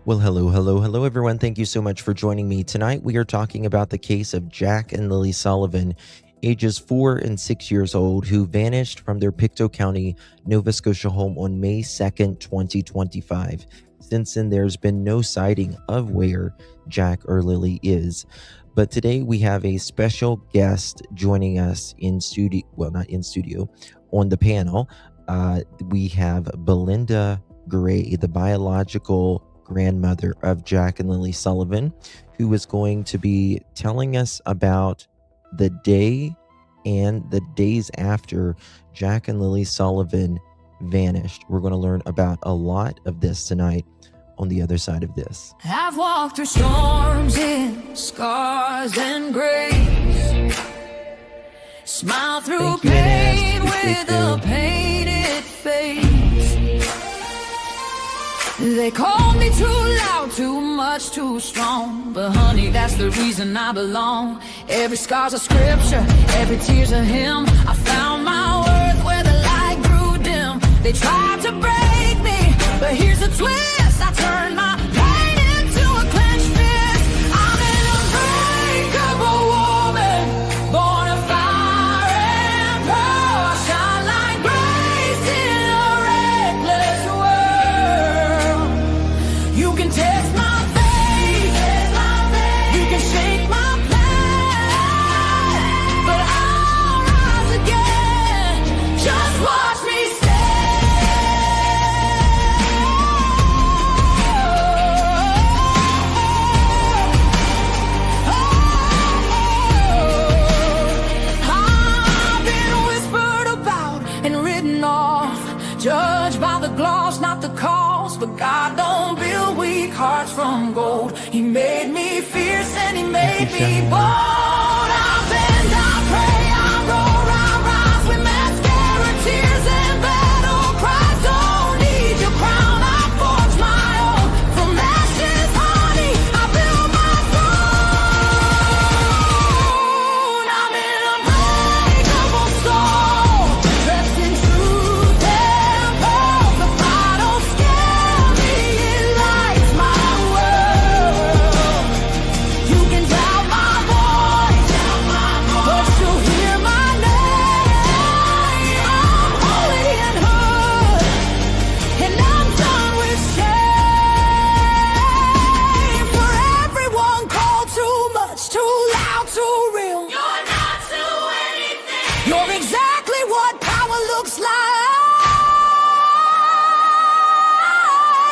Well, hello, everyone. Thank you so much for joining me. Tonight, we are talking about the case of Jack and Lilly Sullivan, ages 4 and 6 years old, who vanished from their Pictou County, Nova Scotia home on May 2nd, 2025. Since then, there's been no sighting of where Jack or Lilly is. But today, we have a special guest joining us in studio, well, not in studio, on the panel. We have Belinda Gray, the biological grandmother of Jack and Lilly Sullivan, who is going to be telling us about the day and the days after Jack and Lilly Sullivan vanished. We're going to learn about a lot of this tonight on the other side of this. I've walked through storms in scars and grace, smile through pain with a painted face. They called me too loud, too much, too strong, but honey, that's the reason I belong. Every scar's a scripture, every tear's a hymn. I found my worth where the light grew dim. They tried to break me, but here's a twist. I turned my pain into a clenched fist. I'm an unbreakable woman, born of fire and pearl. I shine like grace in a reckless world. You can test my faith, you can shake my plan, but I'll rise again. Just watch me judged by the gloss, not the cause. But God don't build weak hearts from gold. He made me fierce and he made me bold. I bend, I pray, I roar, I rise with mascara, tears and battle cries. Don't need your crown, I forge my own. From ashes, honey, I build my throne. I'm an unbreakable soul, dressed in truth and pearls. The fire don't scare me, it lights my world. You can doubt my voice, but you'll hear my name. I'm holy and hood, and I'm done with shame. For everyone called too much, too loud, too real. You're not to anything. You're exactly what power looks like.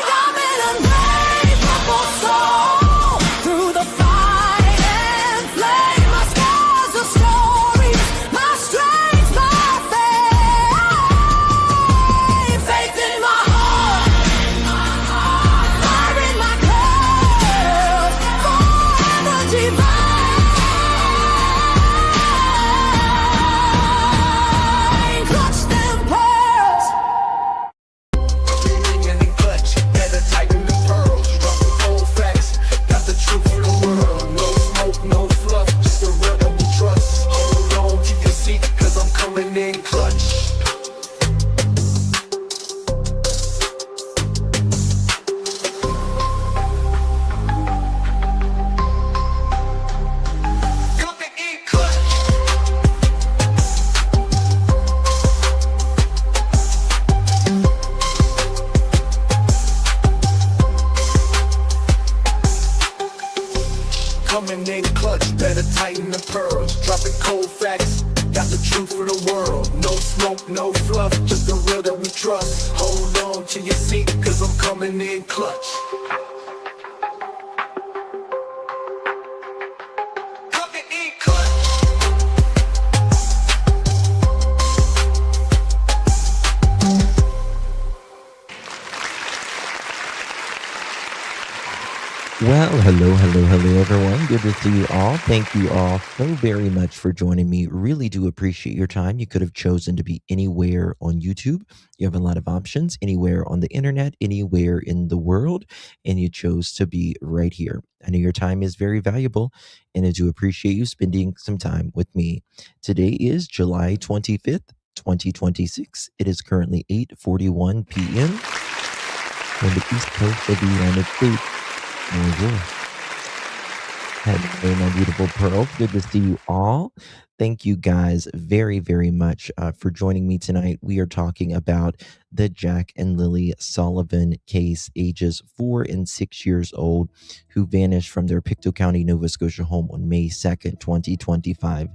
I'm an unbreakable soul, through the fight and flame. My scars are stories, my strength, my faith. Faith in my heart, fire in my curls, forever divine. Clutch them pearls. In the clutch, better tighten the pearls. Drop the cold facts, got the truth for the world. No smoke, no fluff, just the real that we trust. Hold on to your seat, cause I'm coming in clutch. Coming in clutch. Coming in clutch, better tighten the pearls. Dropping cold facts, got the truth for the world. No smoke, no fluff, just the real that we trust. Hold on to your seat, cause I'm coming in clutch. Coming in clutch. Well, hello, everyone. Good to see you all. Thank you all so very much for joining me. Really do appreciate your time. You could have chosen to be anywhere on YouTube. You have a lot of options, anywhere on the internet, anywhere in the world, and you chose to be right here. I know your time is very valuable, and I do appreciate you spending some time with me. Today is July 25th, 2026. It is currently 8:41 p.m. on the East Coast of the United States. Bonjour. Hello, my beautiful pearls. Good to see you all. Thank you guys very, very much for joining me tonight. We are talking about the Jack and Lilly Sullivan case, ages 4 and 6 years old, who vanished from their Pictou County, Nova Scotia home on May 2nd, 2025.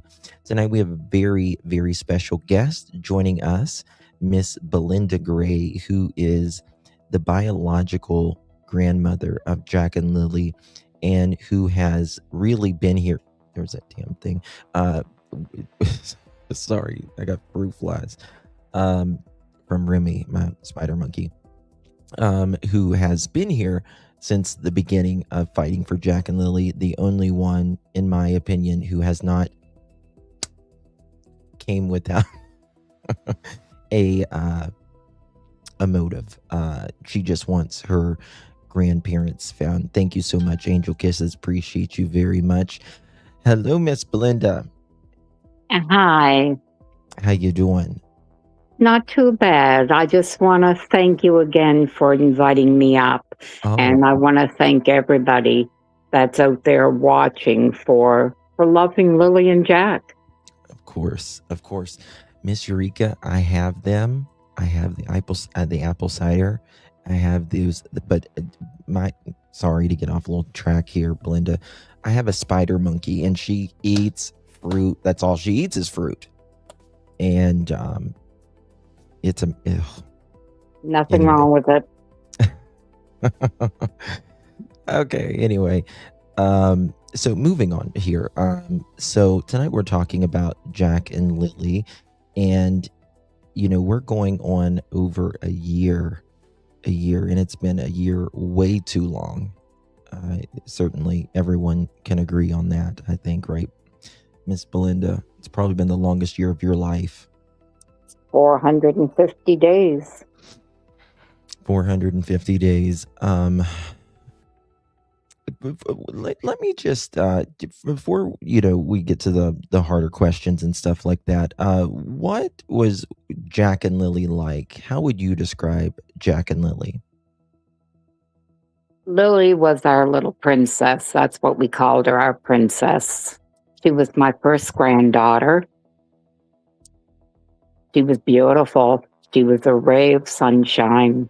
Tonight, we have a very, very special guest joining us, Miss Belinda Gray, who is the biological grandmother of Jack and Lilly, and who has really been here. There's that damn thing. Sorry, I got fruit flies from Remy, my spider monkey, who has been here since the beginning of fighting for Jack and Lilly. The only one, in my opinion, who has not came without a motive. She just wants her grandparents found. Thank you so much, Angel Kisses. Appreciate you very much. Hello, Miss Belinda. Hi. How you doing? Not too bad. I just want to thank you again for inviting me up. Oh, And I want to thank everybody that's out there watching for loving Lily and Jack. of course, of course. Miss Eureka, I have them. I have the apple cider. I have those, but sorry to get off a little track here, Belinda. I have a spider monkey, and she eats fruit. That's all she eats is fruit, and it's Nothing Anyway. wrong with it. Okay. Anyway, so moving on here. So tonight we're talking about Jack and Lilly, and we're going on over a year, and it's been a year way too long. Certainly everyone can agree on that, I think, right, Miss Belinda? It's probably been the longest year of your life. 450 days. 450 days. Let me just before we get to the harder questions and stuff like that. What was Jack and Lilly like? How would you describe Jack and Lilly? Lily was our little princess. That's what we called her, our princess. She was my first granddaughter. She was beautiful. She was a ray of sunshine.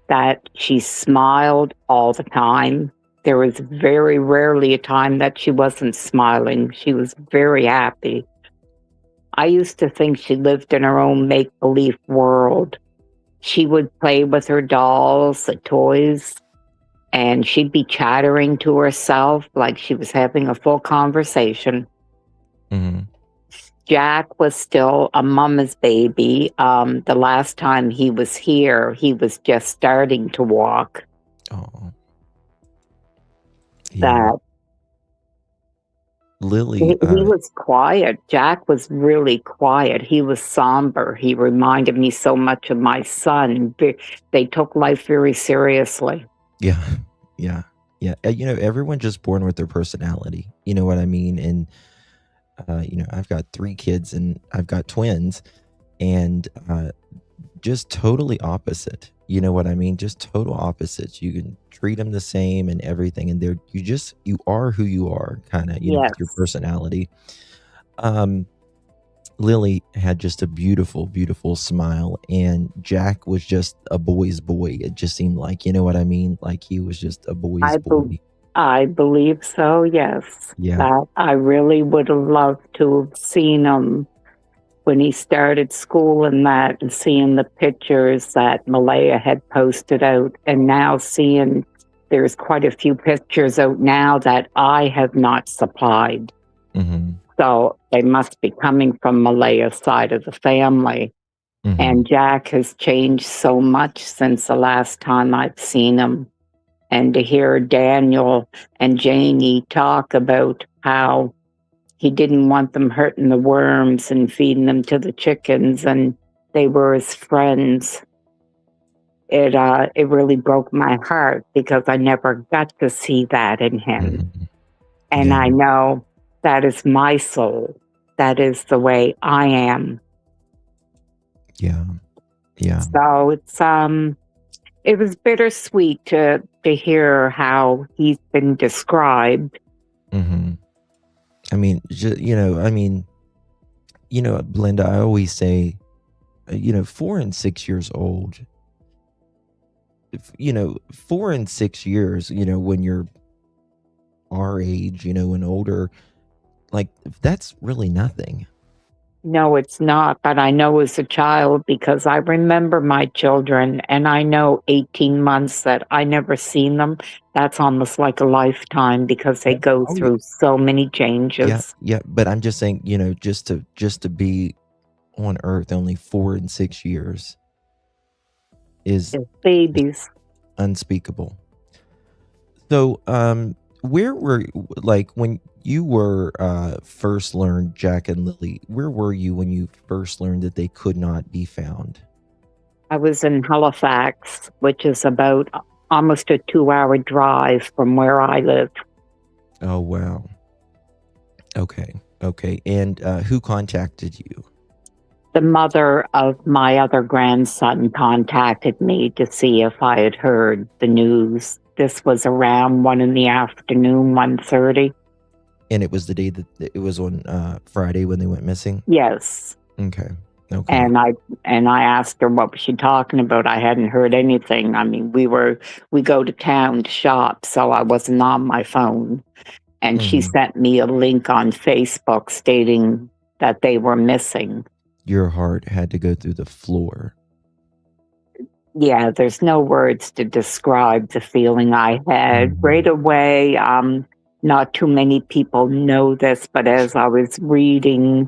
That she smiled all the time. There was very rarely a time that she wasn't smiling. She was very happy. I used to think she lived in her own make-believe world. She would play with her dolls, the toys, and she'd be chattering to herself like she was having a full conversation. Mm-hmm. Jack was still a mama's baby. The last time he was here, he was just starting to walk. Oh, yeah. That Lily. he was quiet. Jack was really quiet. He was somber. He reminded me so much of my son. They took life very seriously. Yeah, yeah, yeah. Everyone's just born with their personality. You know what I mean? And I've got 3 kids, and I've got twins, and just totally opposite. You know what I mean? Just total opposites. You can treat them the same and everything, and you are who you are, kind of, with your Yes. personality. Lily had just a beautiful, beautiful smile, and Jack was just a boy's boy. It just seemed like, you know what I mean? Like he was just a boy's boy. I believe so, yes. Yeah. That I really would have loved to have seen him when he started school and that, and seeing the pictures that Malehya had posted out, and now seeing there's quite a few pictures out now that I have not supplied. Mm-hmm. So they must be coming from Malehya's side of the family. Mm-hmm. And Jack has changed so much since the last time I've seen him. And to hear Daniel and Janie talk about how he didn't want them hurting the worms and feeding them to the chickens, and they were his friends. It really broke my heart because I never got to see that in him. Mm-hmm. And Yeah. I know that is my soul. That is the way I am. Yeah. Yeah. So it's It was bittersweet to hear how he's been described. Mm-hmm. I mean, Belinda, I always say, 4 and 6 years old, 4 and 6 years, when you're our age, and older, like that's really nothing. No, it's not, but I know as a child because I remember my children and I know 18 months that I never seen them. That's almost like a lifetime because they Yeah. go Oh, yeah. through so many Yeah. changes. Yeah. But I'm just saying, just to be on Earth only 4 and 6 years is As babies. unspeakable. So, where were like when you were first learned Jack and Lily? Where were you when you first learned that they could not be found? I was in Halifax, which is about almost a 2-hour drive from where I live. Oh wow. Okay. Okay. And who contacted you? The mother of my other grandson contacted me to see if I had heard the news. This was around 1 in the afternoon, 1:30. And it was the day that it was on Friday when they went missing. Yes. Okay. Okay. And I asked her what was she talking about. I hadn't heard anything. I mean, we go to town to shop, so I wasn't on my phone. And she sent me a link on Facebook stating that they were missing. Your heart had to go through the floor. Yeah, there's no words to describe the feeling I had right away. Not too many people know this, but as I was reading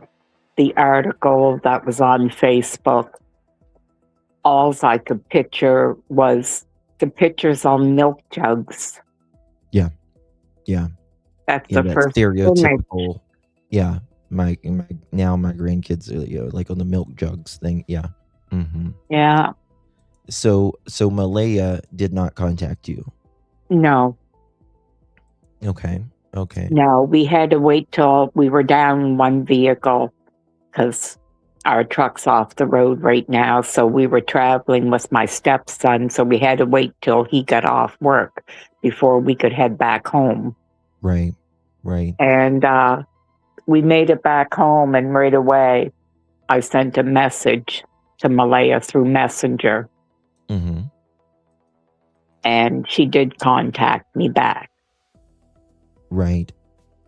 the article that was on Facebook, all I could picture was the pictures on milk jugs. Yeah. Yeah. That's Yeah, the that first image. stereotypical. Yeah. My grandkids are, like on the milk jugs thing. Yeah. Yeah. So Malehya did not contact you. No. Okay. Okay. No, we had to wait till we were down one vehicle because our truck's off the road right now. So we were traveling with my stepson. So we had to wait till he got off work before we could head back home. Right. Right. And we made it back home, and right away I sent a message to Malehya through Messenger. And she did contact me back. Right.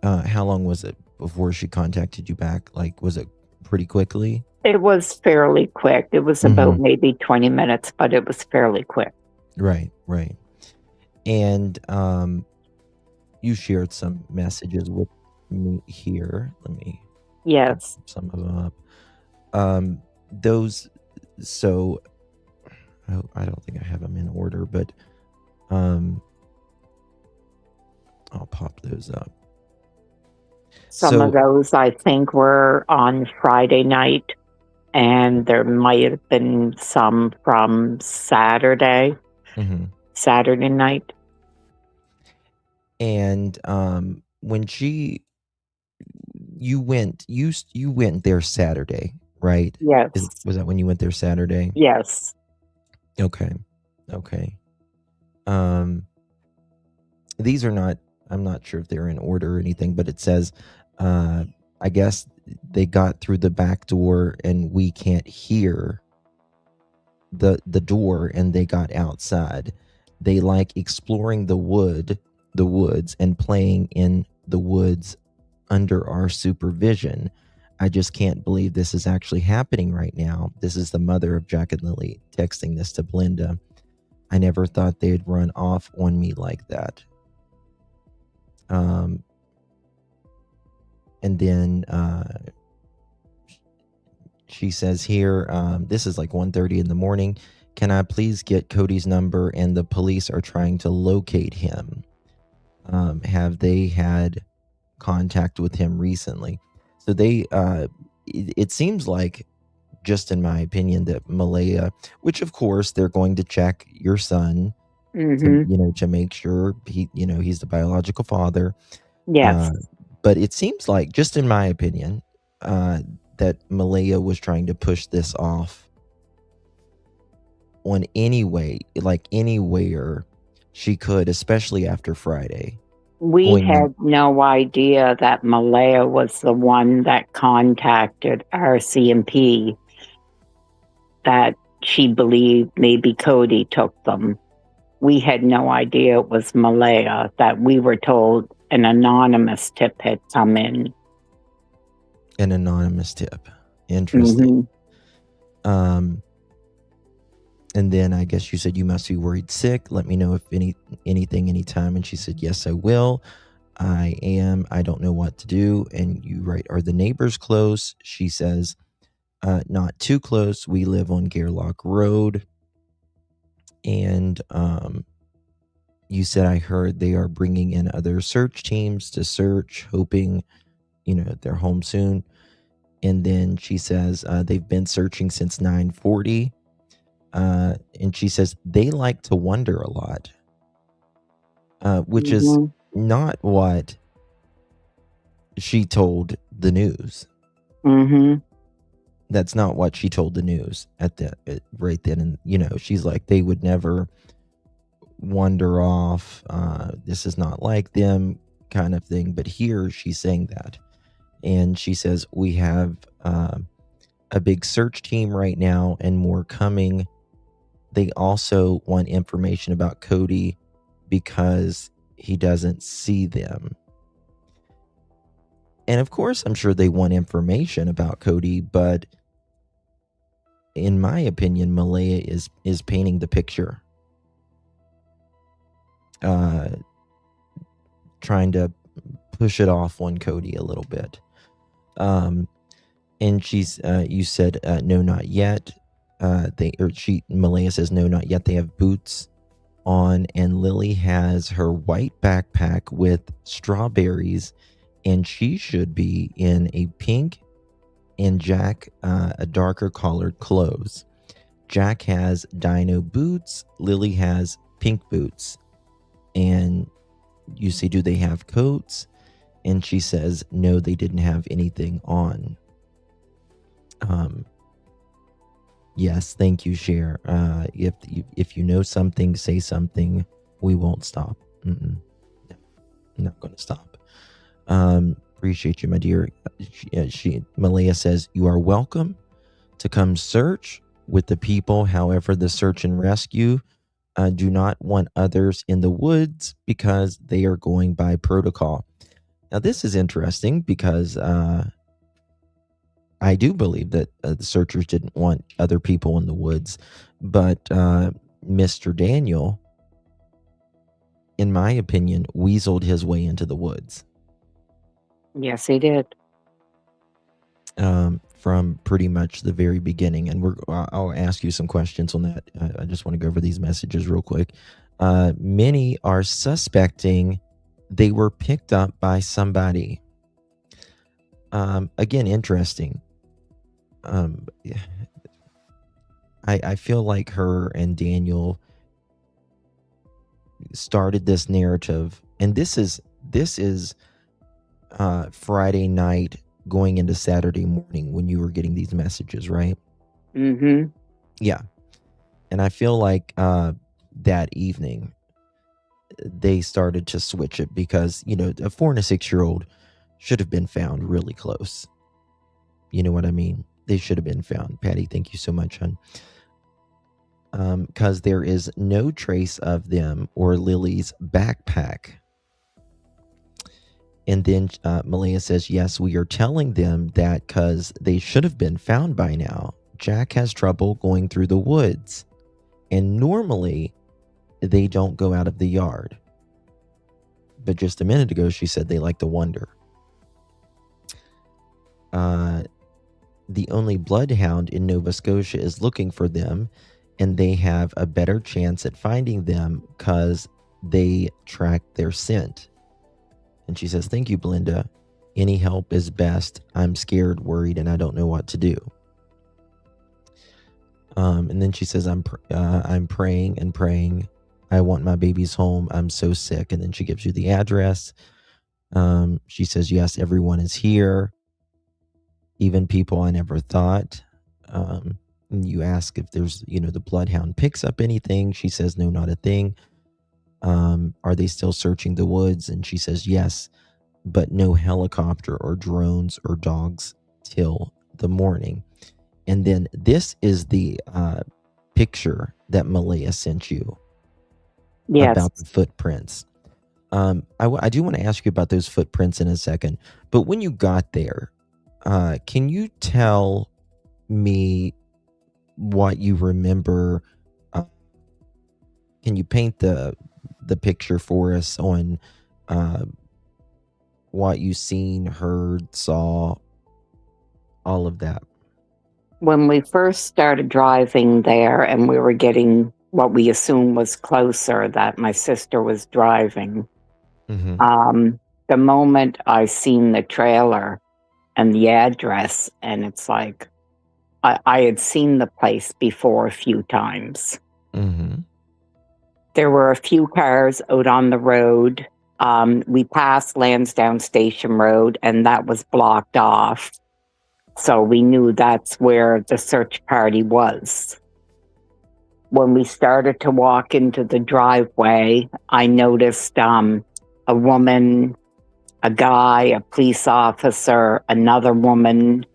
How long was it before she contacted you back? Like, was it pretty quickly? It was fairly quick. It was about maybe 20 minutes, but it was fairly quick. Right. Right. And you shared some messages with me here. Let me Yes. put some of them up. Those. So, I don't think I have them in order, but I'll pop those up. Some of those I think were on Friday night, and there might have been some from Saturday night. And when you went there Saturday, right? Yes. Was that when you went there Saturday? Yes. Okay. Okay. These are not, I'm not sure if they're in order or anything, but it says, I guess they got through the back door and we can't hear the door, and they got outside. They like exploring the woods and playing in the woods under our supervision. I just can't believe this is actually happening right now. This is the mother of Jack and Lily texting this to Belinda. I never thought they'd run off on me like that. And then she says here, this is like 1:30 in the morning. Can I please get Cody's number? And the police are trying to locate him. Have they had contact with him recently? So they, it seems like, just in my opinion, that Malehya, which of course they're going to check your son, to make sure he's the biological father. Yes. But it seems like, just in my opinion, that Malehya was trying to push this off on any way, like anywhere she could, especially after Friday. We Going in, had no idea that Malehya was the one that contacted RCMP, that she believed maybe Cody took them. We had no idea it was Malehya, that we were told an anonymous tip had come in. an anonymous tip. Interesting. Mhm. And then I guess you said you must be worried sick. Let me know if anything, anytime. And she said, yes, I will. I am. I don't know what to do. And you write, are the neighbors close? She says, not too close. We live on Gairloch Road. And you said, I heard they are bringing in other search teams to search, hoping, they're home soon. And then she says, they've been searching since 9:40. And she says they like to wonder a lot, which is Mhm. not what she told the news. Mhm. That's not what she told the news right then. And she's like, they would never wander off. This is not like them, kind of thing. But here she's saying that, and she says we have a big search team right now, and more coming. They also want information about Cody because he doesn't see them. And of course, I'm sure they want information about Cody, but in my opinion, Malehya is painting the picture. Trying to push it off on Cody a little bit. And you said, no, not yet. Malehya says, no, not yet. They have boots on, and Lily has her white backpack with strawberries, and she should be in a pink, and Jack a darker colored clothes. Jack has dino boots. Lily has pink boots. And you say, do they have coats? And she says, no, they didn't have anything on. Yes, thank you, Cher. If you know something, say something. We won't stop. No, I'm not going to stop. Appreciate you, my dear. Malehya says, you are welcome to come search with the people. However, the search and rescue do not want others in the woods because they are going by protocol. Now, this is interesting because I do believe that the searchers didn't want other people in the woods, but Mr. Daniel, in my opinion, weaseled his way into the woods. Yes, he did. From pretty much the very beginning. And I'll ask you some questions on that. I just want to go over these messages real quick. Many are suspecting they were picked up by somebody. Again, interesting. I feel like her and Daniel started this narrative, and this is Friday night going into Saturday morning when you were getting these messages, right? Mm-hmm. Yeah. And I feel like that evening they started to switch it because, a 4 and a 6-year-old should have been found really close. You know what I mean? They should have been found. Patty, thank you so much, hon. Because there is no trace of them or Lily's backpack. And then Malehya says, yes, we are telling them that because they should have been found by now. Jack has trouble going through the woods. And normally, they don't go out of the yard. But just a minute ago, she said they like to wander. The only bloodhound in Nova Scotia is looking for them, and they have a better chance at finding them because they track their scent. And she says, thank you, Belinda. Any help is best. I'm scared, worried, and I don't know what to do. And then she says, I'm praying and praying. I want my babies home. I'm so sick. And then she gives you the address. She says, yes, everyone is here. Even people I never thought. And you ask if there's, the bloodhound picks up anything. She says, no, not a thing. Are they still searching the woods? And she says, yes, but no helicopter or drones or dogs till the morning. And then this is the picture that Malehya sent you Yes. about the footprints. I do want to ask you about those footprints in a second, but when you got there, can you tell me what you remember? Can you paint the picture for us on what you seen, heard, saw, all of that? When we first started driving there and we were getting what we assumed was closer, that my sister was driving, the moment I seen the trailer and the address, and it's like I had seen the place before a few times. There were a few cars out on the road. We passed Lansdowne Station Road, and that was blocked off. So we knew that's where the search party was. When we started to walk into the driveway, I noticed a woman, a guy, a police officer, another woman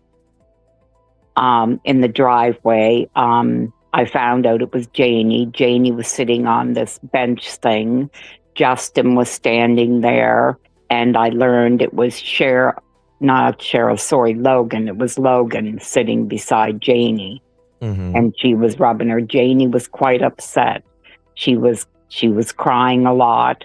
in the driveway. I found out it was Janie. Janie was sitting on this bench thing. Justin was standing there, and I learned it was Logan. It was Logan sitting beside Janie, and she was rubbing her. Janie was quite upset. She was crying a lot,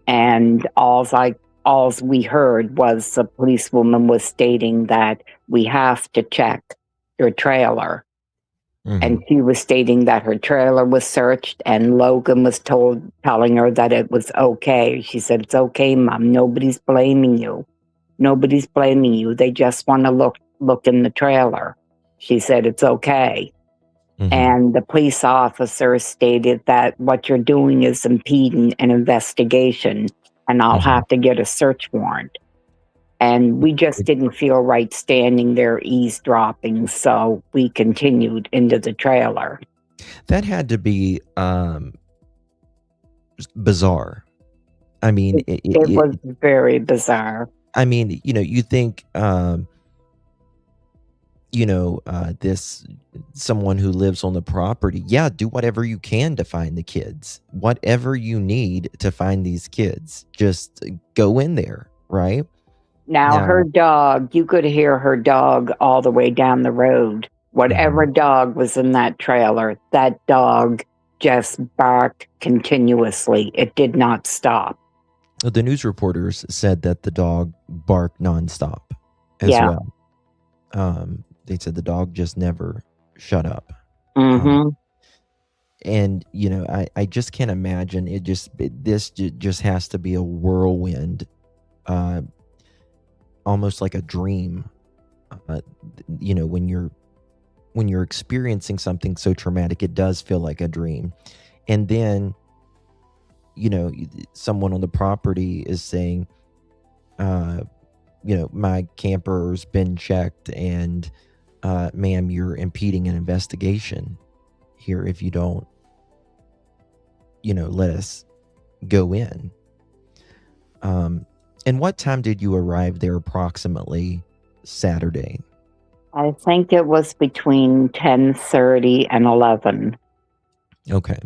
and alls we heard was the policewoman was stating that we have to check your trailer. And she was stating that her trailer was searched, and Logan was telling her that it was okay. She said, "It's okay, Mom. Nobody's blaming you. Nobody's blaming you. They just want to look in the trailer." She said, "It's okay." And the police officer stated that what you're doing is impeding an investigation, and I'll have to get a search warrant. And we just didn't feel right standing there eavesdropping, so we continued into the trailer. That had to be bizarre. I mean, it was very bizarre. I mean, you think, this someone who lives on the property, do whatever you can to find the kids, whatever you need to find these kids, just go in there, right? Now, her dog, you could hear her dog all the way down the road. Whatever dog was in that trailer, that dog just barked continuously. It did not stop. The news reporters said that the dog barked nonstop as well. They said the dog just never shut up. And, I just can't imagine this just has to be a whirlwind, almost like a dream. When you're experiencing something so traumatic, it does feel like a dream. And then, someone on the property is saying, my camper's been checked, and ma'am, you're impeding an investigation here if you don't, let us go in. And what time did you arrive there approximately Saturday? I think it was between 10:30 and 11. Okay.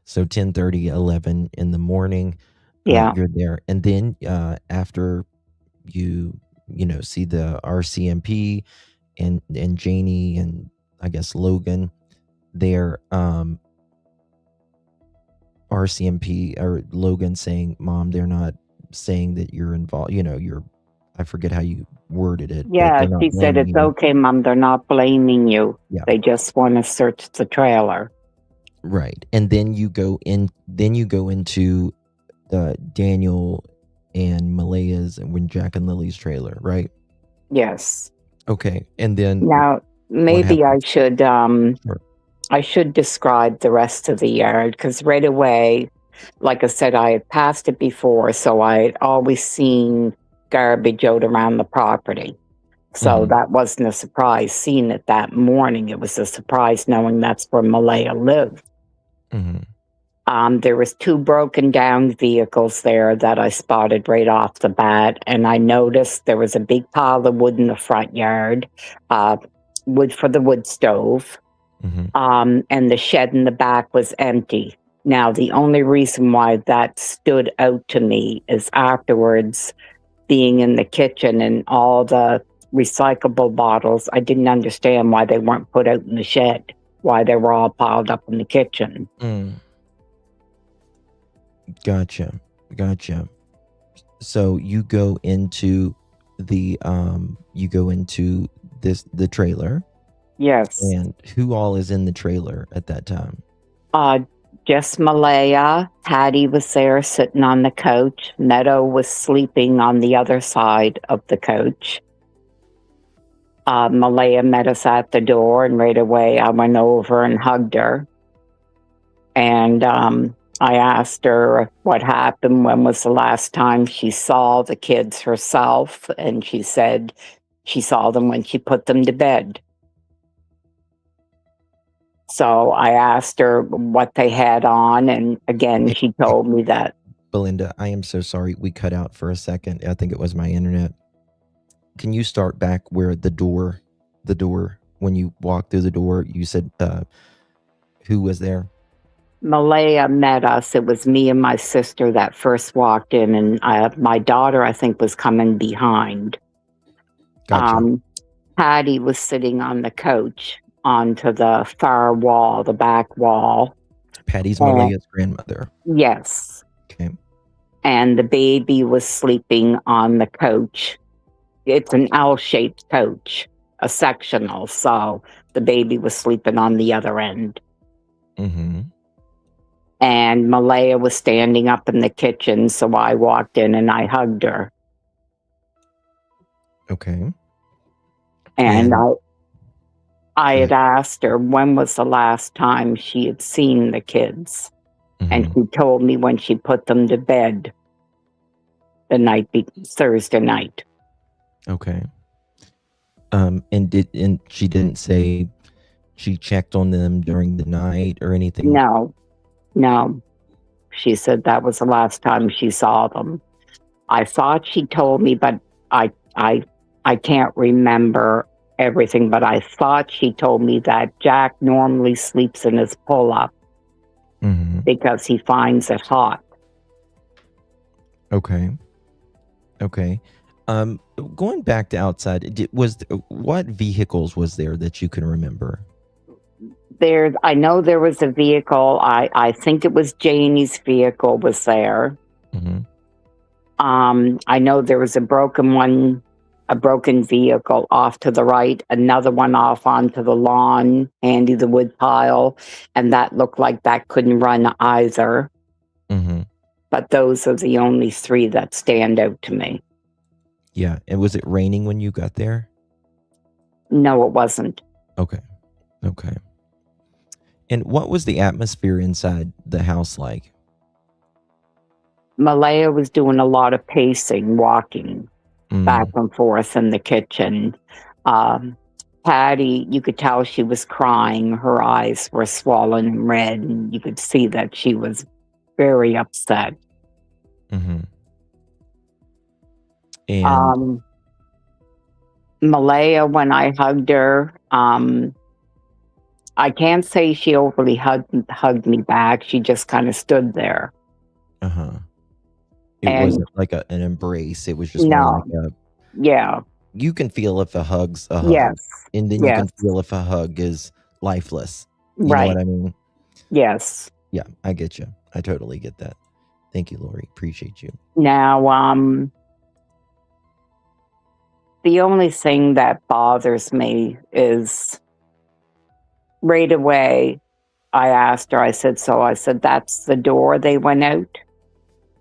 So 10:30, 11 in the morning, you're there. And then after you see the RCMP and Janie and I guess Logan there, RCMP or Logan saying, "Mom, they're not saying that you're involved, I forget how you worded it. Yeah, she said, "It's okay, Mom. They're not blaming you. They just want to search the trailer." Right. And then you go into Daniel and Malehya's and when Jack and Lilly's trailer, right? Yes. Okay. And then now maybe I should describe the rest of the yard, because right away, like I said, I had passed it before, so I had always seen garbage out around the property. So that wasn't a surprise seeing it that morning. It was a surprise knowing that's where Malehya lived. There was 2 broken down vehicles there that I spotted right off the bat, and I noticed there was a big pile of wood in the front yard, wood for the wood stove, and the shed in the back was empty. Now, the only reason why that stood out to me is afterwards, being in the kitchen and all the recyclable bottles, I didn't understand why they weren't put out in the shed, why they were all piled up in the kitchen. Gotcha. So you go into the the trailer. Yes. And who all is in the trailer at that time? Just Malehya. Patty was there sitting on the couch. Meadow was sleeping on the other side of the couch. Malehya met us at the door, and right away I went over and hugged her. And I asked her what happened, when was the last time she saw the kids herself, and she said she saw them when she put them to bed. So I asked her what they had on, and again, she told me that. Belinda, I am so sorry. We cut out for a second. I think it was my internet. Can you start back where the door, when you walked through the door, you said, who was there? Malehya met us. It was me and my sister that first walked in, and my daughter, I think, was coming behind. Gotcha. Patty was sitting on the couch onto the far wall, the back wall. Patty's Malehya's grandmother. Yes. Okay. And the baby was sleeping on the couch. It's an L-shaped couch, a sectional, so the baby was sleeping on the other end. And Malehya was standing up in the kitchen, so I walked in and I hugged her. Okay. And I had asked her when was the last time she had seen the kids. And she told me when she put them to bed Thursday night. Okay. And she didn't say she checked on them during the night or anything? No. She said that was the last time she saw them. I thought she told me, but I can't remember everything, but I thought she told me that Jack normally sleeps in his pull-up because he finds it hot. Okay. Going back to outside, what vehicles was there that you can remember? I know there was a vehicle. I think it was Janie's vehicle was there. I know there was a broken vehicle off to the right, another one off onto the lawn, handy the wood pile, and that looked like that couldn't run either. But those are the only 3 that stand out to me. Yeah. And was it raining when you got there? No, it wasn't. Okay. And what was the atmosphere inside the house like? Malehya was doing a lot of pacing, walking back and forth in the kitchen. Patty, you could tell she was crying. Her eyes were swollen and red, and you could see that she was very upset. And Malehya, when I hugged her, I can't say she overly hugged me back. She just kind of stood there. It wasn't like an embrace. It was just more like yeah. You can feel if a hug's a hug. Yes. And then you can feel if a hug is lifeless. You Right. know what I mean? Yes. Yeah, I get you. I totally get that. Thank you, Lori. Appreciate you. Now, the only thing that bothers me is right away, I asked her, I said, that's the door they went out?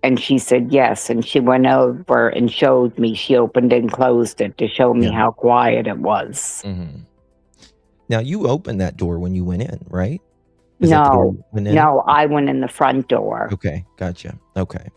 And she said, yes. And she went over and showed me. She opened and closed it to show me how quiet it was. Now, you opened that door when you went in, right? No, I went in the front door. Okay, gotcha. Okay.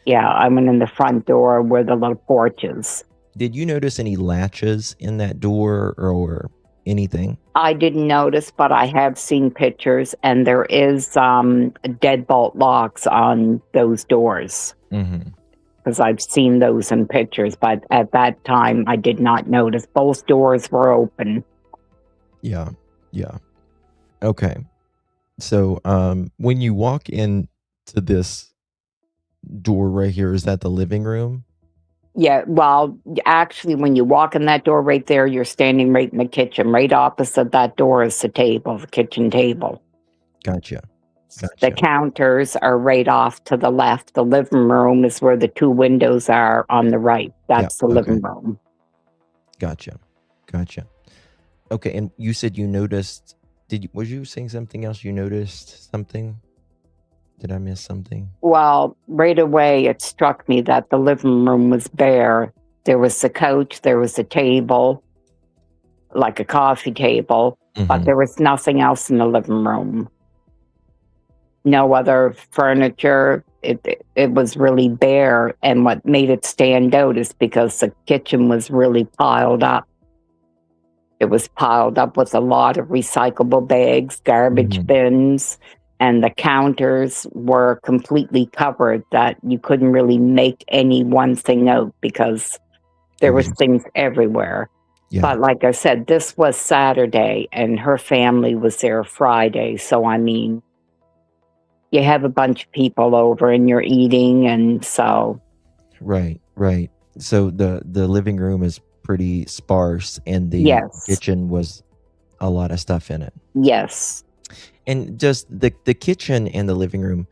Yeah, I went in the front door where the little porch is. Did you notice any latches in that door or anything? I didn't notice, but I have seen pictures, and there is deadbolt locks on those doors Mm-hmm. because I've seen those in pictures. But at that time, I did not notice. Both doors were open. Yeah. Yeah. Okay. So when you walk into this door right here, is that the living room? Yeah, well, actually, when you walk in that door right there, you're standing right in the kitchen. Right opposite that door is the table, the kitchen table. Gotcha. The Gotcha. counters are right off to the left. The living room is where the two windows are on the right. That's the living room. Gotcha. Gotcha. Okay, and you said you noticed, was you saying something else? You noticed something? Did I miss something? Well, right away, it struck me that the living room was bare. There was the couch, there was a table, like a coffee table, but there was nothing else in the living room. No other furniture. It was really bare, and what made it stand out is because the kitchen was really piled up. It was piled up with a lot of recyclable bags, garbage bins, and the counters were completely covered that you couldn't really make any one thing out because there was things everywhere. Yeah. But like I said, this was Saturday and her family was there Friday. So, I mean, you have a bunch of people over and you're eating, and so. Right. So the living room is pretty sparse, and the kitchen was a lot of stuff in it. Yes. And just the kitchen and the living room,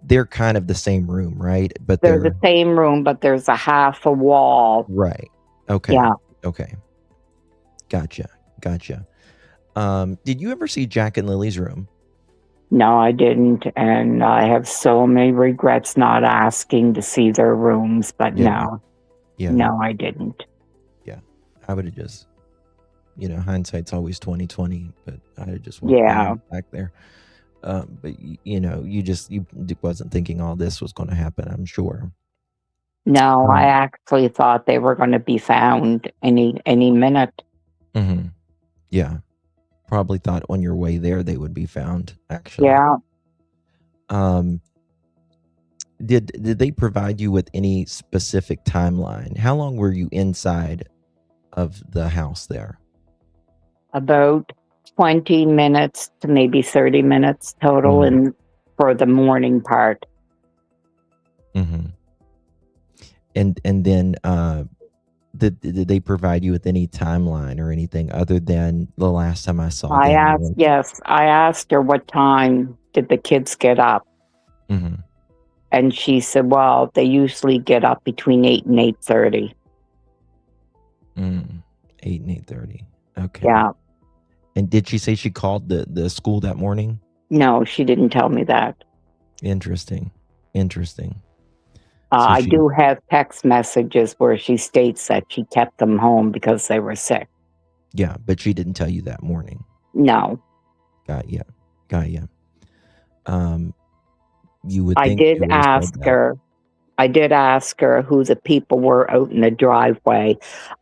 they're kind of the same room, right? But they're the same room, but there's a half a wall. Right. Okay. Yeah. Okay. Gotcha. Did you ever see Jack and Lily's room? No, I didn't. And I have so many regrets not asking to see their rooms, but no, I didn't. Yeah. I would have just, hindsight's always 20/20, but I just went back there. But you wasn't thinking all this was going to happen, I'm sure. No, I actually thought they were going to be found any minute. Mm-hmm. Yeah. Probably thought on your way there they would be found, actually. Yeah. Did they provide you with any specific timeline? How long were you inside of the house there? About 20 minutes to maybe 30 minutes total for the morning part. Mm-hmm. And then did they provide you with any timeline or anything other than the last time I saw them? I asked her what time did the kids get up. Mm-hmm. And she said, well, they usually get up between 8 and 8:30. 8 and 8:30. Okay. Yeah. And did she say she called the school that morning? No, she didn't tell me that. Interesting. I do have text messages where she states that she kept them home because they were sick. Yeah, but she didn't tell you that morning. No. Got ya. You would I think did ask her who the people were out in the driveway.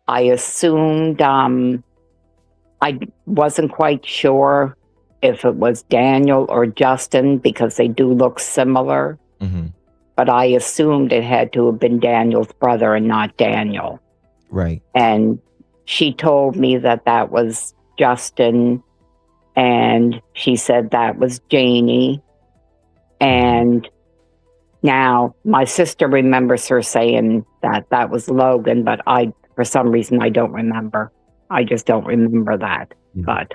I assumed, I wasn't quite sure if it was Daniel or Justin because they do look similar. Mm-hmm. But I assumed it had to have been Daniel's brother and not Daniel. Right. And she told me that was Justin, and she said that was Janie. And now my sister remembers her saying that was Logan, but for some reason, I don't remember. I just don't remember that. Yeah. But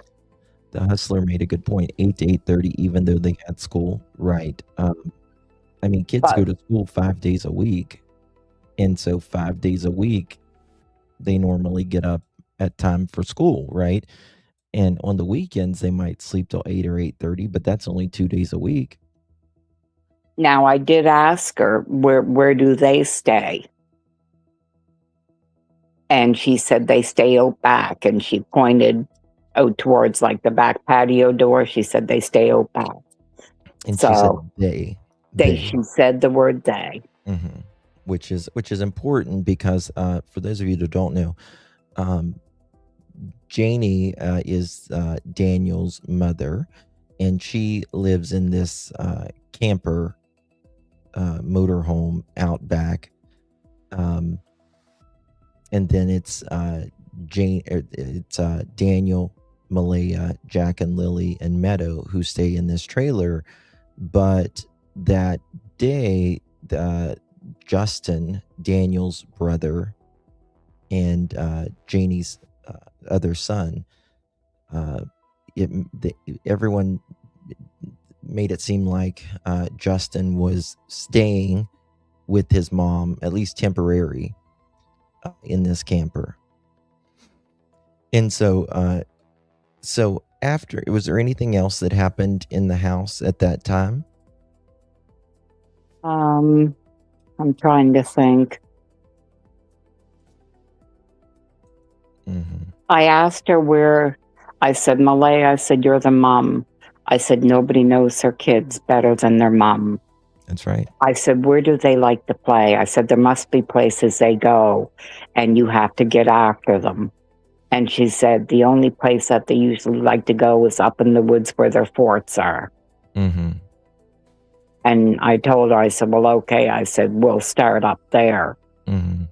the hustler made a good point. 8 to 8:30, even though they had school. Right. I mean, kids go to school 5 days a week. And so 5 days a week, they normally get up at time for school, right? And on the weekends, they might sleep till 8 or 8:30, but that's only 2 days a week. now I did ask her, where do they stay? And she said they stay out back. And she pointed out towards like the back patio door. She said they stay out back. And So she said they. she said the word they. Mm-hmm. which is important because for those of you that don't know, Janie is Daniel's mother, and she lives in this camper motorhome out back. And then it's Daniel, Malehya, Jack and Lilly, and Meadow who stay in this trailer. But that day, Justin, Daniel's brother, and Janie's other son, everyone made it seem like Justin was staying with his mom, at least temporary, in this camper. And so after, was there anything else that happened in the house at that time? I'm trying to think. Mm-hmm. I asked her where. I said, Malehya, I said, you're the mom. I said, nobody knows their kids better than their mom. That's right. I said, where do they like to play? I said, there must be places they go, and you have to get after them. And she said, the only place that they usually like to go is up in the woods where their forts are. Mm-hmm. And I told her, I said, well, okay. I said, we'll start up there. Mm-hmm.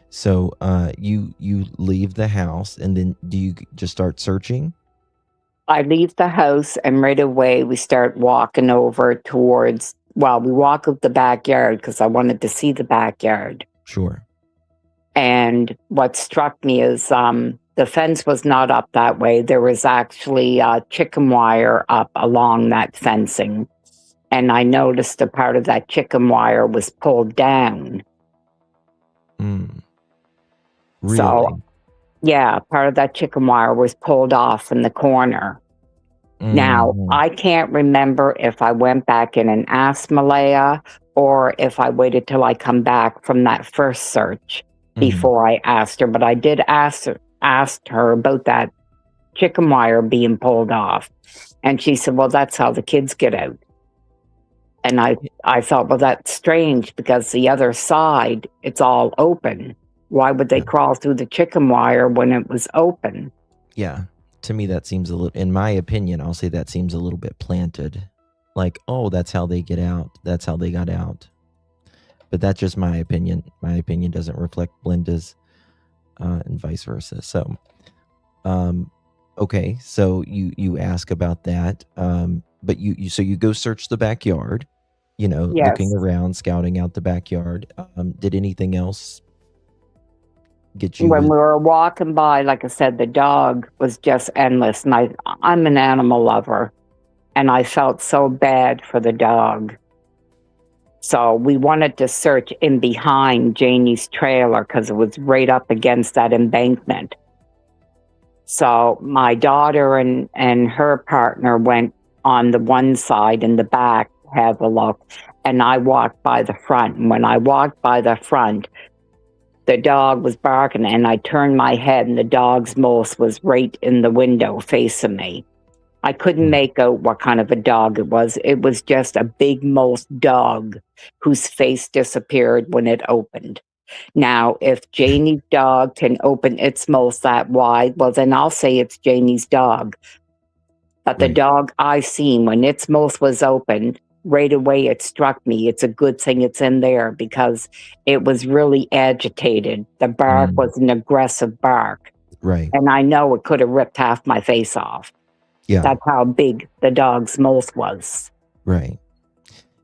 So you leave the house, and then do you just start searching? I leave the house, and right away we start walking over towards, we walk up the backyard because I wanted to see the backyard. Sure. And what struck me is the fence was not up that way. There was actually chicken wire up along that fencing. And I noticed a part of that chicken wire was pulled down. Mm. Really? So, yeah, part of that chicken wire was pulled off in the corner. Now, I can't remember if I went back in and asked Malehya or if I waited till I come back from that first search before I asked her. But I did ask her about that chicken wire being pulled off. And she said, well, that's how the kids get out. And I thought, well, that's strange because the other side, it's all open. Why would they crawl through the chicken wire when it was open? Yeah. To me, that seems a little, in my opinion, I'll say that seems a little bit planted. Like, oh, that's how they get out. That's how they got out. But that's just my opinion. My opinion doesn't reflect Blinda's and vice versa. So, okay. So you ask about that. But you go search the backyard, looking around, scouting out the backyard. Did anything else get you? When we were walking by, like I said, the dog was just endless. And I'm an animal lover, and I felt so bad for the dog. So we wanted to search in behind Janie's trailer because it was right up against that embankment. So my daughter and her partner went on the one side in the back to have a look, and I walked by the front. And when I walked by the front, the dog was barking, and I turned my head, and the dog's nose was right in the window facing me. I couldn't make out what kind of a dog it was. It was just a big mouse dog whose face disappeared when it opened. Now, if Janie's dog can open its mouth that wide, well, then I'll say it's Janie's dog. But the dog I seen, when its mouth was open, right away it struck me. It's a good thing it's in there because it was really agitated. The bark was an aggressive bark. Right. And I know it could have ripped half my face off. Yeah. That's how big the dog's mouth was. Right.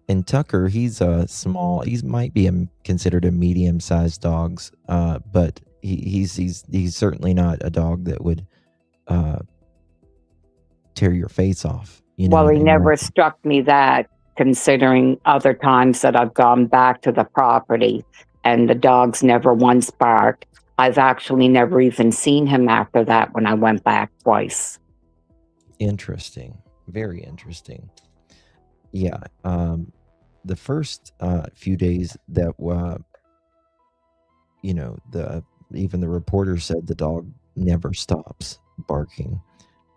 And Tucker, he's small. He might be considered a medium-sized dog, but he's certainly not a dog that would tear your face off. Well, he never struck me that, considering other times that I've gone back to the property and the dog's never once barked. I've actually never even seen him after that when I went back twice. Interesting. Very interesting. Yeah. The first few days that even the reporter said the dog never stops barking,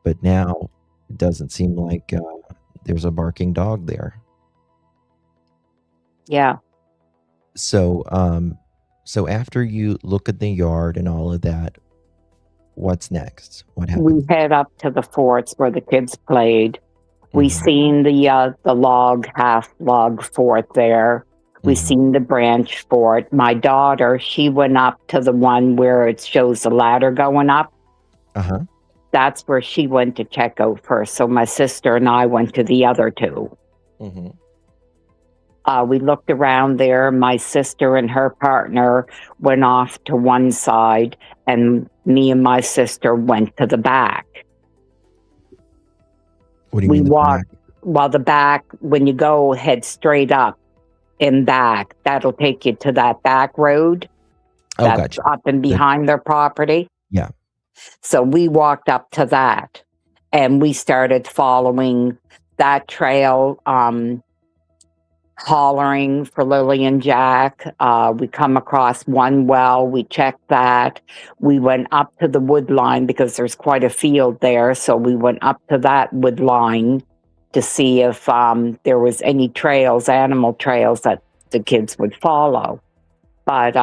but now it doesn't seem like there's a barking dog there. Yeah, So after you look at the yard and all of that, what's next? What We happened? head up to the forts where the kids played. We Mhm. seen the half log fort there. We Mhm. seen the branch fort. My daughter, she went up to the one where it shows the ladder going up. Uh-huh. That's where she went to check out first. So my sister and I went to the other two. Mhm. We looked around there. My sister and her partner went off to one side, and me and my sister went to the back. What do you We mean the walked, back? well, the back, when you go head straight up in back, that'll take you to that back road Oh, that's gotcha. up and The behind their property. Yeah. So we walked up to that, and we started following that trail, hollering for Lily and Jack. We come across one well, we checked that. We went up to the wood line because there's quite a field there. So we went up to that wood line to see if there was any trails, animal trails that the kids would follow. But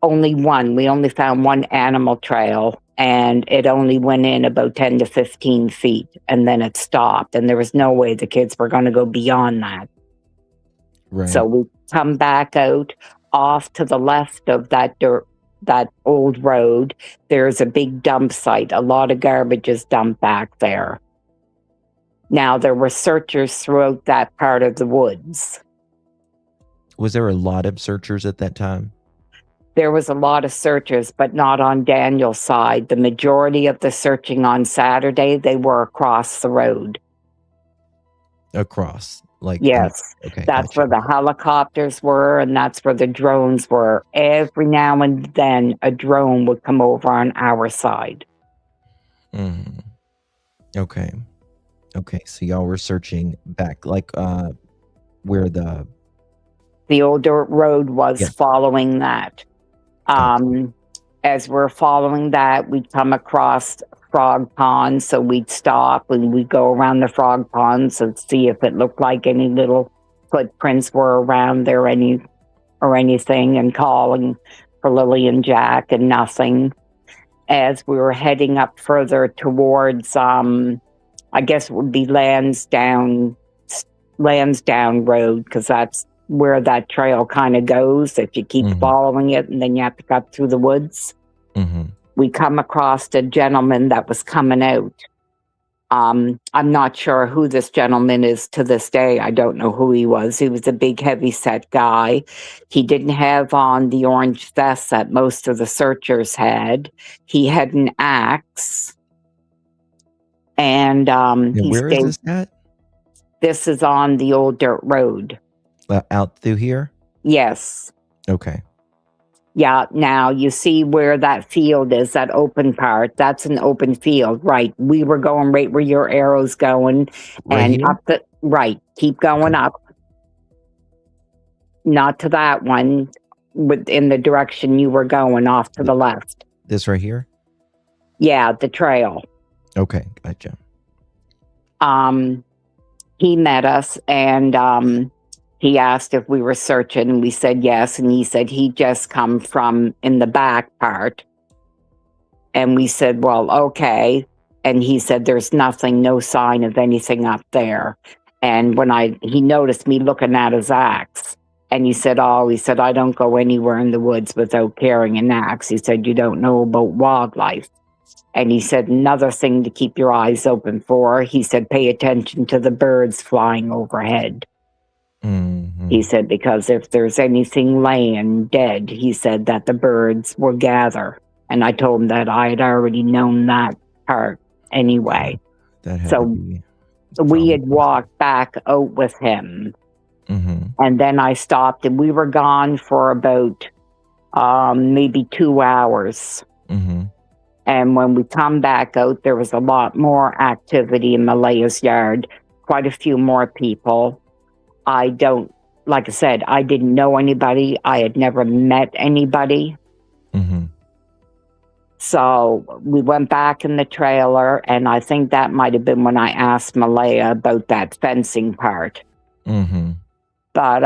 only one. We only found one animal trail, and it only went in about 10 to 15 feet, and then it stopped. And there was no way the kids were going to go beyond that. Right. So we come back out off to the left of that old road. There's a big dump site. A lot of garbage is dumped back there. Now, there were searchers throughout that part of the woods. Was there a lot of searchers at that time? There was a lot of searchers, but not on Daniel's side. The majority of the searching on Saturday, they were across the road. Across, like Yes, okay, that's gotcha. where the helicopters were, and that's where the drones were. Every now and then, a drone would come over on our side. Mhm. Okay. Okay, so y'all were searching back, like where the old dirt road was Yeah. following that. Gotcha. As we're following that, we'd come across frog ponds, so we'd stop and we'd go around the frog ponds and see if it looked like any little footprints were around there, or anything, and calling for Lily and Jack, and nothing. As we were heading up further towards, I guess it would be Lansdowne Road, because that's where that trail kind of goes if you keep following it, and then you have to cut through the woods. We come across a gentleman that was coming out. I'm not sure who this gentleman is to this day. I don't know who he was. He was a big, heavy-set guy. He didn't have on the orange vest that most of the searchers had. He had an axe. And he where is this at? This is on the old dirt road. Out through here? Yes. Okay. Yeah, now you see where that field is, that open part. That's an open field, right? We were going right where your arrow's going, Right and here? up the right. Keep going up. Not to that one, in the direction you were going, off to the left. This right here? Yeah, the trail. Okay, gotcha. He met us, and he asked if we were searching, and we said yes, and he said he'd just come from in the back part. And we said, well, okay. And he said, there's nothing, no sign of anything up there. And when he noticed me looking at his axe, and he said, I don't go anywhere in the woods without carrying an axe. He said, you don't know about wildlife. And he said, another thing to keep your eyes open for, he said, pay attention to the birds flying overhead. He said, because if there's anything laying dead, he said that the birds will gather. And I told him that I had already known that part anyway. That had So to be we had walked back out with him. And then I stopped, and we were gone for about maybe 2 hours. And when we come back out, there was a lot more activity in Malehya's yard, quite a few more people. Like I said, I didn't know anybody. I had never met anybody. So we went back in the trailer, and I think that might have been when I asked Malehya about that fencing part. But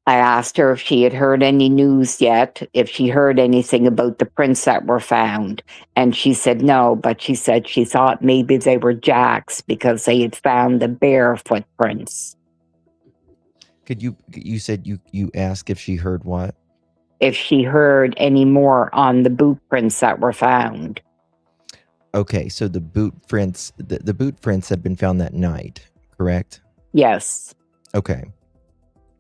I asked her if she had heard any news yet, if she heard anything about the prints that were found. And she said no, but she said she thought maybe they were Jack's because they had found the bare footprints. You said you asked if she heard what? If she heard any more on the boot prints that were found. Okay, so the boot prints had been found that night, correct? Yes. Okay.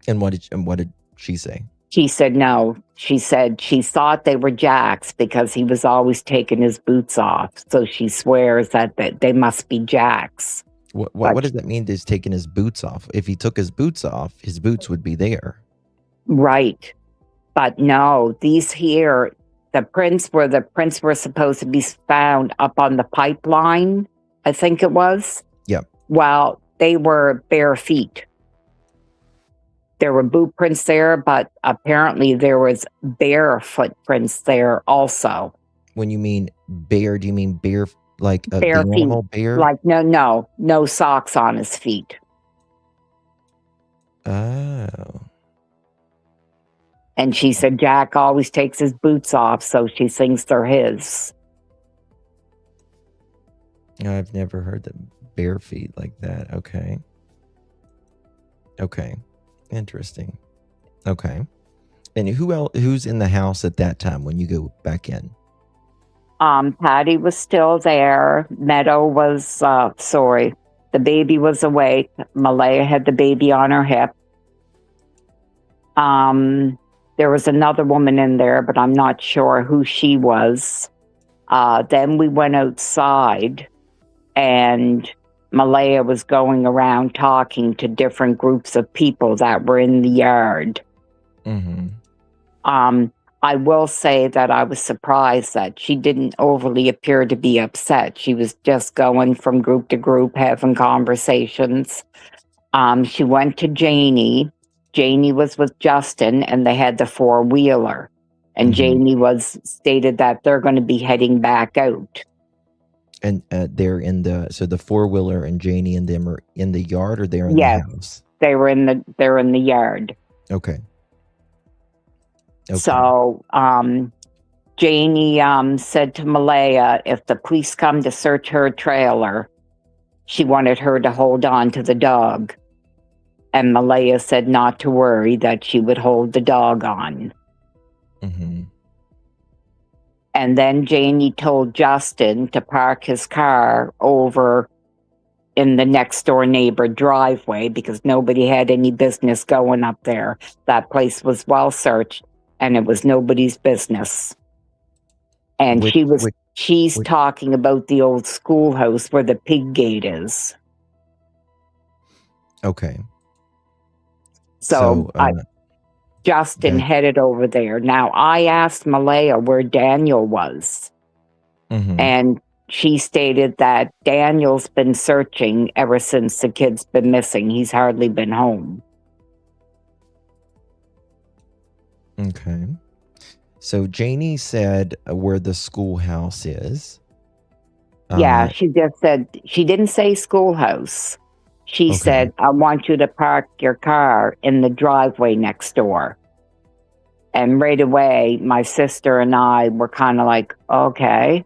And what did she say? She said no. She said she thought they were Jack's because he was always taking his boots off. So she swears that they must be Jack's. What does that mean? He's taking his boots off. If he took his boots off, his boots would be there. Right. But no, these here, the prints were supposed to be found up on the pipeline, I think it was. Yep. Well, they were bare feet. There were boot prints there, but apparently there was bare footprints there also. When you mean bare, do you mean bare like a bare feet? Normal bear? Like no socks on his feet. Oh. And she said Jack always takes his boots off, so she thinks they're his. I've never heard that bare feet like that. Okay. Okay. Interesting. Okay. And who's in the house at that time when you go back in? Patty was still there. Meadow was, the baby was awake. Malehya had the baby on her hip. There was another woman in there, but I'm not sure who she was. Then we went outside, and Malehya was going around talking to different groups of people that were in the yard. Mm-hmm. I will say that I was surprised that she didn't overly appear to be upset. She was just going from group to group, having conversations. She went to Janie. Janie was with Justin, and they had the four-wheeler. And Janie stated that they're going to be heading back out. And they're in the four-wheeler and Janie and them are in the yard, or they're in the house? They're in the yard. Okay. So Janie said to Malehya, if the police come to search her trailer, she wanted her to hold on to the dog. And Malehya said not to worry, that she would hold the dog on. Mm-hmm. And then Janie told Justin to park his car over in the next door neighbor driveway because nobody had any business going up there. That place was well searched, and it was nobody's business. And she's talking about the old schoolhouse where the pig gate is. Okay. So Justin headed over there. Now, I asked Malehya where Daniel was. Mm-hmm. And she stated that Daniel's been searching ever since the kid's been missing. He's hardly been home. Okay. So Janie said where the schoolhouse is. Yeah, she just said, she didn't say schoolhouse. She said, I want you to park your car in the driveway next door. And right away, my sister and I were kind of like, okay,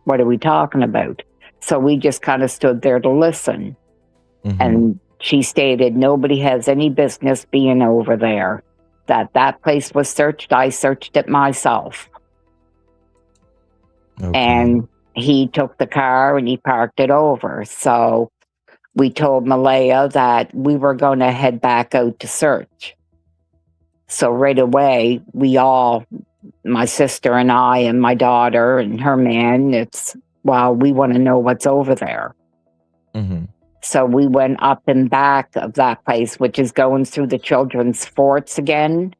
what are we talking about? So we just kind of stood there to listen. Mm-hmm. And she stated, nobody has any business being over there. That place was searched. I searched it myself. Okay. And he took the car and he parked it over. So we told Malehya that we were going to head back out to search. So right away, my sister and I and my daughter and her man, we want to know what's over there. Mm-hmm. So we went up and back of that place, which is going through the children's forts again.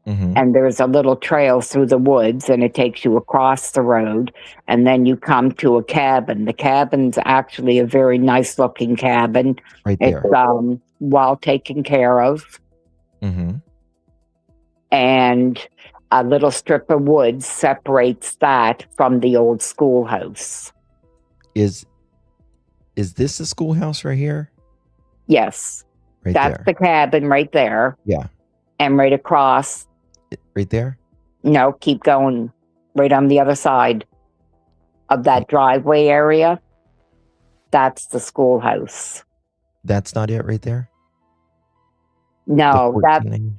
Mm-hmm. And there's a little trail through the woods, and it takes you across the road. And then you come to a cabin. The cabin's actually a very nice looking cabin. Right there. It's well taken care of. Mm-hmm. And a little strip of wood separates that from the old schoolhouse. Is this the schoolhouse right here? Yes. Right That's there. the cabin right there. Yeah. And right across, Right there? no, keep going, right on the other side of that driveway area, that's the schoolhouse. That's not it right there? The No, 14.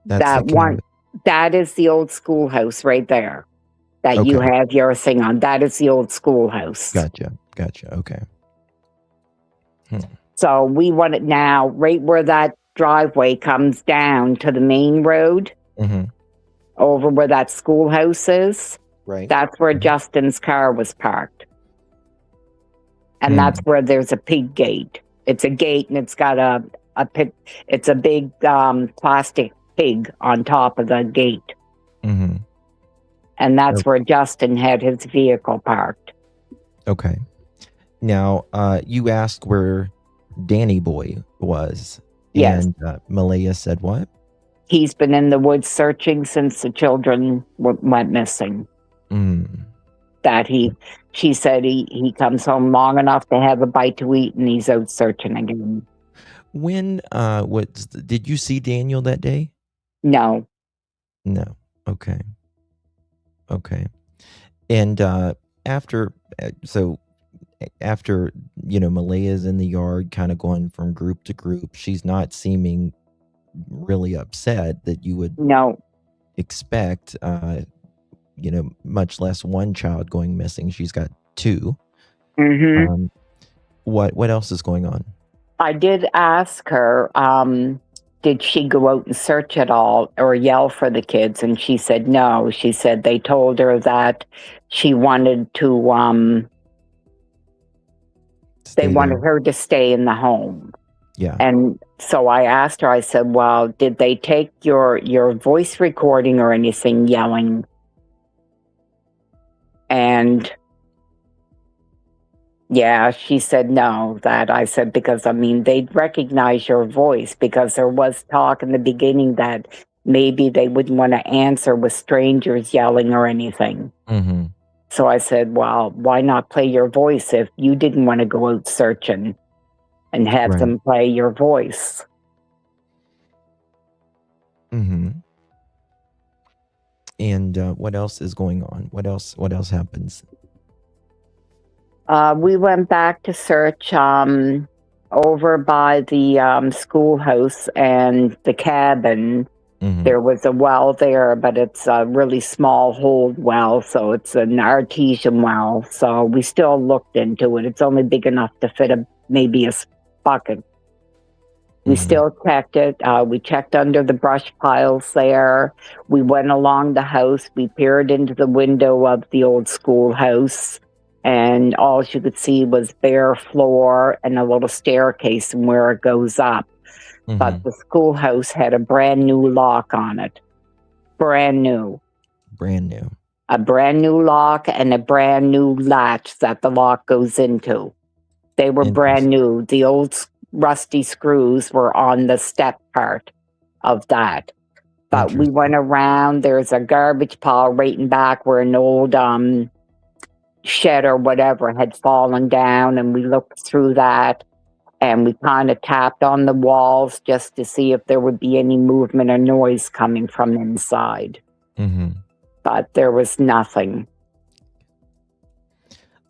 That's that the one, cabin. that is the old schoolhouse right there that you Okay. have your thing on. That is the old schoolhouse. Gotcha. Okay. So we want it now, right where that driveway comes down to the main road, Mm-hmm. over where that schoolhouse is. Right. That's where Justin's car was parked. And that's where there's a pig gate. It's a gate, and it's got a pig. It's a big plastic pig on top of the gate. Mm-hmm. And that's where Justin had his vehicle parked. Okay. Now, you asked where Danny Boy was. Yes. And Malehya said what? He's been in the woods searching since the children went missing. That she said he comes home long enough to have a bite to eat, and he's out searching again. When did you see Daniel that day? No. No. Okay. And after Malehya's in the yard kind of going from group to group, she's not seeming really upset that you would expect, much less one child going missing. She's got 2. What else is going on? I did ask her, did she go out and search at all or yell for the kids? And she said no. She said they told her that she wanted to, they wanted her to stay in the home. Yeah. And so I asked her, I said, well, did they take your voice recording or anything yelling? And yeah, she said no. That I said, because they'd recognize your voice, because there was talk in the beginning that maybe they wouldn't want to answer with strangers yelling or anything. So I said, well, why not play your voice if you didn't want to go out searching and have them play your voice? And what else is going on? What else happens? We went back to search over by the schoolhouse and the cabin. There was a well there, but it's a really small hold well, so it's an artesian well. So we still looked into it. It's only big enough to fit maybe a bucket. We still checked it. We checked under the brush piles there. We went along the house. We peered into the window of the old schoolhouse, and all you could see was bare floor and a little staircase from where it goes up. But the schoolhouse had a brand new lock on it. Brand new. A brand new lock and a brand new latch that the lock goes into. They were brand new. The old rusty screws were on the step part of that. But we went around. There's a garbage pile right in back where an old shed or whatever had fallen down, and we looked through that, and we kind of tapped on the walls just to see if there would be any movement or noise coming from inside. But there was nothing.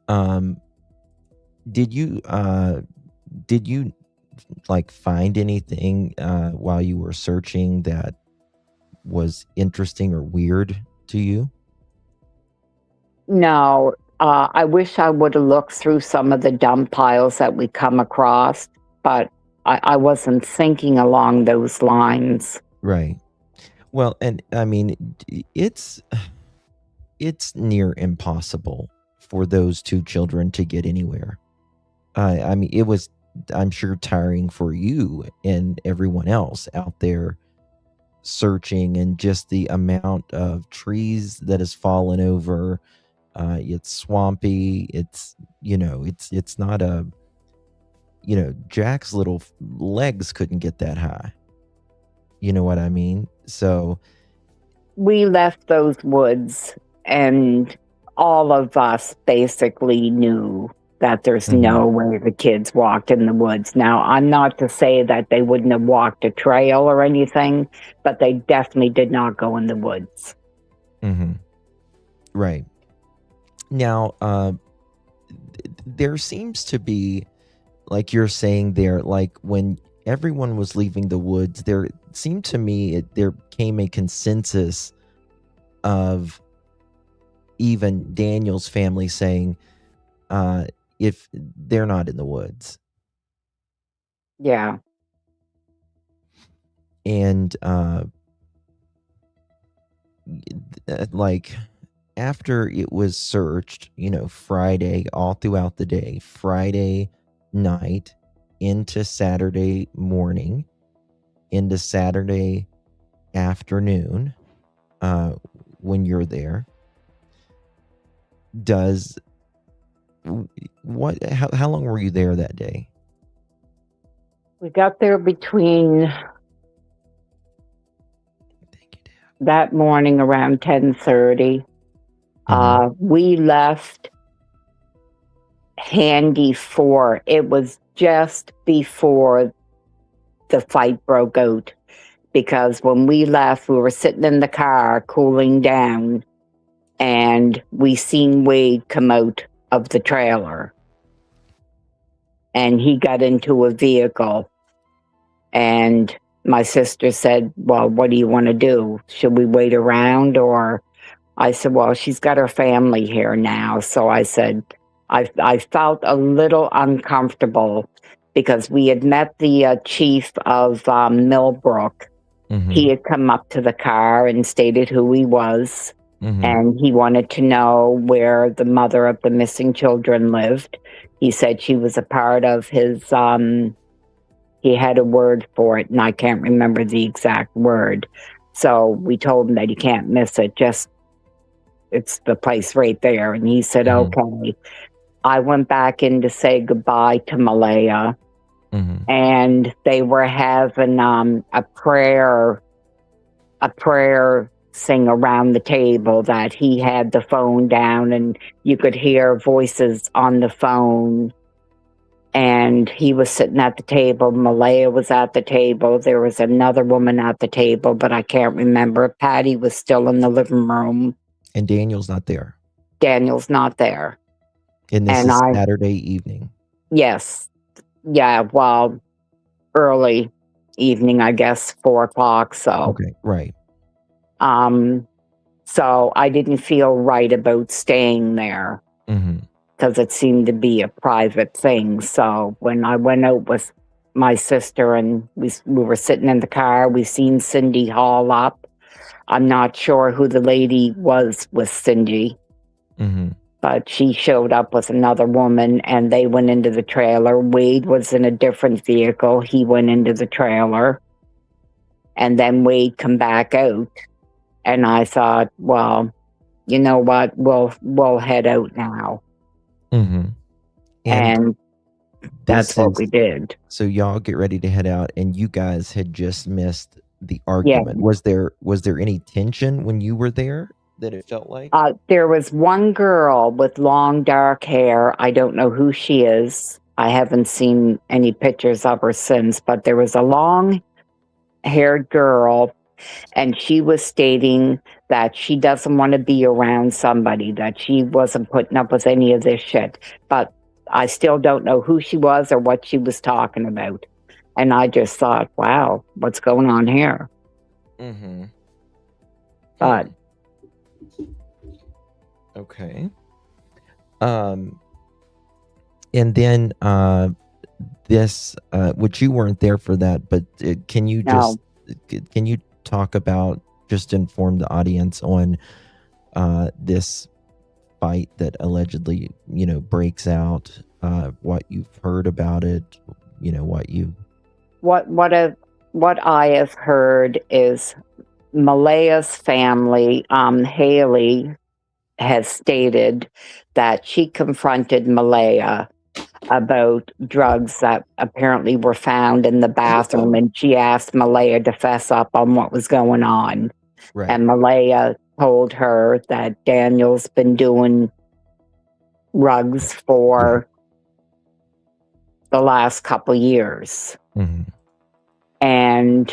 Did you find anything while you were searching that was interesting or weird to you? No. I wish I would have looked through some of the dump piles that we come across, but I wasn't thinking along those lines. Right. Well, and it's near impossible for those 2 children to get anywhere. It was, I'm sure, tiring for you and everyone else out there searching, and just the amount of trees that has fallen over. It's swampy. It's not Jack's little legs couldn't get that high. You know what I mean? So we left those woods, and all of us basically knew that there's Mhm. no way the kids walked in the woods. Now, I'm not to say that they wouldn't have walked a trail or anything, but they definitely did not go in the woods. Mhm. Right. Now, there seems to be, like you're saying there, like when everyone was leaving the woods, there seemed to me there came a consensus of even Daniel's family saying, if they're not in the woods. Yeah. And like after it was searched, Friday, all throughout the day, Friday night into Saturday morning, into Saturday afternoon, when you're there, does how long were you there that day? We got there between Thank you, Dad. that morning around 10:30. We left handy for, it was just before the fight broke out, because when we left, we were sitting in the car cooling down, and we seen Wade come out of the trailer, and he got into a vehicle, and my sister said, well, what do you want to do? Should we wait around? Or I said, well, she's got her family here now. So I said, I felt a little uncomfortable because we had met the chief of Millbrook. He had come up to the car and stated who he was, and he wanted to know where the mother of the missing children lived. He said she was a part of his, he had a word for it, and I can't remember the exact word. So we told him that he can't miss it, just it's the place right there. And he said, okay. I went back in to say goodbye to Malehya, and they were having a prayer sing around the table, that he had the phone down and you could hear voices on the phone. And he was sitting at the table. Malehya was at the table. There was another woman at the table, but I can't remember. Patty was still in the living room. And Daniel's not there. Daniel's not there. And this is Saturday evening. Yes. Yeah, well, early evening, I guess, 4:00. So. Okay, right. So I didn't feel right about staying there, because it seemed to be a private thing. So when I went out with my sister and we were sitting in the car, we seen Cindy haul up. I'm not sure who the lady was with Cindy, but she showed up with another woman and they went into the trailer. Wade was in a different vehicle. He went into the trailer, and then Wade come back out. And I thought, well, you know what? We'll head out now. And that's what we did. So y'all get ready to head out, and you guys had just missed the argument. Yeah. Was there any tension when you were there that it felt like? There was one girl with long dark hair. I don't know who she is. I haven't seen any pictures of her since, but there was a long-haired girl, and she was stating that she doesn't want to be around somebody, that she wasn't putting up with any of this shit. But I still don't know who she was or what she was talking about. And I just thought, wow, what's going on here? But okay. And then this, which you weren't there for that, but can you just can you talk about, just inform the audience on this fight that allegedly, breaks out, what you've heard about it, what I have heard is Malehya's family, Haley, has stated that she confronted Malehya about drugs that apparently were found in the bathroom, and she asked Malehya to fess up on what was going on. Right. And Malehya told her that Daniel's been doing drugs for the last couple years. Mhm. And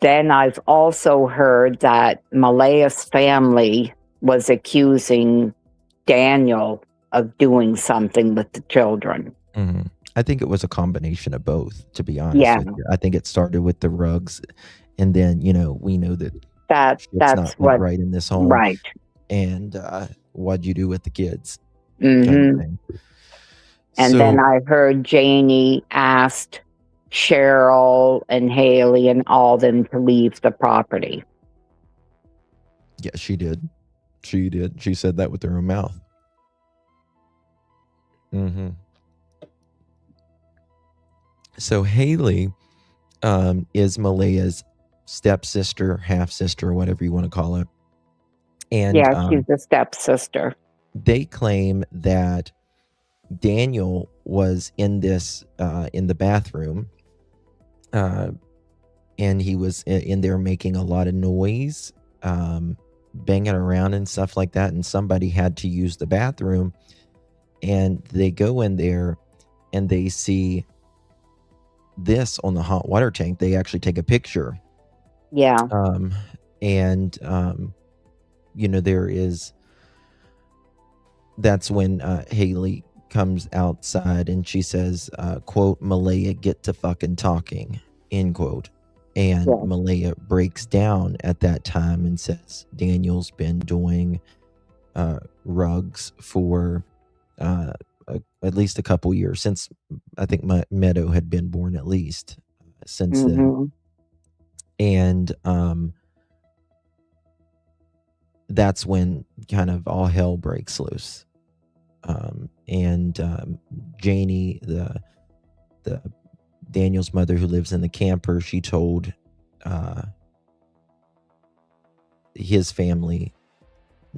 then I've also heard that Malehya's family was accusing Daniel of doing something with the children. Mhm. I think it was a combination of both, to be honest Yeah. with you. I think it started with the rugs, and then, we know that shit's That's not what, right in this home, right. and, what'd you do with the kids hmm kind of thing. And then So I heard Janie asked Cheryl and Haley and all them to leave the property. yeah, she did. She did. She said that with her own mouth. Mhm. So Haley, is Malehya's stepsister, half-sister, whatever you wanna call it, and, Yeah, she's a stepsister. they claim that Daniel was in this, in the bathroom, and he was in there making a lot of noise, banging around and stuff like that, and somebody had to use the bathroom, and they go in there, and they see this on the hot water tank. They actually take a picture, Yeah. and, there is that's when, Haley comes outside and she says, quote, "Malehya, get to fucking talking," end quote. And Yeah. Malehya breaks down at that time and says Daniel's been doing rugs for at least a couple years, since I think Meadow had been born, at least since then. hmm And that's when kind of all hell breaks loose. And Janie, the Daniel's mother who lives in the camper, she told his family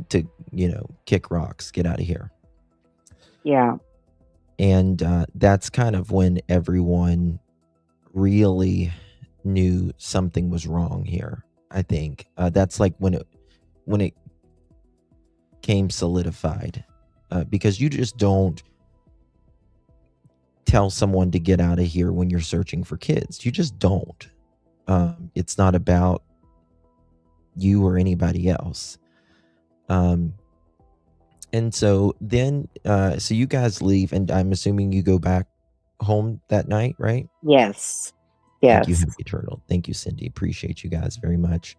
to, kick rocks, get out of here. Yeah. And that's kind of when everyone really knew something was wrong here. I think that's like when it came solidified, because you just don't tell someone to get out of here when you're searching for kids. You just don't. It's not about you or anybody else. And so then, so you guys leave, and I'm assuming you go back home that night, right? Yes. Thank you, Yes. Happy Turtle. Thank you, Cindy. Appreciate you guys very much.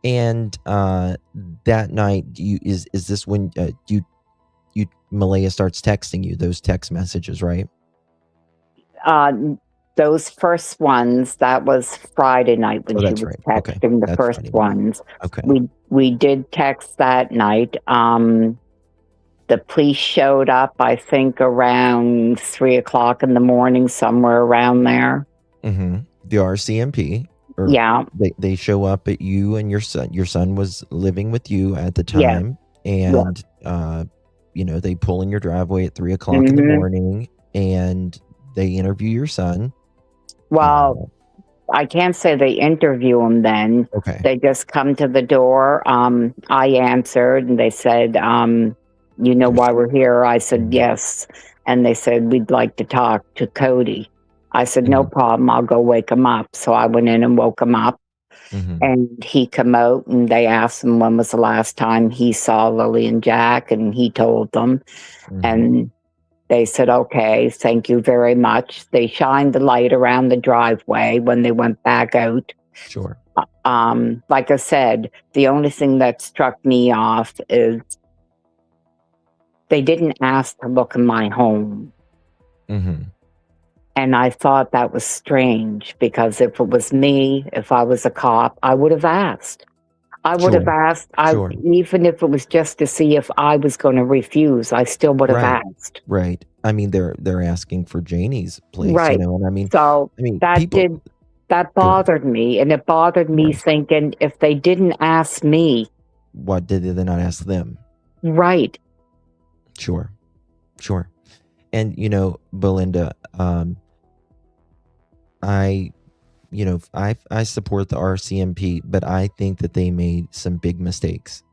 And that night, is this when Malehya starts texting you those text messages, right? Those first ones, that was Friday night when Oh, she that's was right. Okay, texting the that's first Friday night. ones. Okay. We did text that night. The police showed up, I think, around 3:00 in the morning, somewhere around there. Mm-hmm. The RCMP. Yeah. They show up at you and your son. Your son was living with you at the Yeah. time, and they pull in your driveway at 3:00 in the Mhm. morning, and they interview your son. Well, I can't say they interview him then. Okay. They just come to the door. I answered, and they said, "You know why we're here?" I said, Mhm. "Yes." And they said, "We'd like to talk to Cody." I said, "No problem. I'll go wake him up." So I went in and woke him up, Mhm. and he come out, and they asked him when was the last time he saw Lily and Jack, and he told them. Mhm. And they said, "Okay, thank you very much." They shined the light around the driveway when they went back out. Sure. Like I said, the only thing that struck me off is they didn't ask to look in my home. Mm-hmm. And I thought that was strange, because if it was me, if I was a cop, I would have asked. I would have asked, Sure. even if it was just to see if I was going to refuse, I still would have Right. asked. Right. I mean, they're asking for Janie's place, Right. and I mean, So people. that bothered me, and it bothered me thinking, if they didn't ask me, What did they not ask them? right? Sure. And Belinda, I support the RCMP, but I think that they made some big mistakes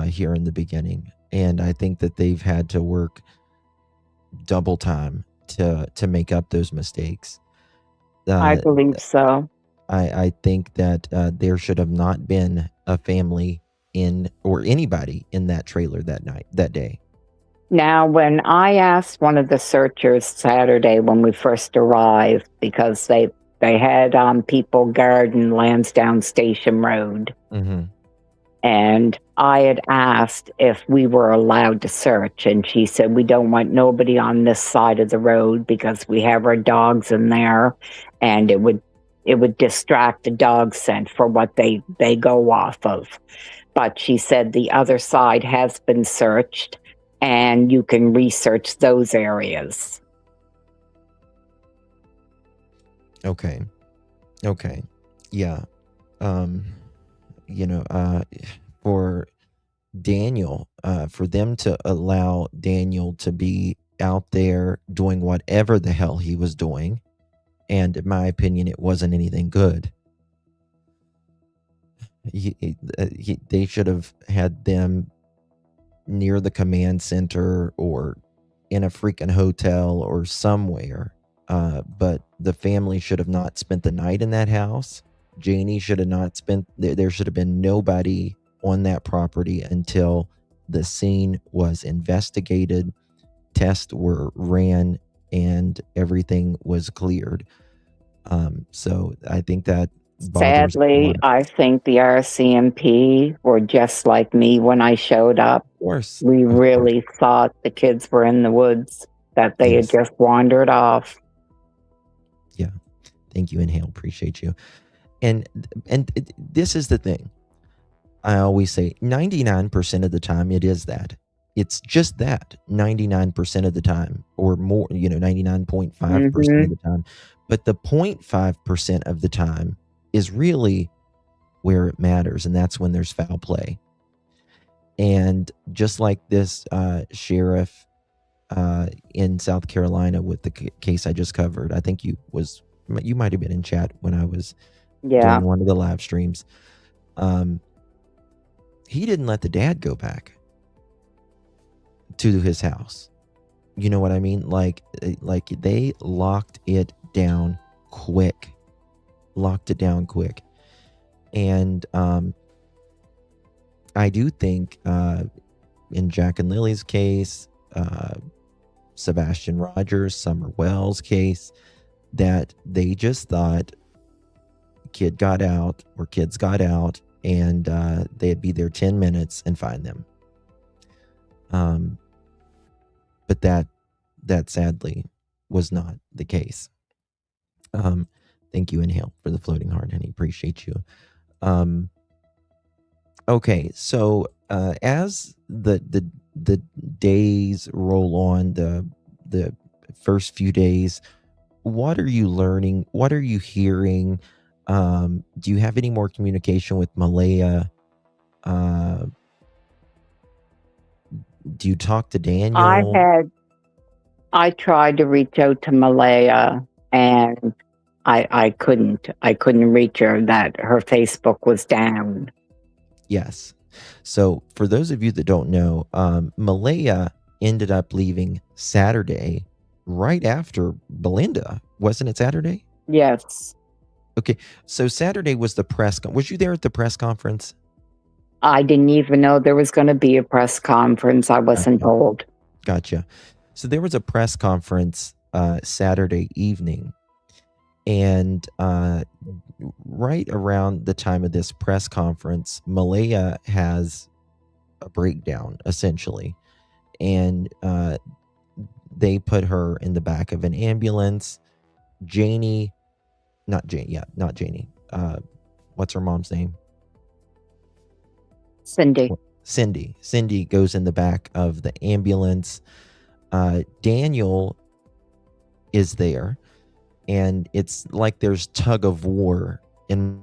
here in the beginning, and I think that they've had to work double time to make up those mistakes. I Uh, believe so. I think that there should have not been a family in or anybody in that trailer that day. Now, when I asked one of the searchers Saturday when we first arrived, because they had people guarding Lansdowne Station Road, Mm-hmm. and I had asked if we were allowed to search, and she said we don't want nobody on this side of the road because we have our dogs in there, and it would distract the dog scent for what they go off of. But she said the other side has been searched, and you can research those areas. Okay. Yeah. For Daniel, for them to allow Daniel to be out there doing whatever the hell he was doing, and in my opinion, it wasn't anything good. They should have had them near the command center or in a freaking hotel or somewhere. But the family should have not spent the night in that house. Janie should have not spent. There should have been nobody on that property until the scene was investigated, tests were ran, and everything was cleared. So I think that bothers me a Sadly, lot. I think the RCMP were just like me when I showed up. Of course. We Of course. really thought the kids were in the woods, that they Yes. had just wandered off. Yeah. Thank you, Inhale. Appreciate you. And this is the thing. I always say 99% of the time it is that. It's just that 99% of the time or more, 99.5% of the time. But the 0.5% of the time is really where it matters, and that's when there's foul play. And just like this sheriff in South Carolina with the case I just covered, I think you might have been in chat when I was doing one of the live streams. He didn't let the dad go back to his house. You know what I mean? Like they locked it down quick. And I do think in Jack and Lily's case, Sebastian Rogers, Summer Wells case, that they just thought kids got out, and they'd be there 10 minutes and find them. But that sadly was not the case. Thank you, Inhale, for the floating heart, honey. Appreciate you. Okay, so as the days roll on, the first few days, what are you learning? What are you hearing? Do you have any more communication with Malehya? Do you talk to Daniel? I tried to reach out to Malehya, and I couldn't reach her. That her Facebook was down. Yes. So for those of you that don't know, Malehya ended up leaving Saturday right after Belinda. Wasn't it Saturday? Yes. Okay. So Saturday was the press. Was you there at the press conference? I didn't even know there was going to be a press conference. I wasn't told. Gotcha. So there was a press conference Saturday evening. And right around the time of this press conference, Malehya has a breakdown, essentially. And they put her in the back of an ambulance. Not Janie. What's her mom's name? Cindy. Cindy goes in the back of the ambulance. Daniel is there. And it's like there's tug of war, in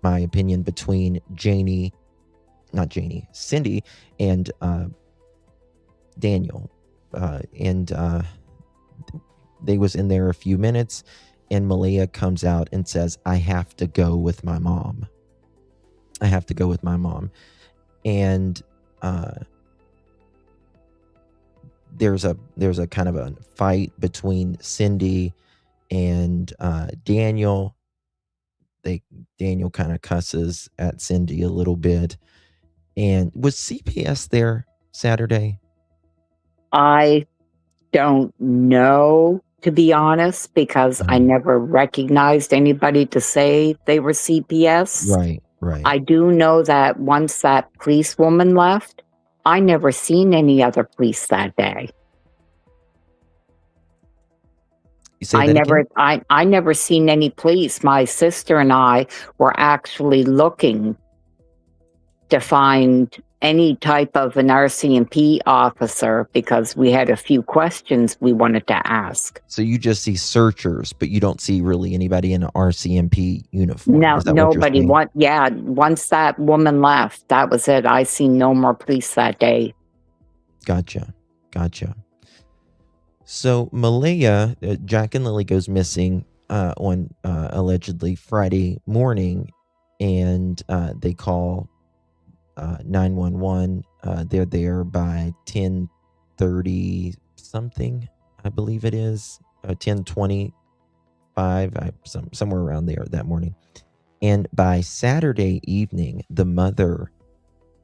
my opinion, between Cindy and Daniel. They was in there a few minutes, and Malehya comes out and says, I have to go with my mom. And there's a kind of a fight between Cindy and Daniel. Daniel kind of cusses at Cindy a little bit. And was CPS there Saturday? I don't know, to be honest, because I never recognized anybody to say they were CPS. Right. I do know that once that police woman left, I never seen any other police that day. You say that again? I never seen any police. My sister and I were actually looking to find any type of an RCMP officer because we had a few questions we wanted to ask. So you just see searchers, but you don't see really anybody in an RCMP uniform. No, Is that what you're nobody. saying? Once that woman left, that was it. I seen no more police that day. Gotcha. So Malehya, Jack and Lilly goes missing on allegedly Friday morning, and they call 911. They're there by 10:30 something, I believe it is, 10:25, somewhere around there that morning. And by Saturday evening, the mother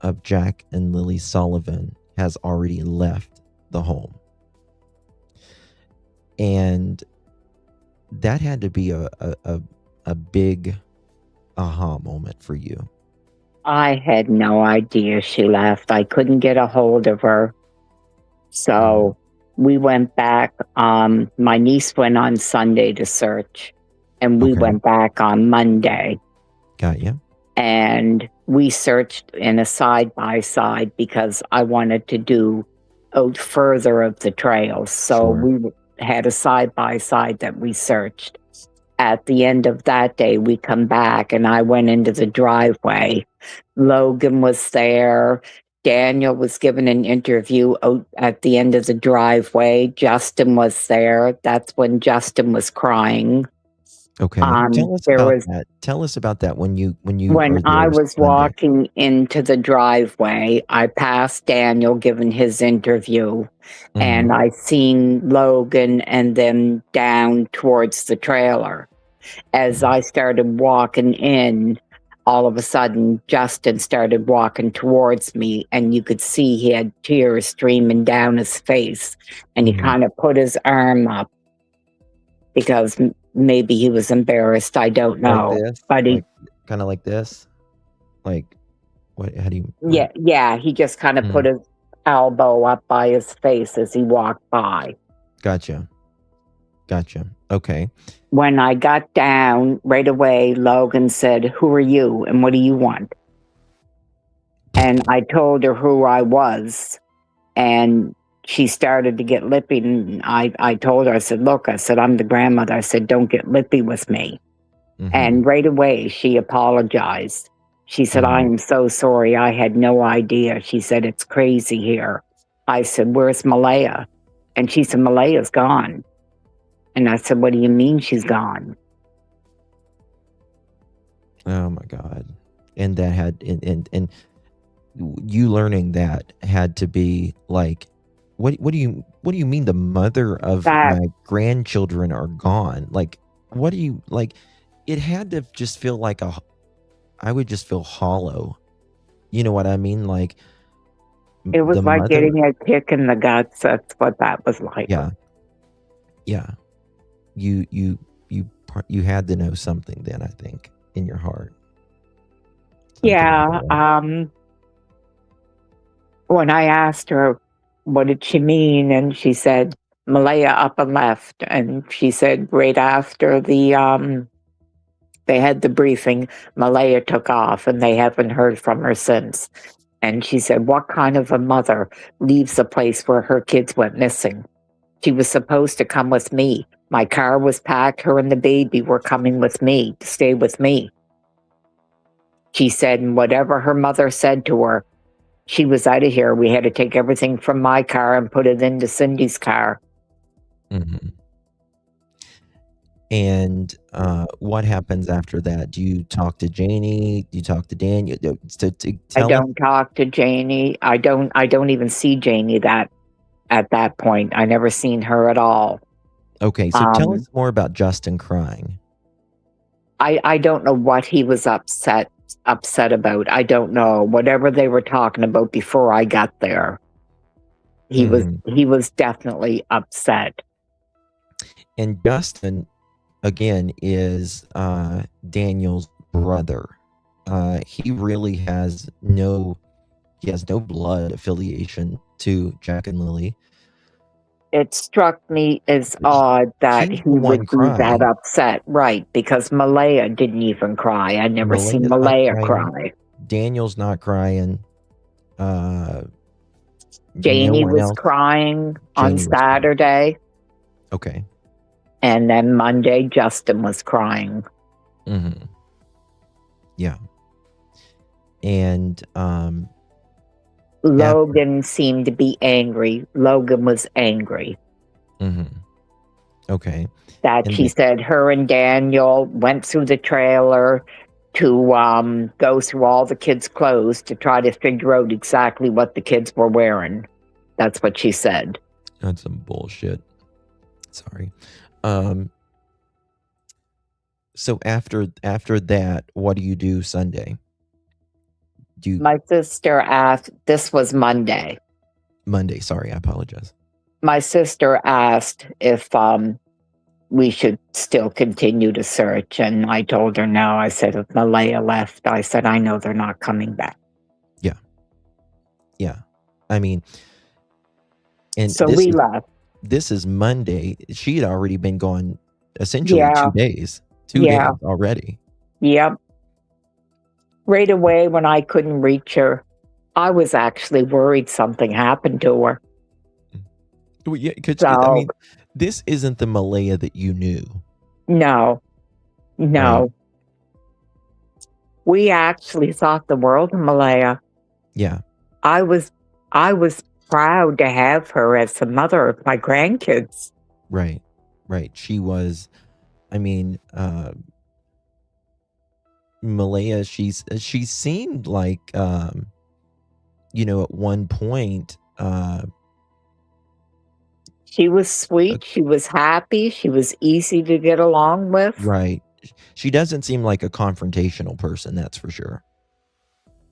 of Jack and Lilly Sullivan has already left the home. And that had to be a big aha moment for you. I had no idea she left. I couldn't get a hold of her. So we went back. My niece went on Sunday to search, and we went back on Monday. Got you. And we searched in a side-by-side because I wanted to do out further of the trails. So we had a side-by-side that we searched. At the end of that day, we come back, and I went into the driveway. Logan was there. Daniel was given an interview out at the end of the driveway. Justin was there. That's when Justin was crying. Okay. Tell us about that. Tell us about that when I was walking into the driveway, I passed Daniel giving his interview, and I seen Logan and them down towards the trailer. As I started walking in, all of a sudden, Justin started walking towards me, and you could see he had tears streaming down his face, and he kind of put his arm up because maybe he was embarrassed. I don't know. Like this? But he kind of like this? Like, what? How do you? Yeah. He just kind of put his elbow up by his face as he walked by. Gotcha. Okay. When I got down, right away, Logan said, "Who are you and what do you want?" And I told her who I was, and she started to get lippy. And I told her, I said, "Look," I said, "I'm the grandmother." I said, "Don't get lippy with me." And right away, she apologized. She said, "I am so sorry. I had no idea." She said, "It's crazy here." I said, "Where's Malehya?" And she said, "Maleha's gone." And I said, "What do you mean she's gone?" Oh my God. And that had, and you learning that had to be like, what do you mean the mother of my grandchildren are gone? Like, what do you, like, it had to just feel like I would just feel hollow. You know what I mean? Like, it was like getting a kick in the guts. That's what that was like. Yeah. You had to know something then, I think, in your heart. When I asked her, what did she mean? And she said, "Malehya up and left." And she said right after they had the briefing, Malehya took off and they haven't heard from her since. And she said, "What kind of a mother leaves a place where her kids went missing? She was supposed to come with me. My car was packed. Her and the baby were coming with me to stay with me." She said, and whatever her mother said to her, she was out of here. We had to take everything from my car and put it into Cindy's car. And what happens after that? Do you talk to Janie? Do you talk to Daniel? I don't talk to Janie. I don't even see Janie that at that point. I never seen her at all. Okay, so tell us more about Justin crying. I don't know what he was upset about. I don't know. Whatever they were talking about before I got there. He was definitely upset. And Justin, again, is Daniel's brother. He really has no blood affiliation to Jack and Lily. It struck me as odd that he would be that upset, right? Because Malehya didn't even cry. I never seen Malehya cry. Daniel's not crying. Janie was crying on Saturday. Okay. And then Monday, Justin was crying. Mm-hmm. Yeah. And Logan seemed to be angry. Logan was angry. Mm-hmm. Okay. That she said her and Daniel went through the trailer to go through all the kids' clothes to try to figure out exactly what the kids were wearing. That's what she said. That's some bullshit. Sorry. So after that, what do you do Sunday? My sister asked, this was Monday. Monday, sorry, I apologize. My sister asked if we should still continue to search, and I told her no. I said, if Malehya left, I said, I know they're not coming back. Yeah. Yeah. I mean, and so we left. This is Monday. She had already been gone essentially 2 days. 2 days already. Yep. Right away when I couldn't reach her, I was actually worried something happened to her. Well, yeah, because I mean, this isn't the Malehya that you knew. No. Right. We actually thought the world of Malehya. Yeah. I was proud to have her as the mother of my grandkids. Right. She was, I mean, Malehya, she seemed like, at one point, she was sweet. She was happy. She was easy to get along with. Right. She doesn't seem like a confrontational person, that's for sure.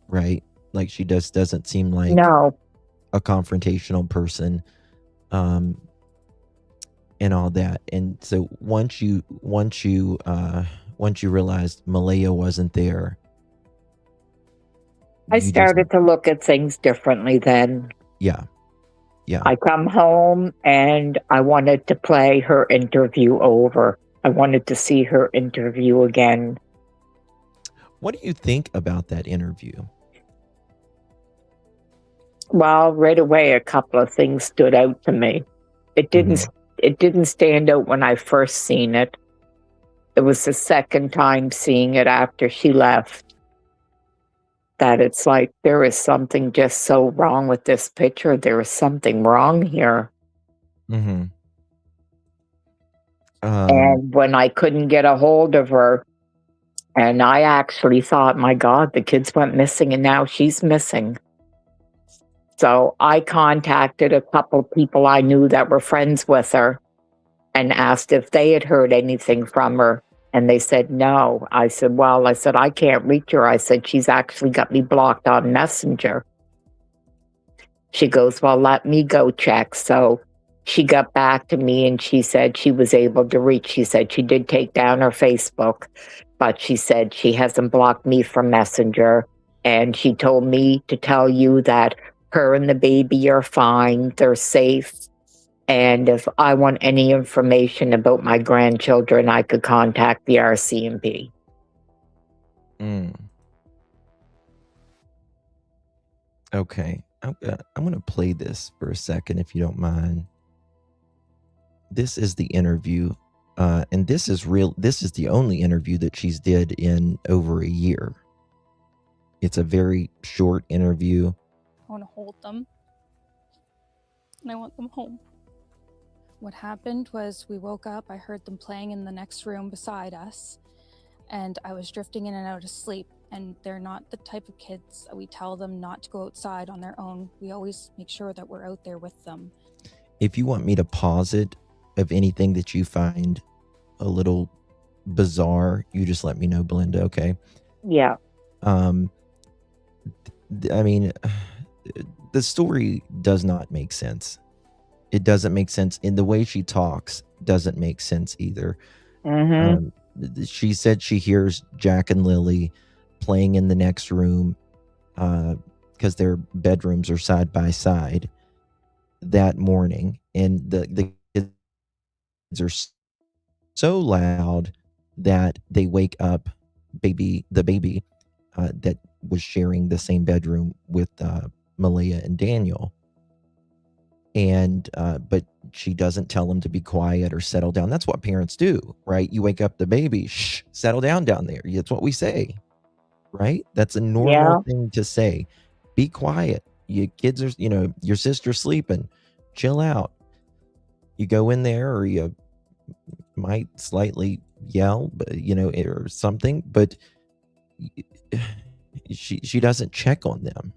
Right? Like she doesn't seem like a confrontational person, and all that. And so once you realized Malehya wasn't there, I started to look at things differently then. Yeah. I come home and I wanted to play her interview over. I wanted to see her interview again. What do you think about that interview? Well, right away, a couple of things stood out to me. It didn't stand out when I first seen it. It was the second time seeing it after she left that it's like, there is something just so wrong with this picture. There is something wrong here. Mm-hmm. And when I couldn't get a hold of her, and I actually thought, my God, the kids went missing and now she's missing. So I contacted a couple people I knew that were friends with her and asked if they had heard anything from her. And they said no. I said, I can't reach her. I said, she's actually got me blocked on Messenger. She goes, well, let me go check. So she got back to me and she said she was able to reach. She said she did take down her Facebook, but she said she hasn't blocked me from Messenger. And she told me to tell you that her and the baby are fine. They're safe. And if I want any information about my grandchildren, I could contact the RCMP. Okay. I'm going to play this for a second, if you don't mind. This is the interview. And this is the only interview that she's did in over a year. It's a very short interview. I want to hold them. And I want them home. What happened was we woke up, I heard them playing in the next room beside us, and I was drifting in and out of sleep, and they're not the type of kids that we tell them not to go outside on their own. We always make sure that we're out there with them. If you want me to pause it of anything that you find a little bizarre, you just let me know, Belinda, okay? Yeah. Um, I mean, the story does not make sense. It doesn't make sense. In the way she talks doesn't make sense either. Mm-hmm. She said she hears Jack and Lily playing in the next room because their bedrooms are side by side that morning. And the kids are so loud that they wake up the baby that was sharing the same bedroom with Malehya and Daniel. And but she doesn't tell him to be quiet or settle down. That's what parents do, right? You wake up the baby, shh, settle down there. That's what we say, right? That's a normal Yeah. thing to say. Be quiet. Your kids are, your sister's sleeping. Chill out. You go in there, or you might slightly yell, but or something. But she doesn't check on them,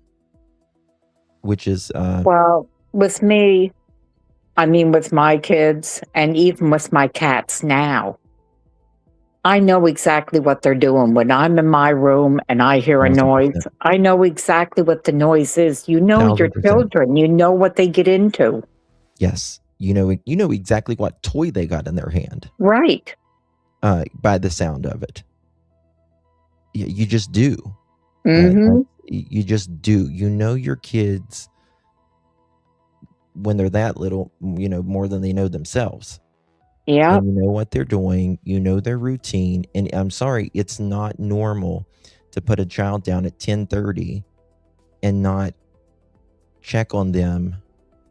which is Well, with me, I mean, with my kids and even with my cats now, I know exactly what they're doing. When I'm in my room and I hear a noise, 1,000%. I know exactly what the noise is. You know your 1,000%. children. You know what they get into. Yes. You know exactly what toy they got in their hand Right. by the sound of it. You just do. Mm-hmm. You just do. You know your kids when they're that little, more than they know themselves. Yeah. And you know what they're doing. You know their routine. And I'm sorry, it's not normal to put a child down at 10:30 and not check on them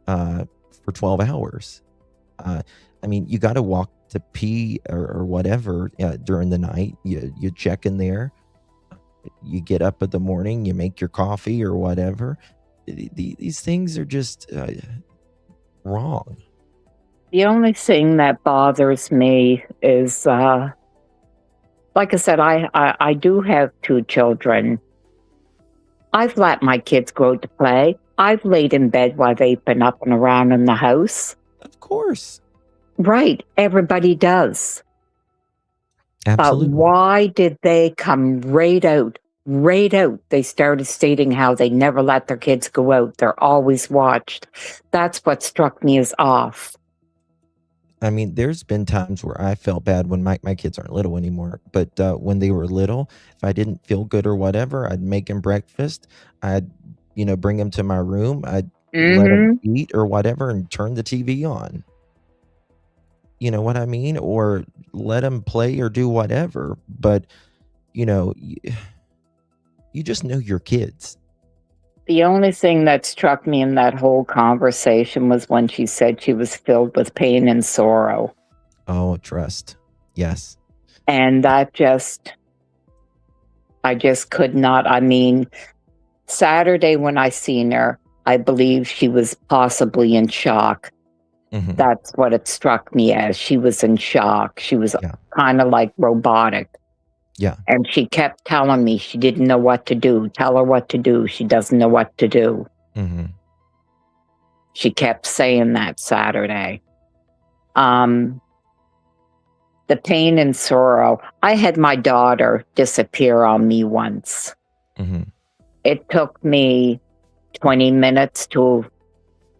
for 12 hours. I mean, you got to walk to pee or whatever during the night. You check in there. You get up in the morning. You make your coffee or whatever. These things are just wrong. The only thing that bothers me is, like I said, I do have 2 children. I've let my kids go to play. I've laid in bed while they've been up and around in the house. Of course. Right. Everybody does. Absolutely. But why did they come right out? Right out. They started stating how they never let their kids go out. They're always watched. That's what struck me as off. I mean, there's been times where I felt bad when my kids aren't little anymore, but when they were little, if I didn't feel good or whatever, I'd make them breakfast. I'd, bring them to my room. I'd let them eat or whatever and turn the TV on. You know what I mean? Or let them play or do whatever. But, you just know your kids. The only thing that struck me in that whole conversation was when she said she was filled with pain and sorrow. Oh, trust. Yes. And I just could not. I mean, Saturday when I seen her, I believe she was possibly in shock. Mhm. That's what it struck me as. She was in shock. She was Yeah. kind of like robotic. Yeah. And she kept telling me she didn't know what to do. Tell her what to do. She doesn't know what to do. Mm-hmm. She kept saying that Saturday. The pain and sorrow. I had my daughter disappear on me once. Mm-hmm. It took me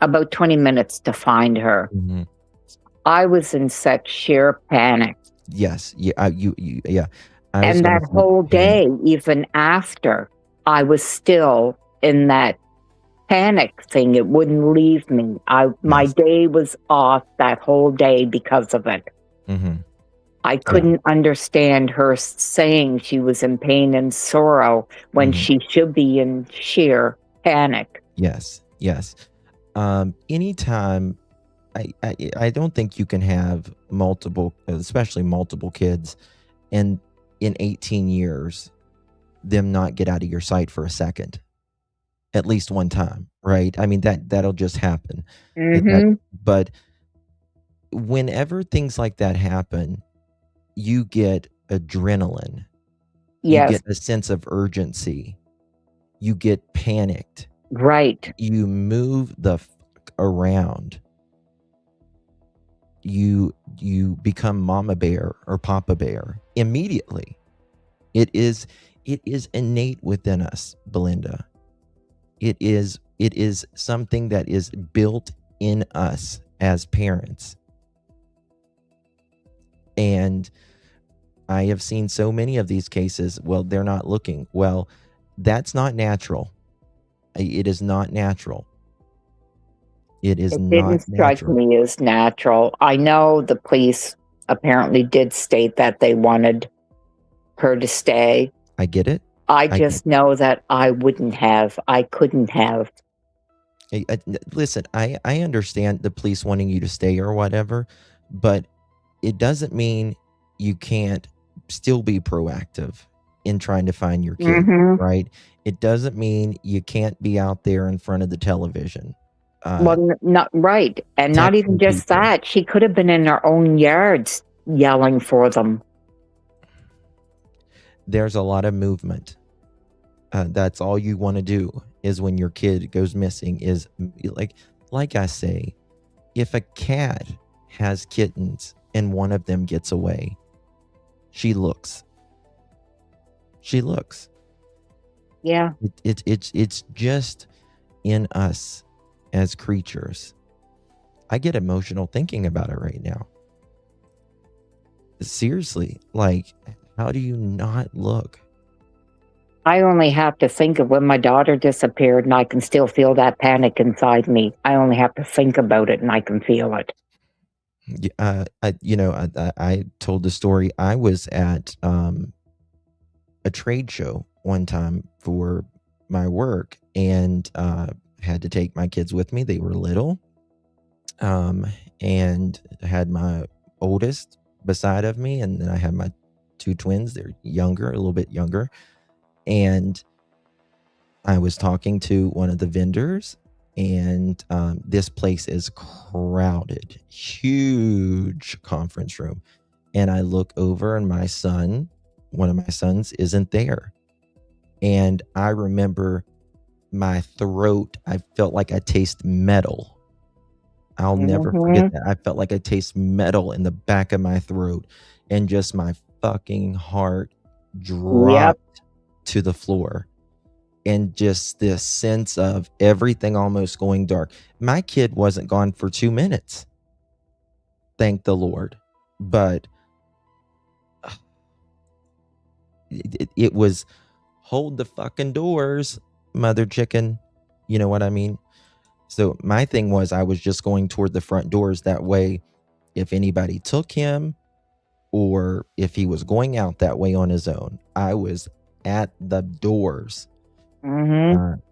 about 20 minutes to find her. Mm-hmm. I was in such sheer panic. Yes. Yeah. Yeah. And that whole day, even after, I was still in that panic thing. It wouldn't leave me. My day was off that whole day because of it. Mm-hmm. I couldn't understand her saying she was in pain and sorrow when she should be in sheer panic. Yes. Yes. Anytime, I don't think you can have especially multiple kids, and in 18 years, them not get out of your sight for a second, at least one time, right? I mean, that'll just happen. But whenever things like that happen, you get adrenaline. Yes. You get a sense of urgency. You get panicked. Right. You move the fuck around. you become mama bear or papa bear immediately. It is innate within us, Belinda. It is something that is built in us as parents. And I have seen so many of these cases. Well, they're not looking. Well, that's not natural. It is not natural. It is It not didn't strike natural. me as natural. I know the police apparently did state that they wanted her to stay. I get it. I just know that I wouldn't have. I couldn't have. Listen, I understand the police wanting you to stay or whatever, but it doesn't mean you can't still be proactive in trying to find your kid, right? It doesn't mean you can't be out there in front of the television. Well, not right. And not even texting just people. that. She could have been in her own yards yelling for them. There's a lot of movement. That's all you want to do is when your kid goes missing is like I say, if a cat has kittens and one of them gets away, she looks. Yeah. It's just in us as creatures. I get emotional thinking about it right now. Seriously, like, how do you not look? I only have to think of when my daughter disappeared, and I can still feel that panic inside me. I only have to think about it, and I can feel it. I told the story. I was at a trade show one time for my work, and had to take my kids with me. They were little, and had my oldest beside of me, and then I had my two twins. They're younger, a little bit younger. And I was talking to one of the vendors, and this place is crowded, huge conference room. And I look over, and one of my sons isn't there. And I remember my throat, I felt like I taste metal. I'll never forget that. I felt like I taste metal in the back of my throat, and just my fucking heart dropped to the floor. And just this sense of everything almost going dark. My kid wasn't gone for 2 minutes. Thank the Lord. But it was hold the fucking doors, mother chicken. You know what I mean? So my thing was I was just going toward the front doors. That way, if anybody took him or if he was going out that way on his own, I was at the doors.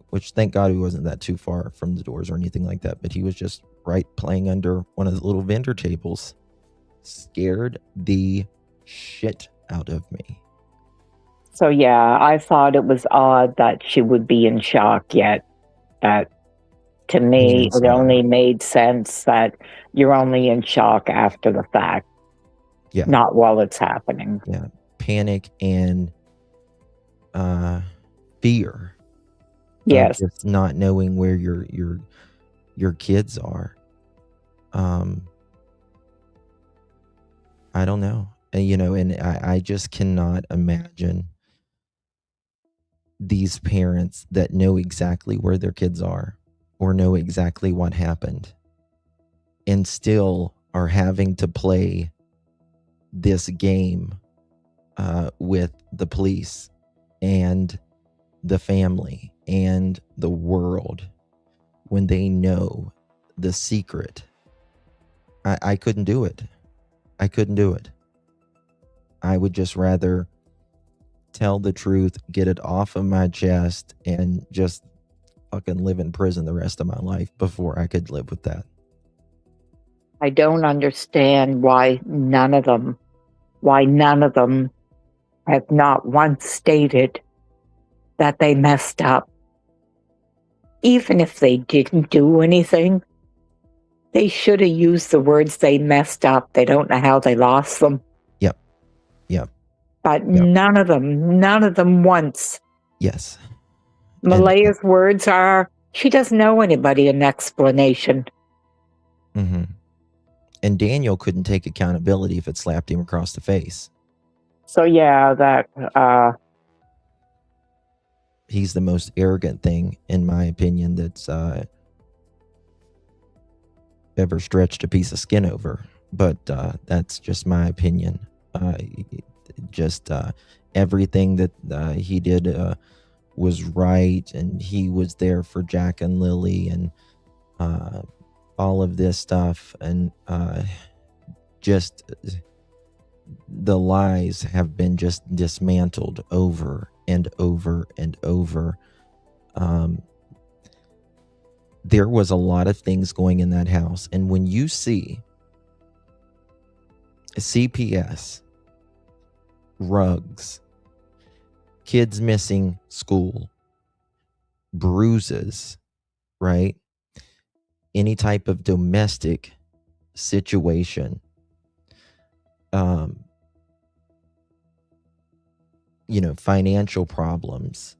Which thank God he wasn't that too far from the doors or anything like that, but he was just right playing under one of the little vendor tables. Scared the shit out of me. So yeah, I thought it was odd that she would be in shock yet. That to me, it only made sense that you're only in shock after the fact. Yeah. Not while it's happening. Yeah. Panic and fear. Yes. Just not knowing where your kids are. I don't know. And I just cannot imagine these parents that know exactly where their kids are or know exactly what happened and still are having to play this game with the police and the family and the world when they know the secret. I couldn't do it. I couldn't do it. I would just rather tell the truth, get it off of my chest, and just fucking live in prison the rest of my life before I could live with that. I don't understand why none of them have not once stated that they messed up. Even if they didn't do anything, they should have used the words they messed up. They don't know how they lost them. Yep. But none of them once. Yes. Malehya's words are, she doesn't know anybody an explanation. And Daniel couldn't take accountability if it slapped him across the face. So yeah, that He's the most arrogant thing, in my opinion, that's ever stretched a piece of skin over. But that's just my opinion. Just everything that he did was right, and he was there for Jack and Lily, and all of this stuff, and just the lies have been just dismantled over and over and over. There was a lot of things going in that house, and when you see CPS, rugs, kids missing school, bruises, right? Any type of domestic situation, financial problems,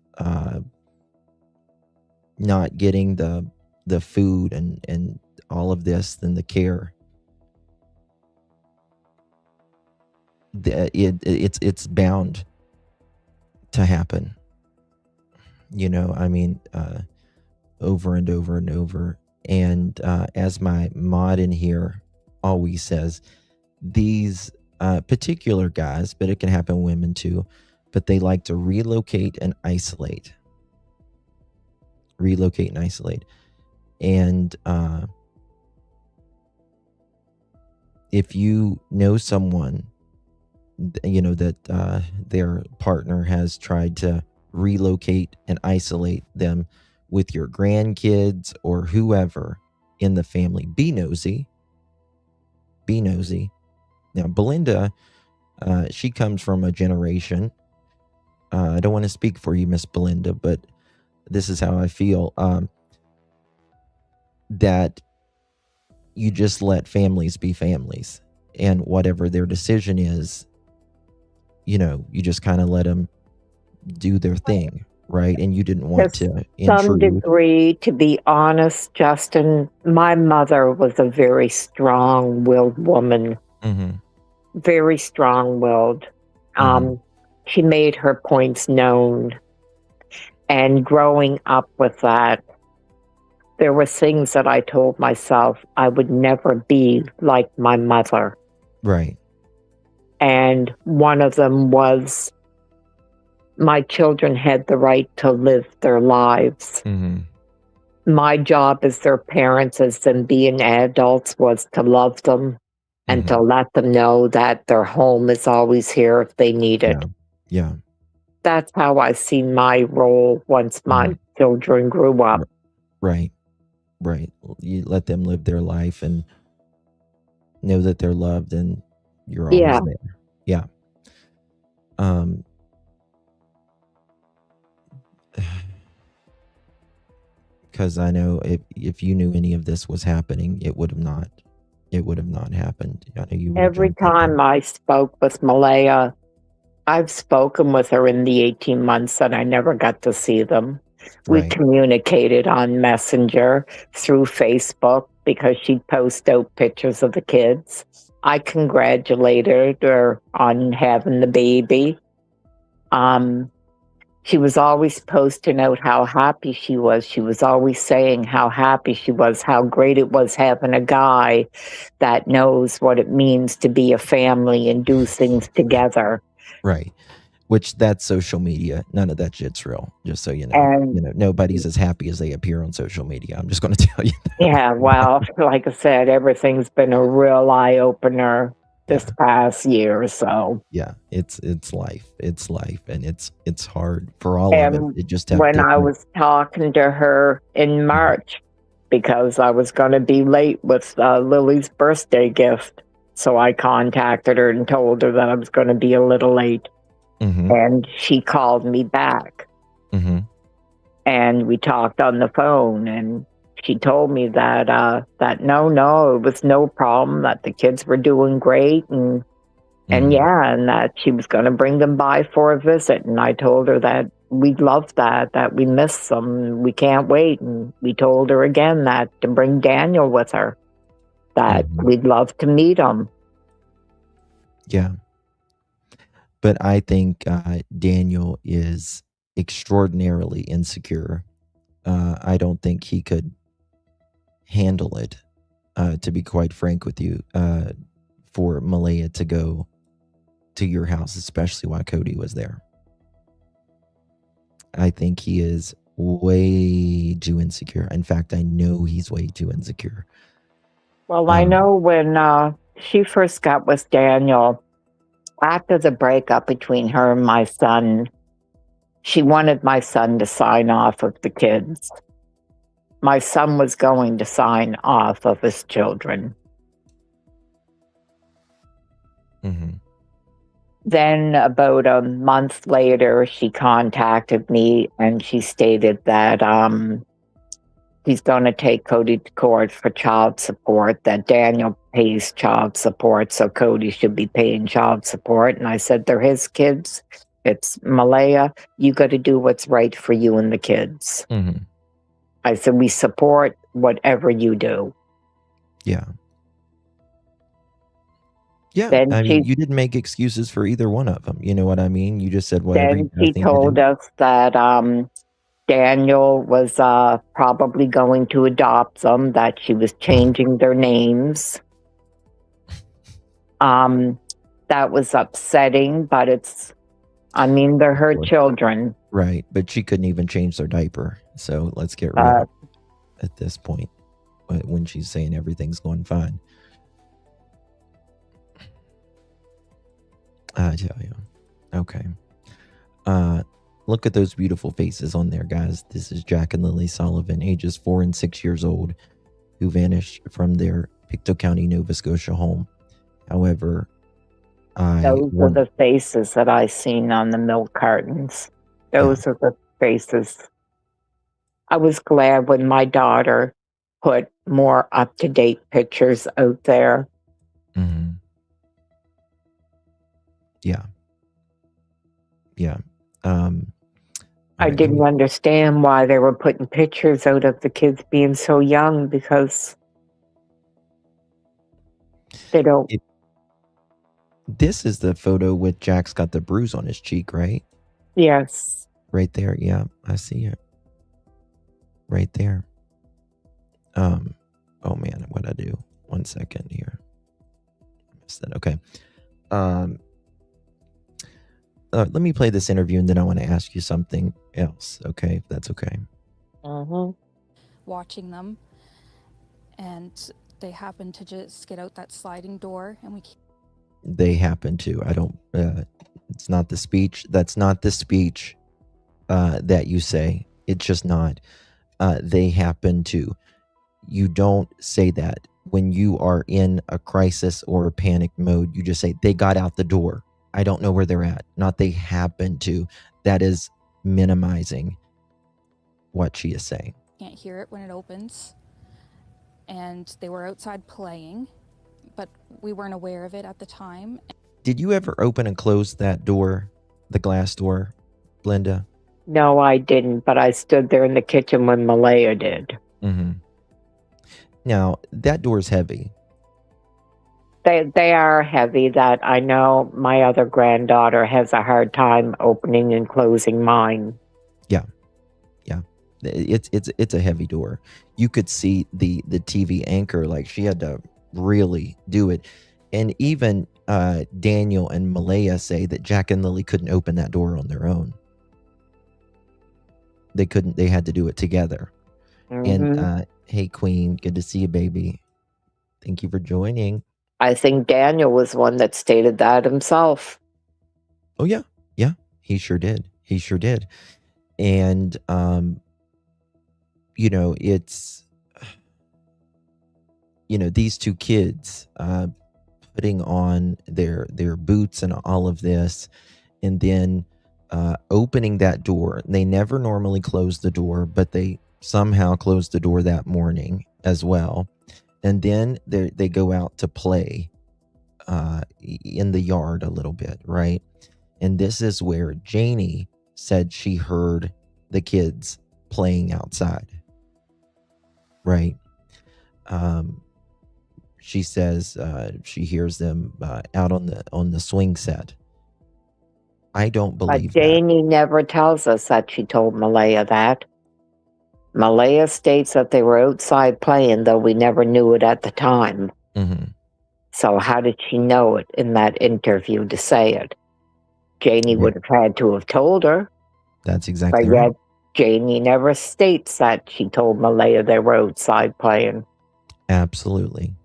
not getting the food and all of this, and the care. It's bound to happen. Over and over and over. And as my mod in here always says, these particular guys, but it can happen women too, but they like to relocate and isolate. And if you know someone, that their partner has tried to relocate and isolate them with your grandkids or whoever in the family, be nosy. Now, Belinda, she comes from a generation. I don't want to speak for you, Miss Belinda, but this is how I feel. That you just let families be families, and whatever their decision is, you just kind of let them do their thing, right? And you didn't want to intrude. Some degree, to be honest, Justin, my mother was a very strong-willed woman. Mm-hmm. Very strong-willed. She made her points known. And growing up with that, there were things that I told myself I would never be like my mother. Right. And one of them was my children had the right to live their lives. Mm-hmm. My job as their parents, as them being adults, was to love them and to let them know that their home is always here if they need it. Yeah. That's how I see my role once my children grew up. Right. You let them live their life and know that they're loved, and you're always there. Yeah. Because I know if you knew any of this was happening, it would have not happened. I know you. Every time I spoke with Malehya, I've spoken with her in the 18 months that I never got to see them. We communicated on Messenger, through Facebook, because she'd post out pictures of the kids. I congratulated her on having the baby. She was always posting out how happy she was. She was always saying how happy she was, how great it was having a guy that knows what it means to be a family and do things together. Right. Which, that's social media. None of that shit's real, just so you know. And, nobody's as happy as they appear on social media. I'm just going to tell you that. Yeah, well, like I said, everything's been a real eye-opener this past year or so. Yeah, it's life. It's life, and it's hard for all of it. It just when I was talking to her in March, because I was going to be late with Lily's birthday gift, so I contacted her and told her that I was going to be a little late. And she called me back. And we talked on the phone, and she told me that no, it was no problem, that the kids were doing great, and that she was going to bring them by for a visit. And I told her that we loved that we missed them, we can't wait. And we told her again that to bring Daniel with her, that we'd love to meet them. Yeah. But I think Daniel is extraordinarily insecure. I don't think he could handle it, to be quite frank with you, for Malehya to go to your house, especially while Cody was there. I think he is way too insecure. In fact, I know he's way too insecure. Well, I know when she first got with Daniel, after the breakup between her and my son, she wanted my son to sign off of the kids. My son was going to sign off of his children. Then about a month later, she contacted me and she stated that he's going to take Cody to court for child support, that Daniel pays child support, so Cody should be paying child support. And I said, they're his kids. It's Malehya. You got to do what's right for you and the kids. I said, we support whatever you do. Yeah. Yeah, Then I mean, you didn't make excuses for either one of them. You know what I mean? You just said whatever. Then she told us that Daniel was probably going to adopt them, that she was changing their names. That was upsetting, but they're her children. Right, but she couldn't even change their diaper. So let's get real at this point when she's saying everything's going fine. I tell you. Okay. Look at those beautiful faces on there, guys. This is Jack and Lilly Sullivan, ages 4 and 6 years old, who vanished from their Pictou County, Nova Scotia home. However, those are the faces that I seen on the milk cartons. Those are the faces. I was glad when my daughter put more up-to-date pictures out there. Yeah. Yeah. I didn't understand why they were putting pictures out of the kids being so young, because they don't. This is the photo with Jack's got the bruise on his cheek, right? Yes. Right there. Yeah, I see it. Right there. Oh man, what'd I do? 1 second here. Missed that. Okay. Let me play this interview and then I want to ask you something else, okay? If that's okay. Watching them, and they happened to just get out that sliding door, and they happen to. I don't. It's not the speech. That's not the speech that you say. It's just not. They happen to. You don't say that when you are in a crisis or a panic mode. You just say they got out the door. I don't know where they're at. Not they happen to. That is minimizing what she is saying. Can't hear it when it opens. And they were outside playing, but we weren't aware of it at the time. Did you ever open and close that door, the glass door, Linda? No, I didn't, but I stood there in the kitchen when Malehya did. Now, that door's heavy. They are heavy. That I know my other granddaughter has a hard time opening and closing mine. Yeah. It's a heavy door. You could see the TV anchor, like she had to really do it. And even Daniel and Malehya say that Jack and Lilly couldn't open that door on their own. They couldn't. They had to do it together. And hey, Queen, good to see you, baby. Thank you for joining. I think Daniel was one that stated that himself. Oh, yeah. Yeah, he sure did. He sure did. And, it's, these two kids putting on their boots and all of this, and then opening that door. They never normally close the door, but they somehow closed the door that morning as well. And then they go out to play in the yard a little bit, right? And this is where Janie said she heard the kids playing outside, right? she says she hears them out on the swing set. I don't But believe that. Janie never tells us that she told Malehya that. Malehya states that they were outside playing, though we never knew it at the time. Mhm. So how did she know it in that interview to say it? Janie Yeah. would have had to have told her, That's but exactly yet right. Janie never states that she told Malehya they were outside playing. Absolutely.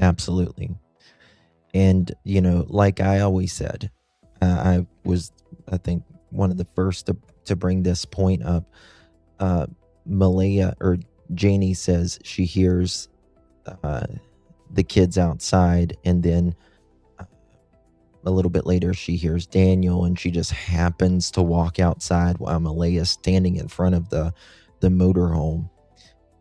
Absolutely. And, you know, like I always said, I was, I think, one of the first to bring this point up. Malehya, or Janie, says she hears the kids outside, and then a little bit later she hears Daniel, and she just happens to walk outside while Malehya's standing in front of the motorhome.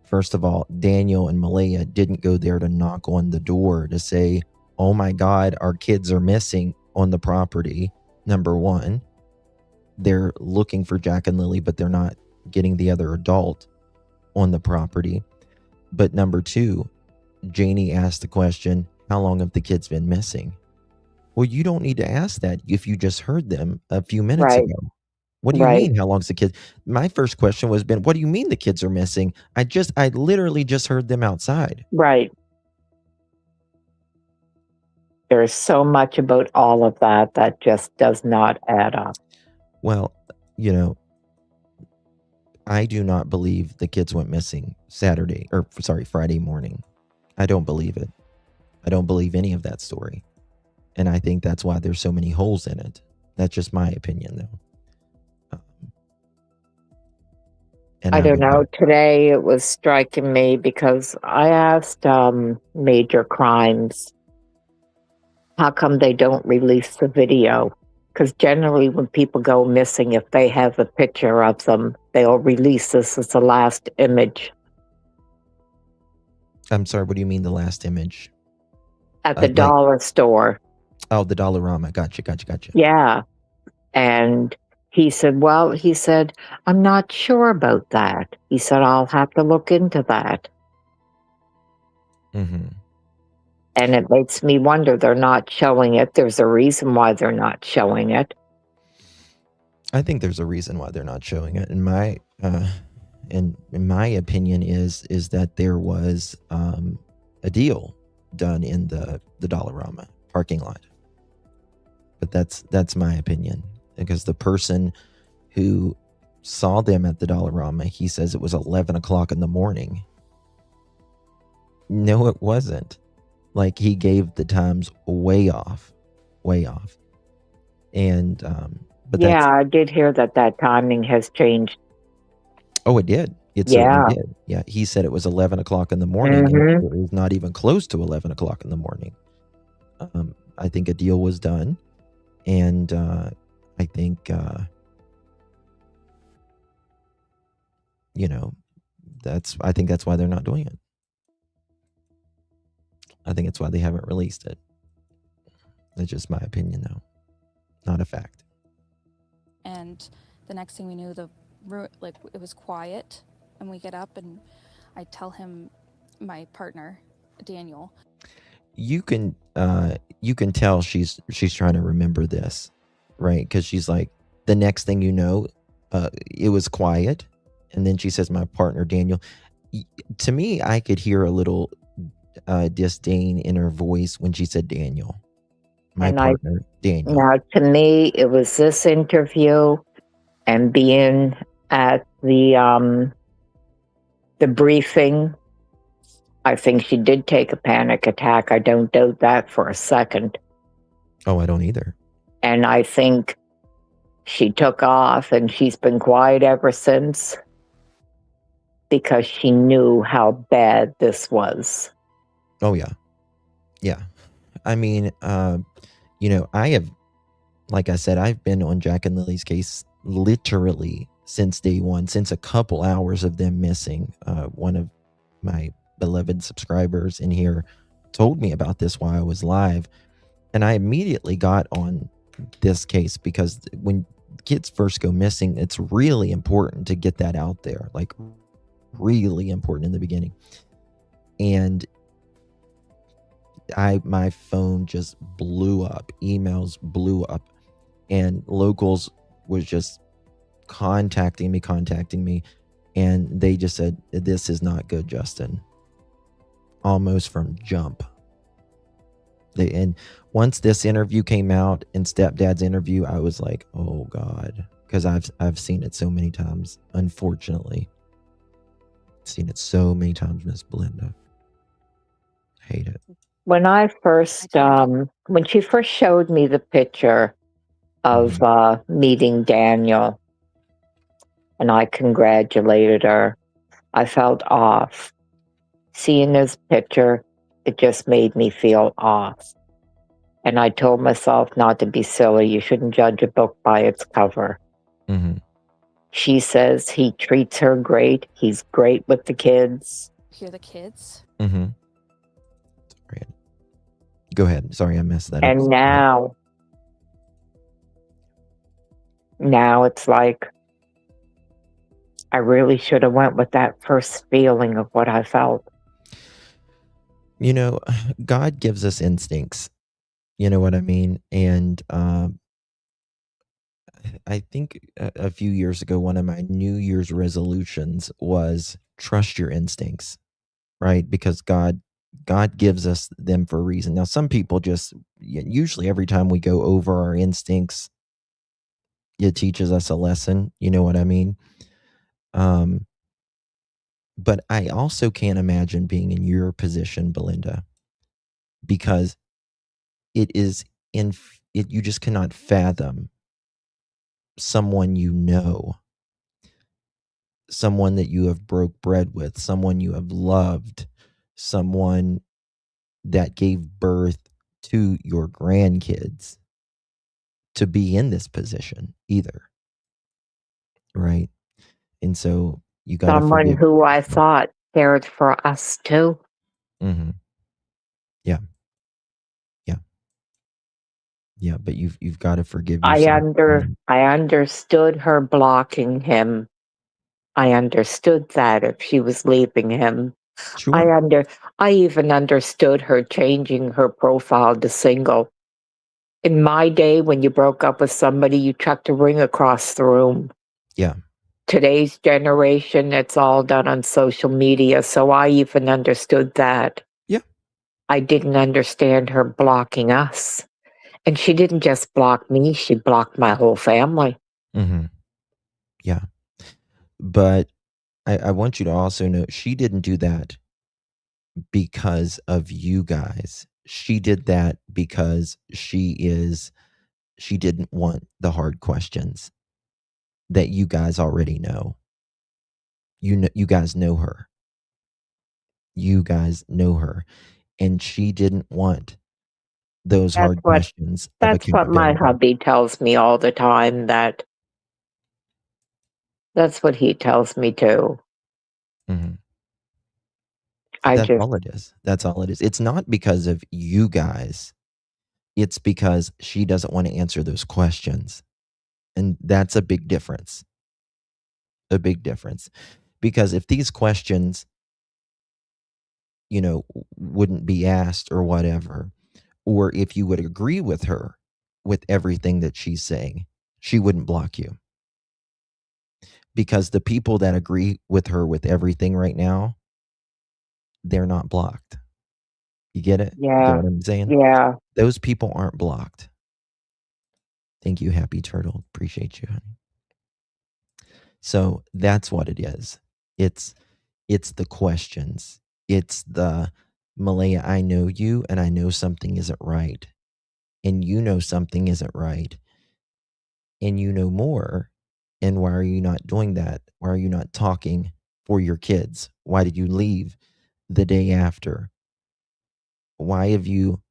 First of all, Daniel and Malehya didn't go there to knock on the door to say, oh my God, our kids are missing on the property. Number one, they're looking for Jack and Lilly, but they're not getting the other adult on the property. But number two, Janie asked the question, how long have the kids been missing? Well, you don't need to ask that if you just heard them a few minutes Right, ago. What do you right, mean, how long's the kid? My first question was been, what do you mean the kids are missing? I literally just heard them outside. right. There's so much about all of that that just does not add up. Well, you know, I do not believe the kids went missing Friday morning. I don't believe it. I don't believe any of that story. And I think that's why there's so many holes in it. That's just my opinion, though. And I don't would know. Today it was striking me because I asked Major Crimes, how come they don't release the video? Because generally when people go missing, if they have a picture of them, they'll release this as the last image. I'm sorry, what do you mean the last image? At the Like, dollar store. oh, the Dollarama. Gotcha. Yeah. And he said, I'm not sure about that. He said, I'll have to look into that. Mm-hmm. And it makes me wonder, they're not showing it. There's a reason why they're not showing it. I think there's a reason why they're not showing it. In my opinion is that there was a deal done in the Dollarama parking lot. But that's my opinion, because the person who saw them at the Dollarama, he says it was 11 o'clock in the morning. No, it wasn't. Like, he gave the times way off. And but yeah, I did hear that timing has changed. Oh, it did. It certainly did. Yeah, he said it was 11 o'clock in the morning, and it was not even close to 11 o'clock in the morning. I think a deal was done, and I think I think that's why they're not doing it. I think it's why they haven't released it. That's just my opinion, though, not a fact. And the next thing we knew, it was quiet, and we get up, and I tell him, my partner, Daniel. You can tell she's trying to remember this, right? Because she's like, the next thing you know, it was quiet, and then she says, my partner Daniel. To me, I could hear a little disdain in her voice when she said Daniel. My partner Daniel. Now, to me, it was this interview and being at the briefing. I think she did take a panic attack. I don't doubt that for a second. Oh, I don't either. And I think she took off, and she's been quiet ever since because she knew how bad this was. Oh, yeah. Yeah. I mean, I have, like I said, I've been on Jack and Lilly's case literally since day one, since a couple hours of them missing. One of my beloved subscribers in here told me about this while I was live, and I immediately got on this case because when kids first go missing, it's really important to get that out there, like really important in the beginning. And my phone just blew up. Emails blew up, and locals was just contacting me, and they just said, "This is not good, Justin." Almost from jump. And once this interview came out and stepdad's interview, I was like, "Oh God," because I've seen it so many times. Unfortunately, seen it so many times, Miss Belinda. Hate it. When I first, when she first showed me the picture of meeting Daniel, and I congratulated her, I felt off. Seeing this picture, it just made me feel off. And I told myself not to be silly. You shouldn't judge a book by its cover. Mm-hmm. She says he treats her great. He's great with the kids. Hear the kids? Mm-hmm. Sorry. Go ahead. Sorry, I messed that up. And now it's like, I really should have went with that first feeling of what I felt. You know, God gives us instincts. You know what I mean? And I think a few years ago, one of my New Year's resolutions was trust your instincts, right? Because God gives us them for a reason. Now, some people just, usually every time we go over our instincts, it teaches us a lesson. You know what I mean? But I also can't imagine being in your position, Belinda, because it is you just cannot fathom someone you know, someone that you have broke bread with, someone you have loved, someone that gave birth to your grandkids to be in this position either. Right? And so you got to Someone forgive. who I thought cared for us too. Mm-hmm. Yeah. Yeah. Yeah. But you've got to forgive yourself. I understood her blocking him. I understood that if she was leaving him. Sure. I even understood her changing her profile to single. In my day, when you broke up with somebody, you chucked a ring across the room. Yeah. Today's generation, it's all done on social media, so I even understood that. Yeah. I didn't understand her blocking us. And she didn't just block me, she blocked my whole family. Mm-hmm. Yeah. But I want you to also know she didn't do that because of you guys. She did that because she didn't want the hard questions that you guys already know. You guys know her. You guys know her. And she didn't want those hard questions of That's what my accountability. hubby tells me all the time, that's what he tells me too. Mm-hmm. I That's just all it is. That's all it is. It's not because of you guys. It's because she doesn't want to answer those questions. And that's a big difference. A big difference. Because if these questions, wouldn't be asked or whatever, or if you would agree with her with everything that she's saying, she wouldn't block you. Because the people that agree with her with everything right now, they're not blocked. You get it? You get Yeah. what I'm saying? Yeah. Those people aren't blocked. Thank you, Happy Turtle. Appreciate you, honey. So that's what it is. It's the questions. It's the, Malehya, I know you and I know something isn't right. And you know something isn't right. And you know more. And why are you not doing that? Why are you not talking for your kids? Why did you leave the day after? Why have you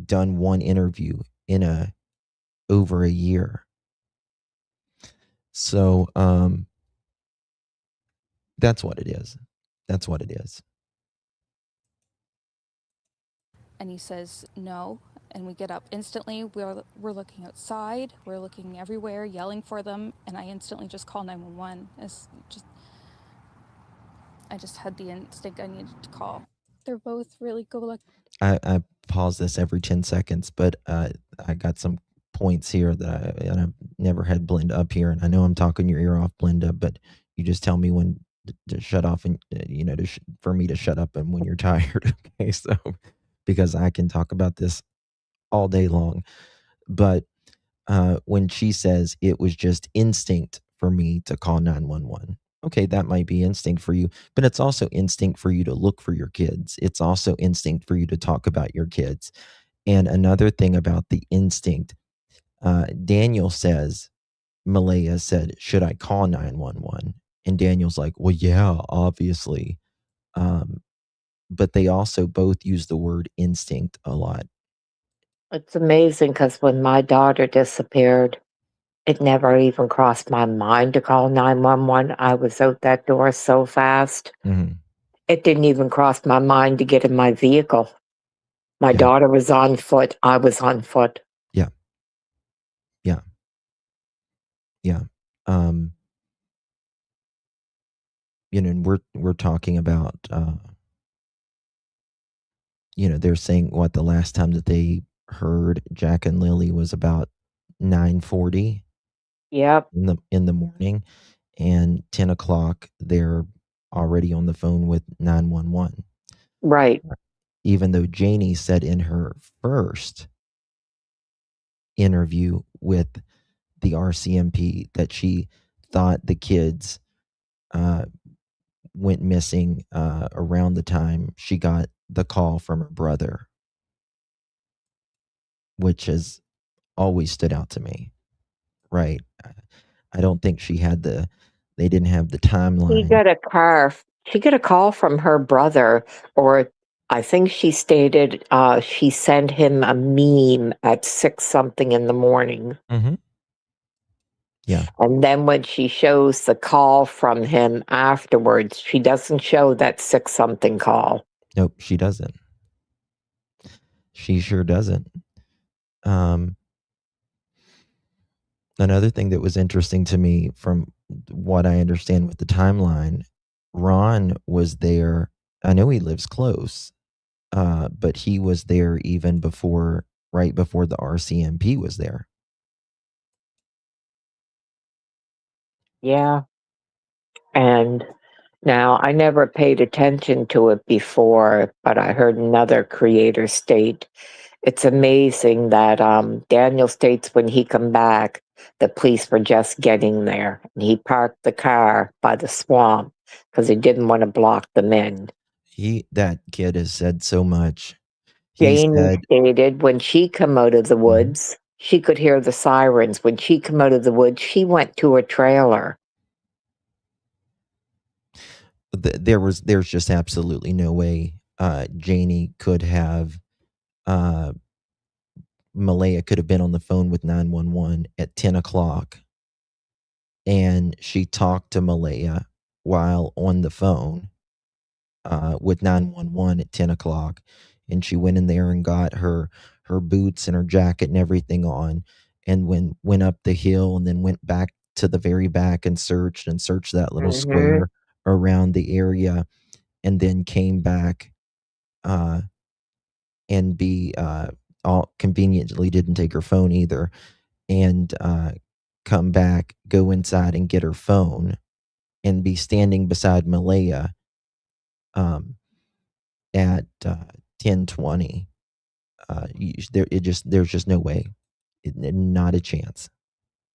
done one interview in over a year? So that's what it is. That's what it is. And he says no, and we get up instantly. We're looking outside, we're looking everywhere, yelling for them, and I instantly just call 911. I just had the instinct I needed to call. They're both really go-lucky. I pause this every 10 seconds, but I got some points here that I've never had Blenda up here, and I know I'm talking your ear off, Blenda, but you just tell me when to shut off and for me to shut up and when you're tired. Okay, so because I can talk about this all day long, but when she says it was just instinct for me to call 911. Okay, that might be instinct for you, but it's also instinct for you to look for your kids. It's also instinct for you to talk about your kids. And another thing about the instinct, Daniel says, Malehya said, should I call 911? And Daniel's like, well, yeah, obviously. But they also both use the word instinct a lot. It's amazing because when my daughter disappeared, it never even crossed my mind to call 911. I was out that door so fast. Mhm. It didn't even cross my mind to get in my vehicle. My Yeah. daughter was on foot. I was on foot. Yeah. Yeah. Yeah. And and we're talking about, they're saying what the last time that they heard Jack and Lilly was about 9:40 Yep. in the morning, and 10 o'clock they're already on the phone with 911. Right. Even though Janie said in her first interview with the RCMP that she thought the kids went missing around the time she got the call from her brother, which has always stood out to me. Right. I don't think they didn't have the She timeline. got a call from her brother, or I think she stated she sent him a meme at 6 something in the morning. Mm-hmm. Yeah. And then when she shows the call from him afterwards, she doesn't show that 6 something call. Nope, she doesn't. She sure doesn't. Another thing that was interesting to me from what I understand with the timeline, Ron was there. I know he lives close, but he was there even right before the RCMP was there. Yeah. And now I never paid attention to it before, but I heard another creator state it's amazing that Daniel states when he come back, the police were just getting there. And he parked the car by the swamp because he didn't want to block them in. That kid has said so much. He Janie said, stated when she come out of the woods, she could hear the sirens. When she come out of the woods, she went to a trailer. there's just absolutely no way Janie could have Malehya could have been on the phone with 911 at 10 o'clock, and she talked to Malehya while on the phone with 911 at 10 o'clock, and she went in there and got her boots and her jacket and everything on, and went up the hill and then went back to the very back and searched that little square around the area, and then came back and all conveniently didn't take her phone either, and come back, go inside and get her phone, and be standing beside Malehya at 10:20. There's just no way, not a chance.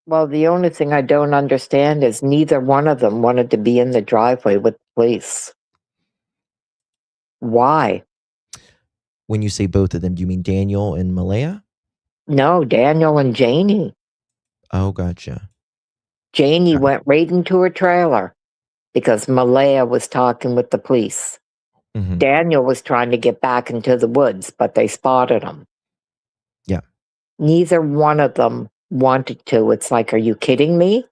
Well, the only thing I don't understand is neither one of them wanted to be in the driveway with the police. Why? When you say both of them, do you mean Daniel and Malehya? No, Daniel and Janie. Oh, gotcha. Janie went right into her trailer because Malehya was talking with the police. Mhm. Daniel was trying to get back into the woods, but they spotted him. Yeah. Neither one of them wanted to. It's like, are you kidding me?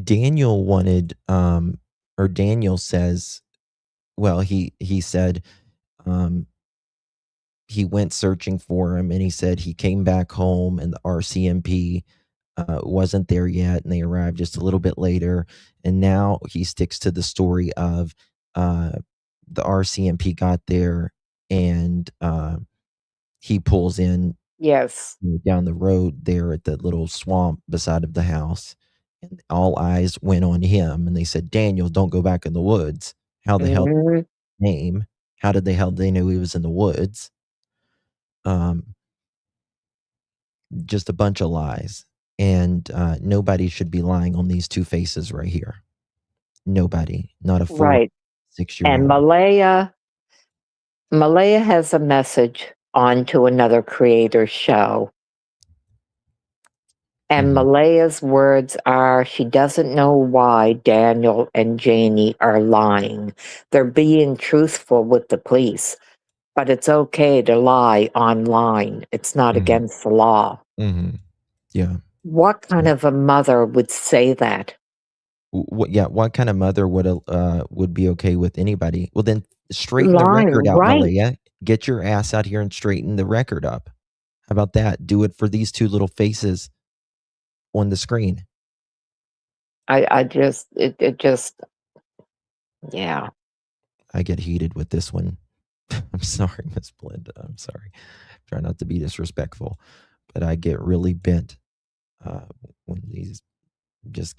Daniel wanted, or Daniel says, well, he said, he went searching for him, and he said he came back home and the RCMP wasn't there yet, and they arrived just a little bit later. And now he sticks to the story of the RCMP got there and he pulls in Yes. down the road there at the little swamp beside of the house, and all eyes went on him, and they said, "Daniel, don't go back in the woods." How the hell Mhm. name? How did they know he was in the woods? Um, just a bunch of lies, and nobody should be lying on these two faces right here. Nobody, not a 4 Right. 6 year And old. Malehya has a message on to another creator's show. And Mhm. Malehya's words are she doesn't know why Daniel and Janie are lying. They're being truthful with the police, but it's okay to lie online. It's not Mhm. against the law. Mhm. Yeah. What kind Yeah. of a mother would say that? What kind of mother would be okay with anybody? Well, then straighten the record Lying, out, right. Malaya. Get your ass out here and straighten the record up. How about that? Do it for these two little faces on the screen. It just, yeah. I get heated with this one. I'm sorry, Miss Belinda. I'm sorry. Try not to be disrespectful, but I get really bent when these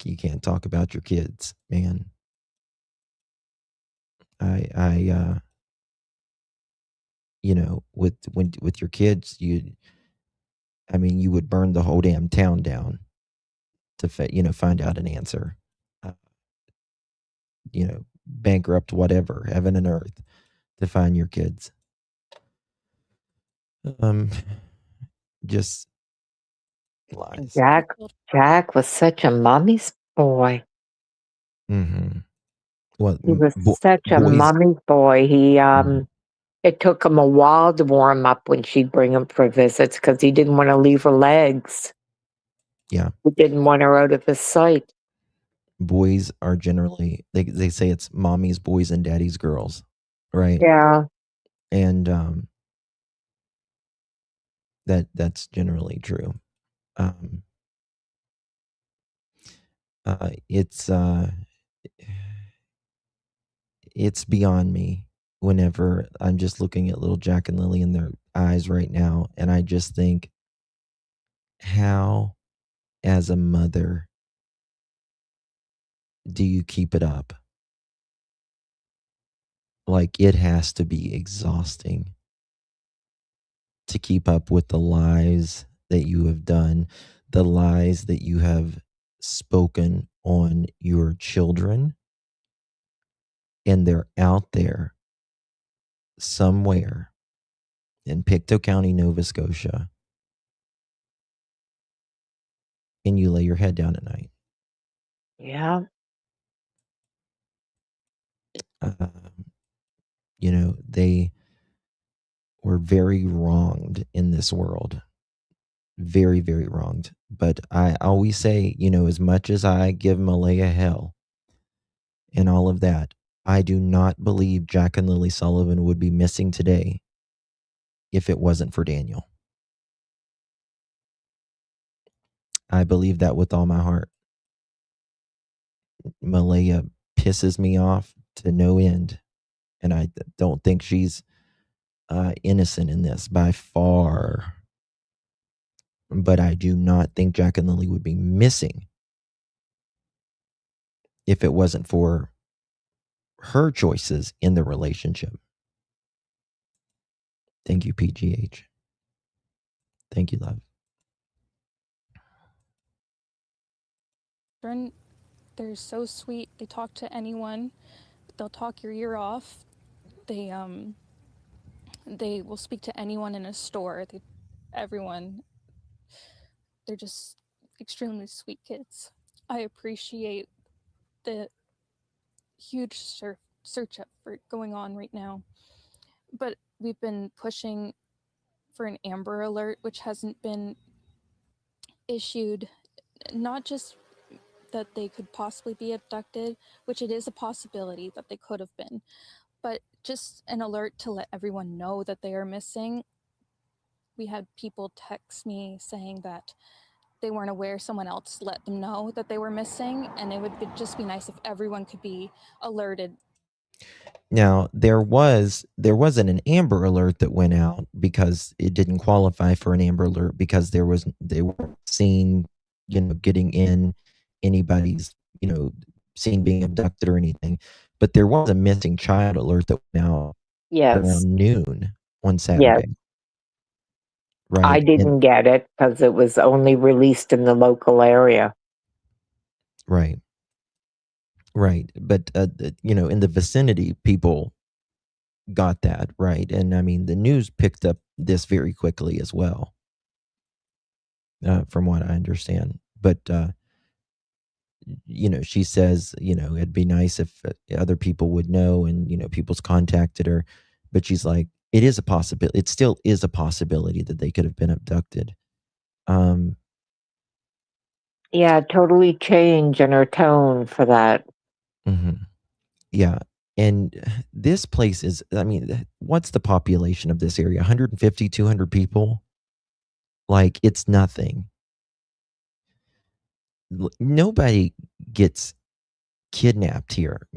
you can't talk about your kids, man. I with your kids, you would burn the whole damn town down to find out an answer. Uh, Bankrupt whatever, heaven and earth to find your kids. Um, just lies. Jack was such a mommy's boy. Mm-hmm. Well, He was such a boys. mommy's boy. Mhm. It took him a while to warm up when she'd bring him for visits because he didn't want to leave her legs. Yeah, He didn't want her out of his sight. boys are generally they say it's mommy's boys and daddy's girls, right? Yeah. And that's generally true. Um, uh, it's uh, it's beyond me whenever I'm just looking at little Jack and Lily in their eyes right now, and I just think, how, as a mother, do you keep it up? Like, it has to be exhausting to keep up with the lies that you have done, the lies that you have spoken on your children, and they're out there somewhere in Pictou County, Nova Scotia, and you lay your head down at night. Yeah. Um, they were very wronged in this world. Very, very wronged. But I always say, as much as I give Malaya hell and all of that, I do not believe Jack and Lilly Sullivan would be missing today if it wasn't for Daniel. I believe that with all my heart. Malaya pisses me off to no end, and I don't think she's innocent in this by far. But I do not think Jack and Lily would be missing if it wasn't for her choices in the relationship. Thank you, PGH. Thank you, love. They're so sweet. They talk to anyone. They'll talk your ear off. They will speak to anyone in a store. Everyone. They're just extremely sweet kids. I appreciate the huge search effort going on right now. But we've been pushing for an Amber Alert, which hasn't been issued. Not just that they could possibly be abducted, which it is a possibility that they could have been, but just an alert to let everyone know that they are missing. We had people text me saying that they weren't aware, someone else let them know that they were missing, and it would just be nice if everyone could be alerted. Now there wasn't an Amber Alert that went out because it didn't qualify for an Amber Alert because they weren't seen, getting in anybody's, seen being abducted or anything. But there was a missing child alert that went out Yes. around noon on Yes. Saturday, I right? And didn't get it because it was only released in the local area. right, but in the vicinity, people got that, right? And I mean, the news picked up this very quickly as well, from what I understand. But she says, it'd be nice if other people would know, and people's contacted her. But she's like, it is a possibility. It still is a possibility that they could have been abducted. Yeah, totally change in her tone for that. Mhm. Yeah. And this place is, I mean, what's the population of this area? 150, 200 people? Like, it's nothing. Nobody gets kidnapped here,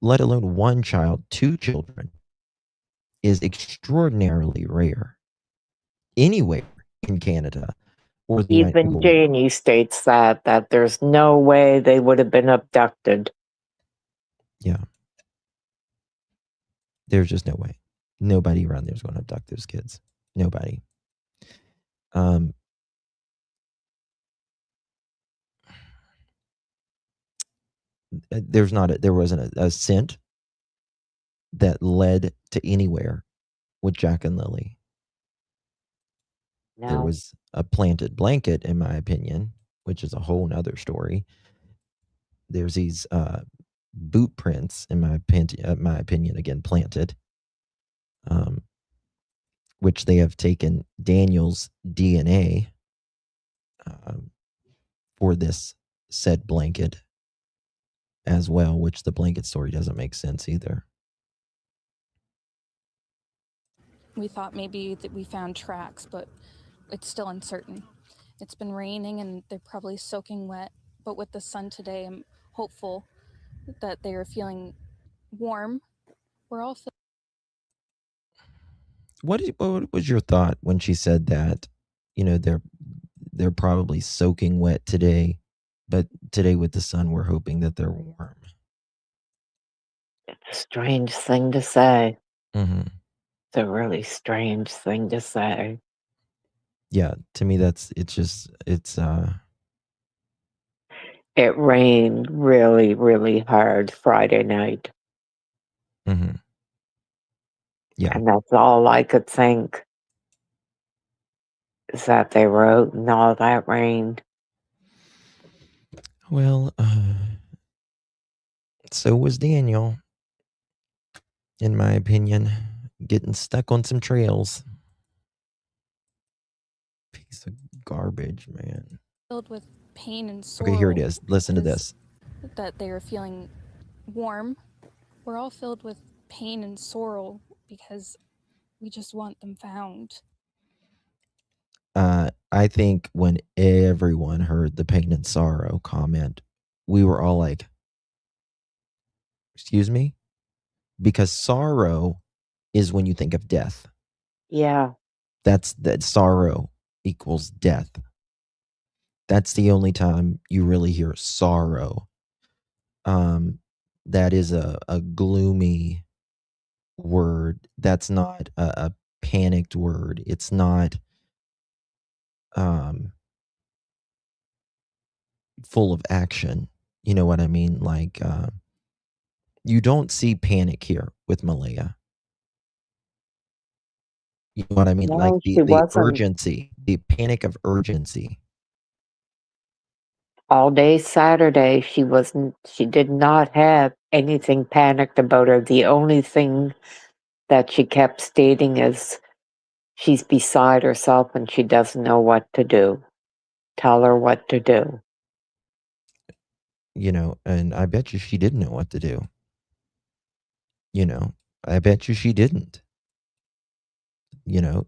let alone one child. Two children is extraordinarily rare anywhere in Canada or the United Even World. Janie states that there's no way they would have been abducted. Yeah. There's just no way. Nobody around there is going to abduct those kids. Nobody. There wasn't a scent that led to anywhere with Jack and Lilly. There No. was a planted blanket, in my opinion, which is a whole nother story. There's these boot prints, in my opinion, again planted, which they have taken Daniel's DNA for this said blanket as well, which the blanket story doesn't make sense either. We thought maybe that we found tracks, but it's still uncertain. It's been raining and they're probably soaking wet, but with the sun today, I'm hopeful that they are feeling warm. We're all What was your thought when she said that? They're probably soaking wet today, but today with the sun, we're hoping that they're warm. It's a strange thing to say. Mm-hmm. It's a really strange thing to say. Yeah, to me, it's It rained really, really hard Friday night. mm-hmm. Yeah. And that's all I could think is that they wrote in all that rain. Well, so was Daniel, in my opinion, getting stuck on some trails. Piece of garbage, man. filled with pain and sorrow. Okay, here it is. Listen to this. That they are feeling warm. We're all filled with pain and sorrow because we just want them found. I think when everyone heard the pain and sorrow comment, we were all like, excuse me? Because sorrow is when you think of death. Yeah. That sorrow equals death. That's the only time you really hear sorrow. That is a gloomy word. That's not a panicked word. It's not full of action. You know what I mean? Like, you don't see panic here with Malehya. You know what I mean? No, Like she the wasn't. urgency, the panic of urgency. All day Saturday, she did not have anything panicked about her. The only thing that she kept stating is she's beside herself and she doesn't know what to do. Tell her what to do. And I bet you she didn't know what to do. I bet you she didn't.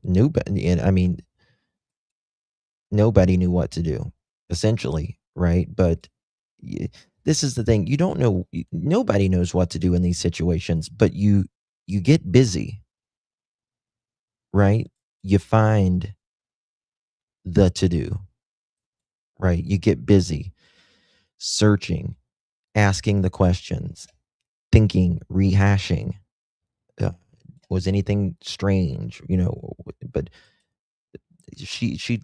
Nobody, and I mean, nobody knew what to do, essentially, right? But this is the thing. You don't know. Nobody knows what to do in these situations, but you get busy, right? You find the to do, right? You get busy searching, asking the questions, thinking, rehashing. Was anything strange? But she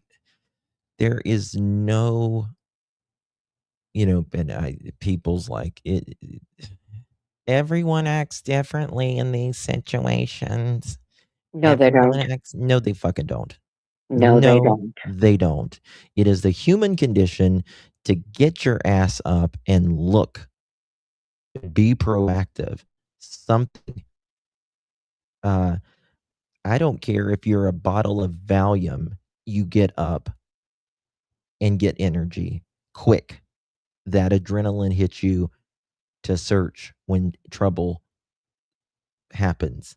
there is no, and people's like it. Everyone acts differently in these situations. No, they Everyone don't. acts. No, they fucking don't. No, they No, don't. they don't. It is the human condition to get your ass up and look, be proactive. Something. I don't care if you're a bottle of Valium, you get up and get energy quick. That adrenaline hits you to search when trouble happens.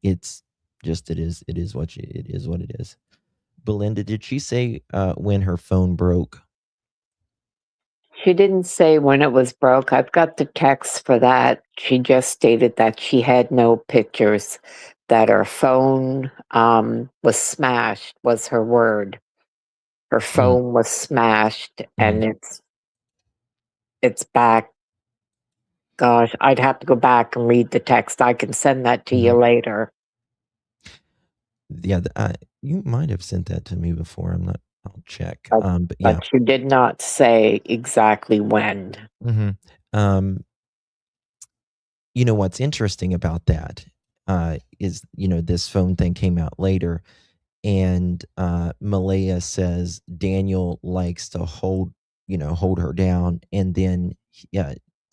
It's just it is what it is. Belinda, did she say when her phone broke? She didn't say when it was broke. I've got the text for that. She just stated that she had no pictures, that her phone was smashed, was her word. Her phone was smashed, and it's back. Gosh, I'd have to go back and read the text. I can send that to you later. Yeah, you might have sent that to me before. I'm not. I'll check. But yeah. But she did not say exactly when. What's interesting about that is this phone thing came out later, and Malehya says Daniel likes to hold her down and then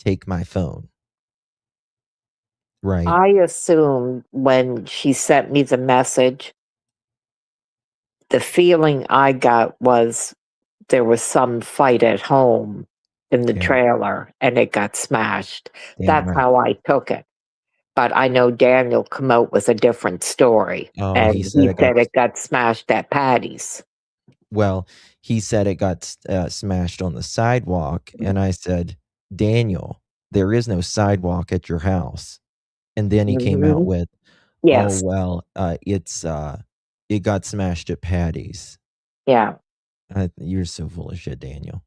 take my phone. Right. I assumed when she sent me the message, the feeling I got was there was some fight at home in the trailer and it got smashed. That's right. how I took it. But I know Daniel come out with a different story. Oh, and he said it got smashed at Patty's. Well, he said it got smashed on the sidewalk, and I said, Daniel, there is no sidewalk at your house. And then he came out with, Yes. oh well, it got smashed at Patty's. Yeah. You're so full of shit, Daniel.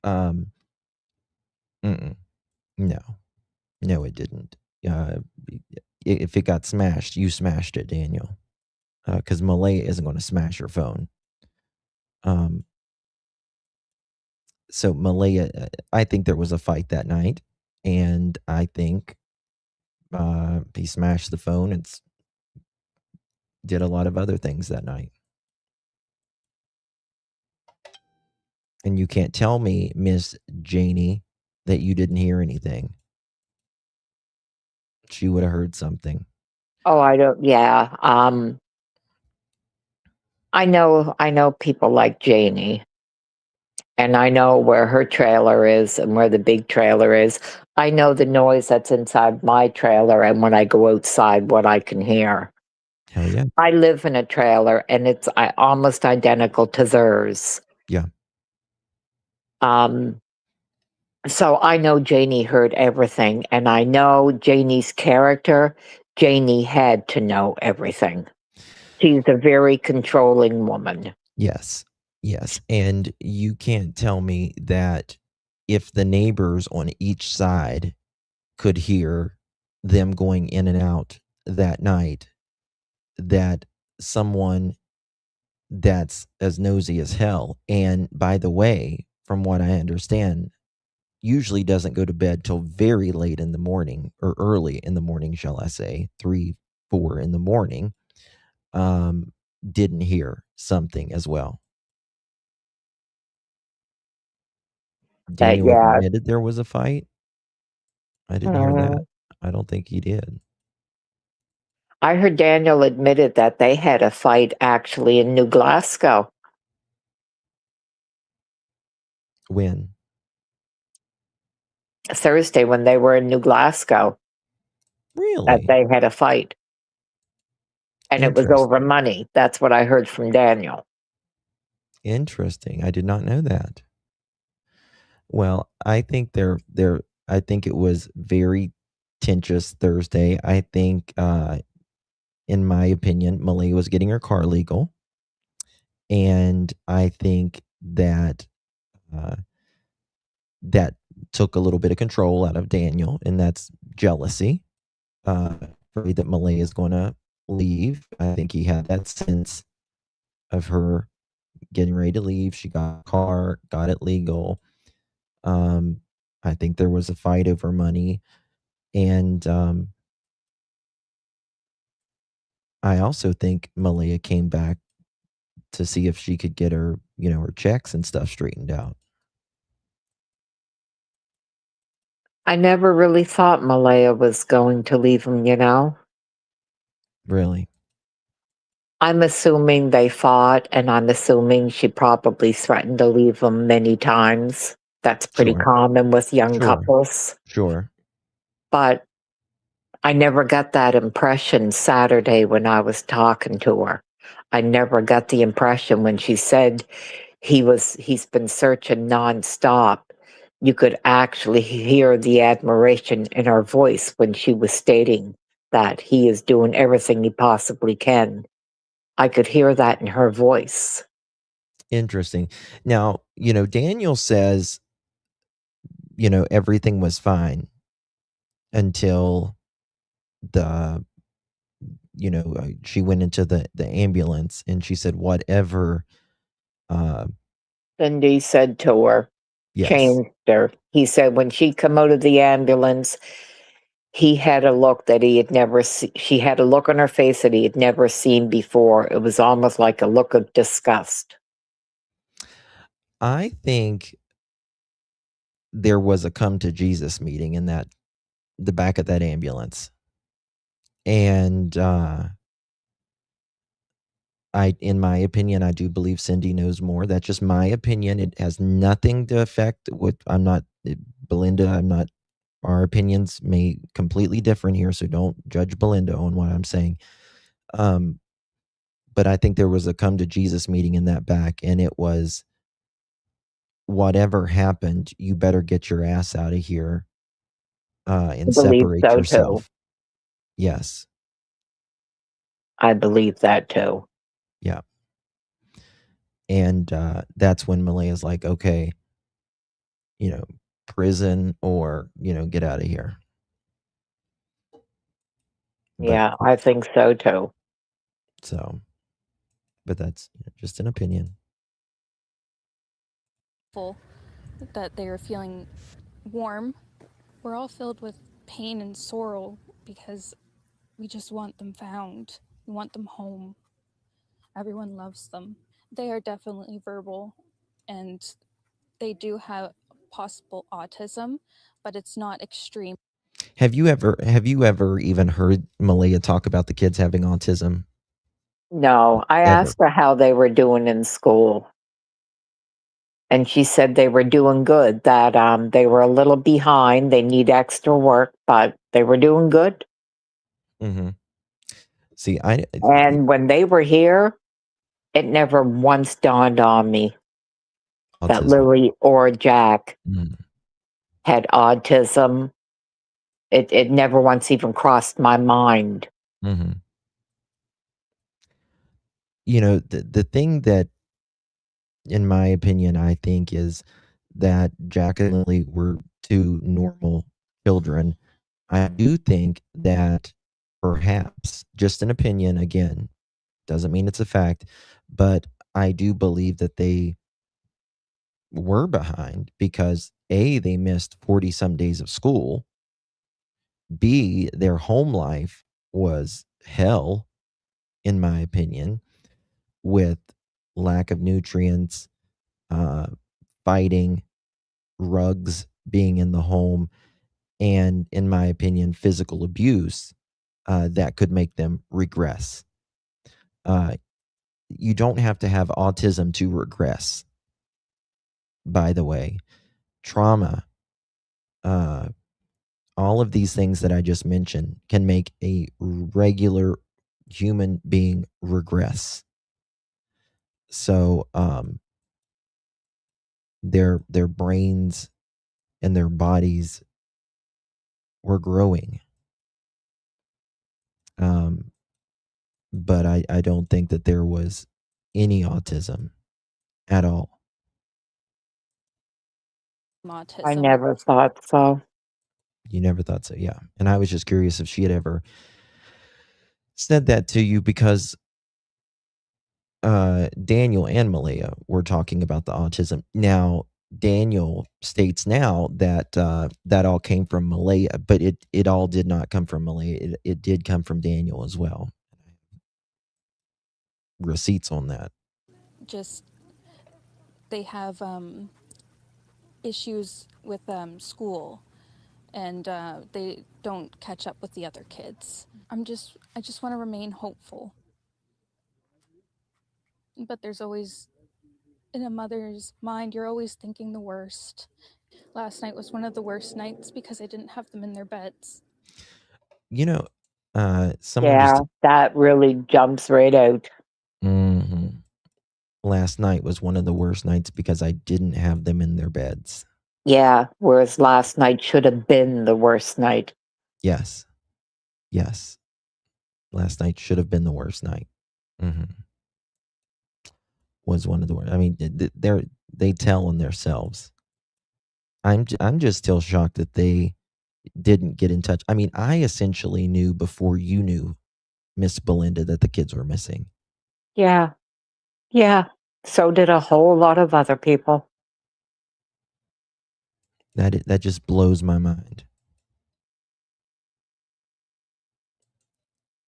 No, it didn't. If it got smashed, you smashed it, Daniel. Because Malehya isn't going to smash your phone. So Malehya, I think there was a fight that night, and I think he smashed the phone and did a lot of other things that night. And you can't tell me, Miss Janie, that you didn't hear anything. She would have heard something. Oh, I don't. Yeah. I know people like Janie, and I know where her trailer is and where the big trailer is. I know the noise that's inside my trailer, and when I go outside, what I can hear. Hell yeah. I live in a trailer, and it's almost identical to theirs. Yeah. So I know Janie heard everything, and I know Janie's character. Janie had to know everything. She's a very controlling woman. Yes. And you can't tell me that if the neighbors on each side could hear them going in and out that night, that someone that's as nosy as hell, and by the way, from what I understand, usually doesn't go to bed till very late in the morning, or early in the morning, shall I say, 3, 4 in the morning, didn't hear something as well. Daniel admitted there was a fight. I didn't hear that. I don't think he did. I heard Daniel admitted that they had a fight actually in New Glasgow. When? Thursday, when they were in New Glasgow. Really? That they had a fight. And it was over money. That's what I heard from Daniel. Interesting. I did not know that. Well, I think I think it was very tenuous Thursday. I think, in my opinion, Malehya was getting her car legal, and I think that uh, that took a little bit of control out of Daniel, and that's jealousy. Afraid that Malehya is going to leave. I think he had that sense of her getting ready to leave. She got a car, got it legal. I think there was a fight over money, and I also think Malehya came back to see if she could get her, her checks and stuff straightened out. I never really thought Malehya was going to leave him, Really? I'm assuming they fought, and I'm assuming she probably threatened to leave him many times. That's pretty Sure. common with young Sure. couples. Sure. But I never got that impression Saturday when I was talking to her. I never got the impression when she said he's been searching nonstop. You could actually hear the admiration in her voice when she was stating that he is doing everything he possibly can. I could hear that in her voice. Interesting. Now, Daniel says, everything was fine until the she went into the ambulance, and she said whatever. Cindy said to her, Yes. changed her. He said when she come out of the ambulance, he had a look that he had never seen. She had a look on her face that he had never seen before. It was almost like a look of disgust. I think there was a come to Jesus meeting in the back of that ambulance. And in my opinion, I do believe Cindy knows more. That's just my opinion. It has nothing to affect what Belinda, our opinions may completely different here, so don't judge Belinda on what I'm saying. But I think there was a come to Jesus meeting in that back, and it was, whatever happened, you better get your ass out of here, and separate so yourself. too. Yes. I believe that too. Yeah. And that's when Malehya's like, okay, prison or, get out of here. Yeah, I think so too. So, but that's just an opinion. That they are feeling warm. We're all filled with pain and sorrow because we just want them found. We want them home. Everyone loves them. They are definitely verbal, and they do have possible autism, but it's not extreme. Have you ever even heard Malehya talk about the kids having autism? No, I asked her how they were doing in school. And she said they were doing good, that they were a little behind. They need extra work, but they were doing good. Mm-hmm. See, and when they were here, it never once dawned on me that Lily or Jack had autism. It never once even crossed my mind. Mm-hmm. The thing that, in my opinion, I think is that Jack and Lily were two normal children. I do think that perhaps, just an opinion, again, doesn't mean it's a fact, but I do believe that they were behind because A, they missed 40 some days of school. B, their home life was hell, in my opinion, with lack of nutrients, fighting, rugs being in the home, and, in my opinion, physical abuse that could make them regress. You don't have to have autism to regress, by the way. Trauma, all of these things that I just mentioned can make a regular human being regress. So, their brains and their bodies were growing. But I don't think that there was any autism at all. Autism. I never thought so. You never thought so, yeah. And I was just curious if she had ever said that to you, because Daniel and Malehya were talking about the autism. Now, Daniel states now that that all came from Malehya, but it all did not come from Malehya. It did come from Daniel as well. Receipts on that. Just they have issues with school, and they don't catch up with the other kids. I just want to remain hopeful. But there's always, in a mother's mind, you're always thinking the worst. Last night was one of the worst nights because I didn't have them in their beds. You know, someone Yeah, just that really jumps right out. Mhm. Last night was one of the worst nights because I didn't have them in their beds. Yeah, whereas last night should have been the worst night. Yes. Yes. Last night should have been the worst night. Was one of the worst. I mean, they tell on themselves. I'm just still shocked that they didn't get in touch. I mean, I essentially knew before you knew, Miss Belinda, that the kids were missing. Yeah. Yeah. So did a whole lot of other people. That just blows my mind.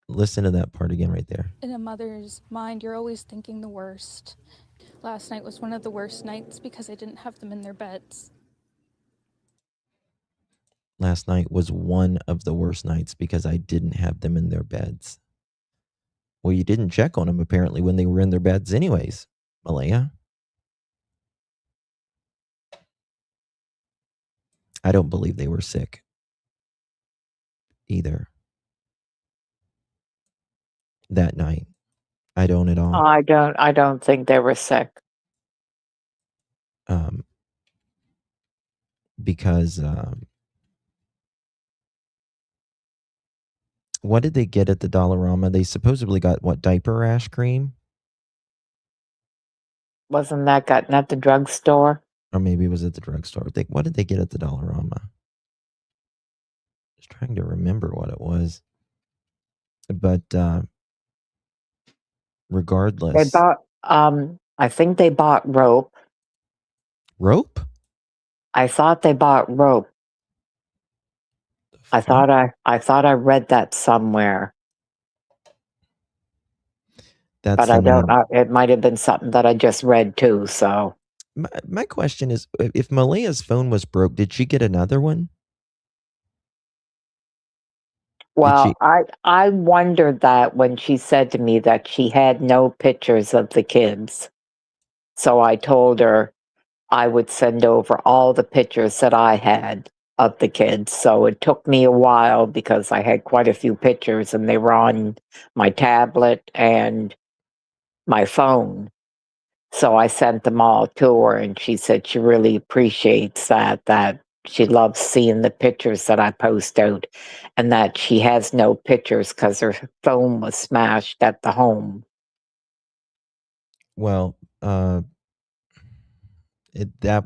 Listen to that part again right there. In a mother's mind, you're always thinking the worst. Last night was one of the worst nights because I didn't have them in their beds. Last night was one of the worst nights because I didn't have them in their beds. Well, you didn't check on them apparently when they were in their beds anyways, Malehya. I don't believe they were sick either that night. I don't at all. I don't think they were sick. Because what did they get at the Dollarama? They supposedly got what, diaper rash cream? Wasn't that gotten at the drugstore? Or maybe it was at the drugstore. What did they get at the Dollarama? Just trying to remember what it was. But regardless. They bought I think they bought rope. Rope? I thought they bought rope. I thought I read that somewhere. But I don't know. It might have been something that I just read too, so. My question is, if Malehya's phone was broke, did she get another one? Well, I wondered that when she said to me that she had no pictures of the kids. So I told her I would send over all the pictures that I had of the kids. So it took me a while because I had quite a few pictures and they were on my tablet and my phone. So I sent them all to her and she said she really appreciates that she loves seeing the pictures that I post out, and that she has no pictures because her phone was smashed at the home. Well, that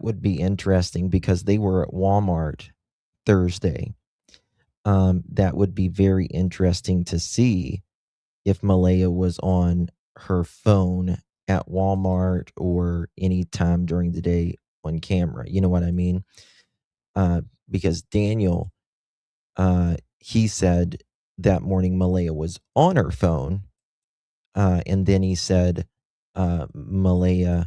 would be interesting because they were at Walmart Thursday. That would be very interesting to see if Malehya was on her phone at Walmart or any time during the day on camera. You know what I mean? Because Daniel, he said that morning Malehya was on her phone, and then he said Malehya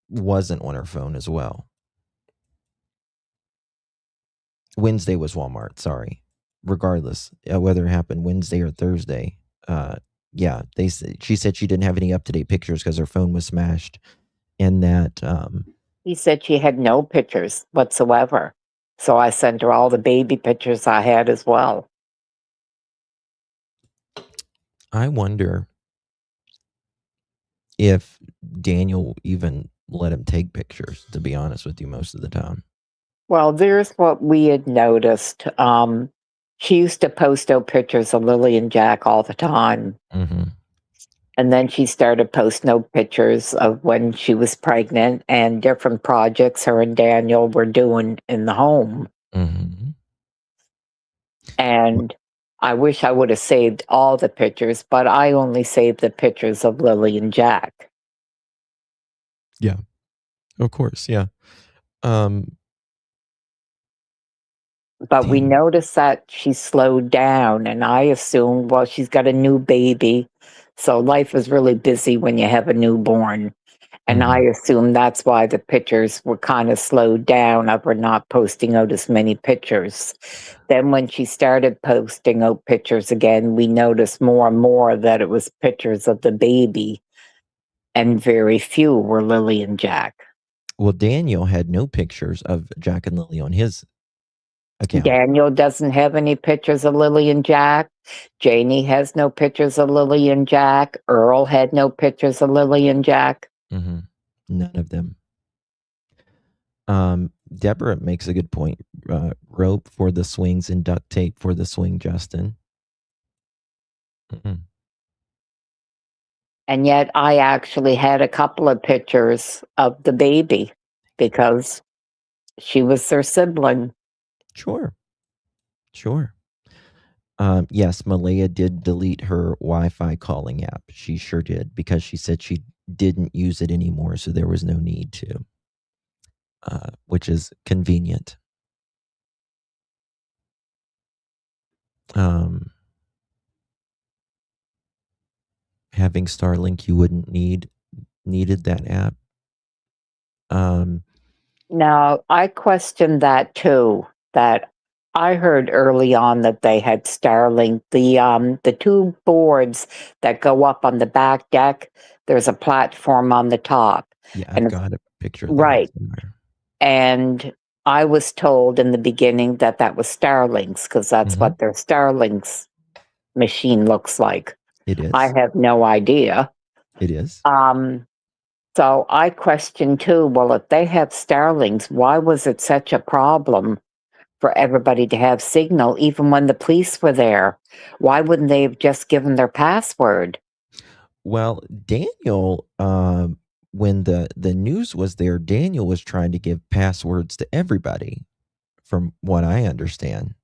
wasn't on her phone as well. Wednesday was Walmart, sorry. Regardless, whether it happened Wednesday or Thursday, yeah, she said she didn't have any up-to-date pictures because her phone was smashed, and that He said she had no pictures whatsoever. So I sent her all the baby pictures I had as well. I wonder if Daniel even let him take pictures, to be honest with you, most of the time. Well, there's what we had noticed. She used to post out pictures of Lily and Jack all the time. Mm-hmm. And then she started posting out pictures of when she was pregnant and different projects her and Daniel were doing in the home. Mm-hmm. And I wish I would have saved all the pictures, but I only saved the pictures of Lily and Jack. Yeah, of course. Yeah. Um, But we Dan- noticed that she slowed down, and I assumed, well, she's got a new baby. So life is really busy when you have a newborn. And I Mhm. assume that's why the pictures were kind of slowed down of her not posting out as many pictures. Then when she started posting out pictures again, we noticed more and more that it was pictures of the baby, and very few were Lily and Jack. Well, Daniel had no pictures of Jack and Lily on his account. Daniel doesn't have any pictures of Lily and Jack. Janie has no pictures of Lily and Jack. Earl had no pictures of Lily and Jack. Mm-hmm. None of them. Deborah makes a good point. Rope for the swings and duct tape for the swing, Justin. Mm-mm. And yet I actually had a couple of pictures of the baby because she was their sibling. Sure. Yes, Malehya did delete her Wi-Fi calling app. She sure did, because she said she didn't use it anymore, so there was no need to, which is convenient. Having Starlink, you wouldn't needed that app. Now, I questioned that too, that I heard early on that they had Starlink. The two boards that go up on the back deck, there's a platform on the top. Yeah, I've And it's got a picture of that right. somewhere. And I was told in the beginning that that was Starlinks because that's Mhm. what their Starlinks machine looks like. It is. I have no idea. It is. So I question too, well, if they have Starlings, why was it such a problem for everybody to have signal, even when the police were there? Why wouldn't they have just given their password? Well, Daniel, when the news was there, Daniel was trying to give passwords to everybody, from what I understand.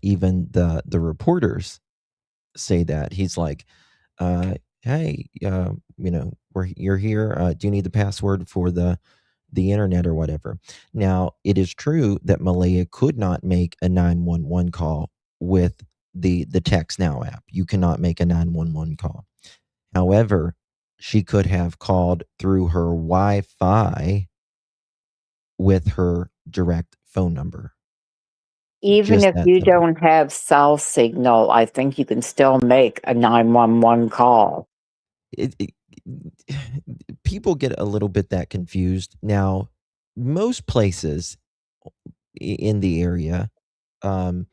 Even the reporters say that. He's like, hey, you're here. Do you need the password for the internet or whatever? Now, it is true that Malehya could not make a 911 call with the Text Now app. You cannot make a 911 call. However, she could have called through her Wi-Fi with her direct phone number. Even Just if that you simple. don't have cell signal, I think you can still make a 911 call. It people get a little bit that confused. Now, most places in the area, um,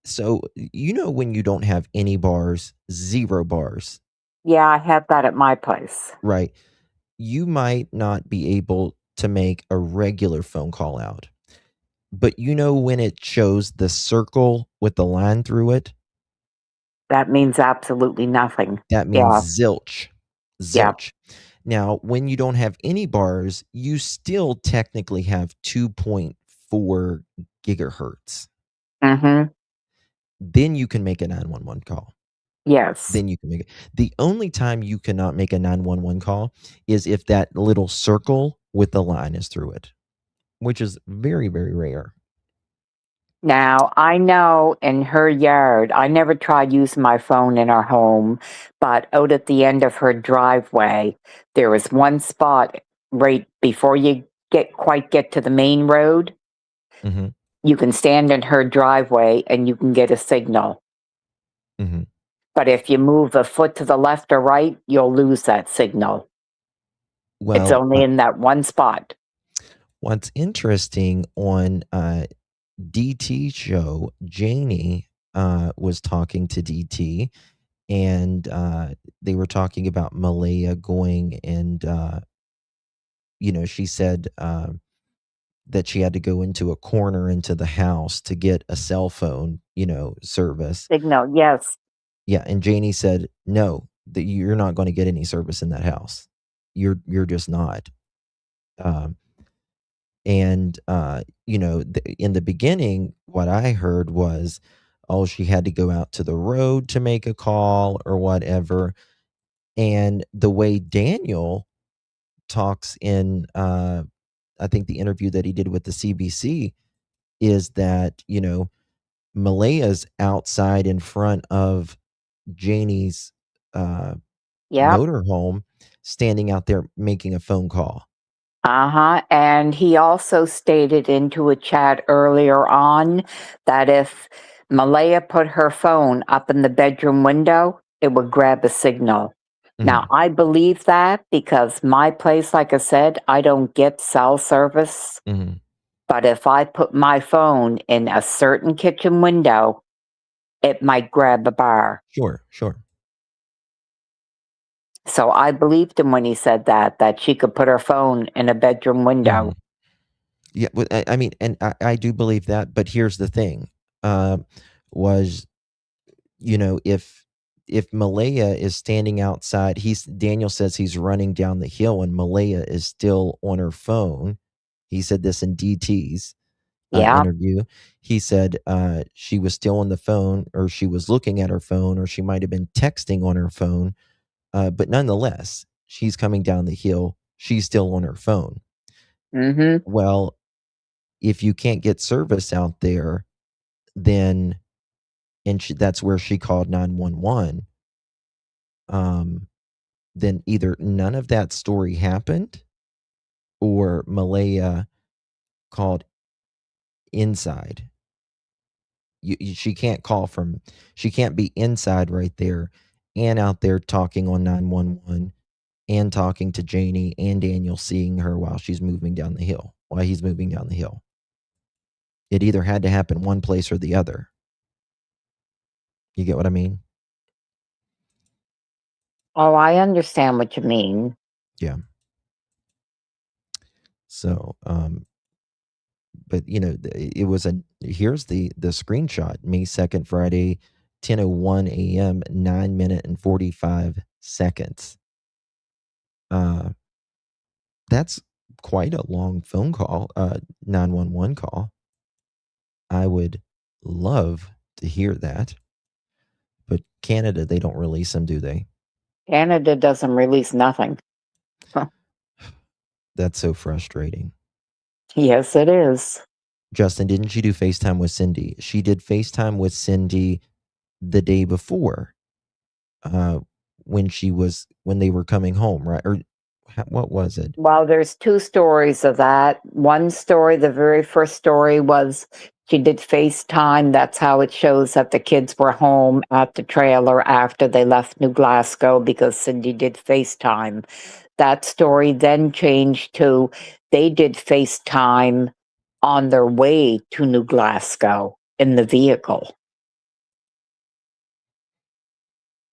so when you don't have any bars, 0 bars, Yeah, I have that at my place. right? You might not be able to make a regular phone call out. But when it shows the circle with the line through it, That means absolutely nothing. that Yeah, means zilch. yeah. Zilch. Now, when you don't have any bars, you still technically have 2.4 gigahertz. Mm-hmm. Then you can make a 911 call. Yes. Then you can make it. The only time you cannot make a 911 call is if that little circle with the line is through it, which is very, very rare. Now, I know in her yard, I never tried using my phone in our home, but out at the end of her driveway, there was one spot right before you get to the main road. Mhm. You can stand in her driveway and you can get a signal. Mhm. But if you move a foot to the left or right, you'll lose that signal. It's Well, only in that one spot. what's interesting on DT show, Janie was talking to DT, and they were talking about Malehya going and she said that she had to go into a corner into the house to get a cell phone, service. Signal, yes. Yeah, and Janie said, "No, that you're not going to get any service in that house. You're just not." Um, and in the beginning, what I heard was, oh, she had to go out to the road to make a call or whatever. And the way Daniel talks in, I think the interview that he did with the CBC is that Malehya's outside in front of Janie's Yep. motorhome, standing out there making a phone call. And he also stated into a chat earlier on that if Malehya put her phone up in the bedroom window, it would grab a signal. Now, I believe that because my place, like I said, I don't get cell service. But if I put my phone in a certain kitchen window, it might grab a bar. Sure. So I believed him when he said that she could put her phone in a bedroom window. Yeah, I mean, and I do believe that, but here's the thing, was, if Malehya is standing outside, Daniel says he's running down the hill and Malehya is still on her phone. He said this in DT's interview. He said she was still on the phone, or she was looking at her phone, or she might have been texting on her phone. But nonetheless, she's coming down the hill. She's still on her phone. Well, if you can't get service out there, then, and that's where she called 911. Then either none of that story happened, or Malehya called inside. She can't she can't be inside right there and out there talking on 911 and talking to Janie and Daniel, seeing her while he's moving down the hill. It either had to happen one place or the other. You get what I mean? Oh, I understand what you mean. Yeah. So, but it was here's the screenshot, May 2nd, Friday, 10:01 a.m., 9 minutes and 45 seconds. That's quite a long phone call, 911 call. I would love to hear that. But Canada, they don't release them, do they? Canada doesn't release nothing. That's so frustrating. Yes, it is. Justin, didn't you do FaceTime with Cindy? She did FaceTime with Cindy the day before, when they were coming home, right? Or what was it? Well, there's two stories of that. One story, the very first story, was she did FaceTime. That's how it shows that the kids were home at the trailer after they left New Glasgow, because Cindy did FaceTime. That story then changed to they did FaceTime on their way to New Glasgow in the vehicle.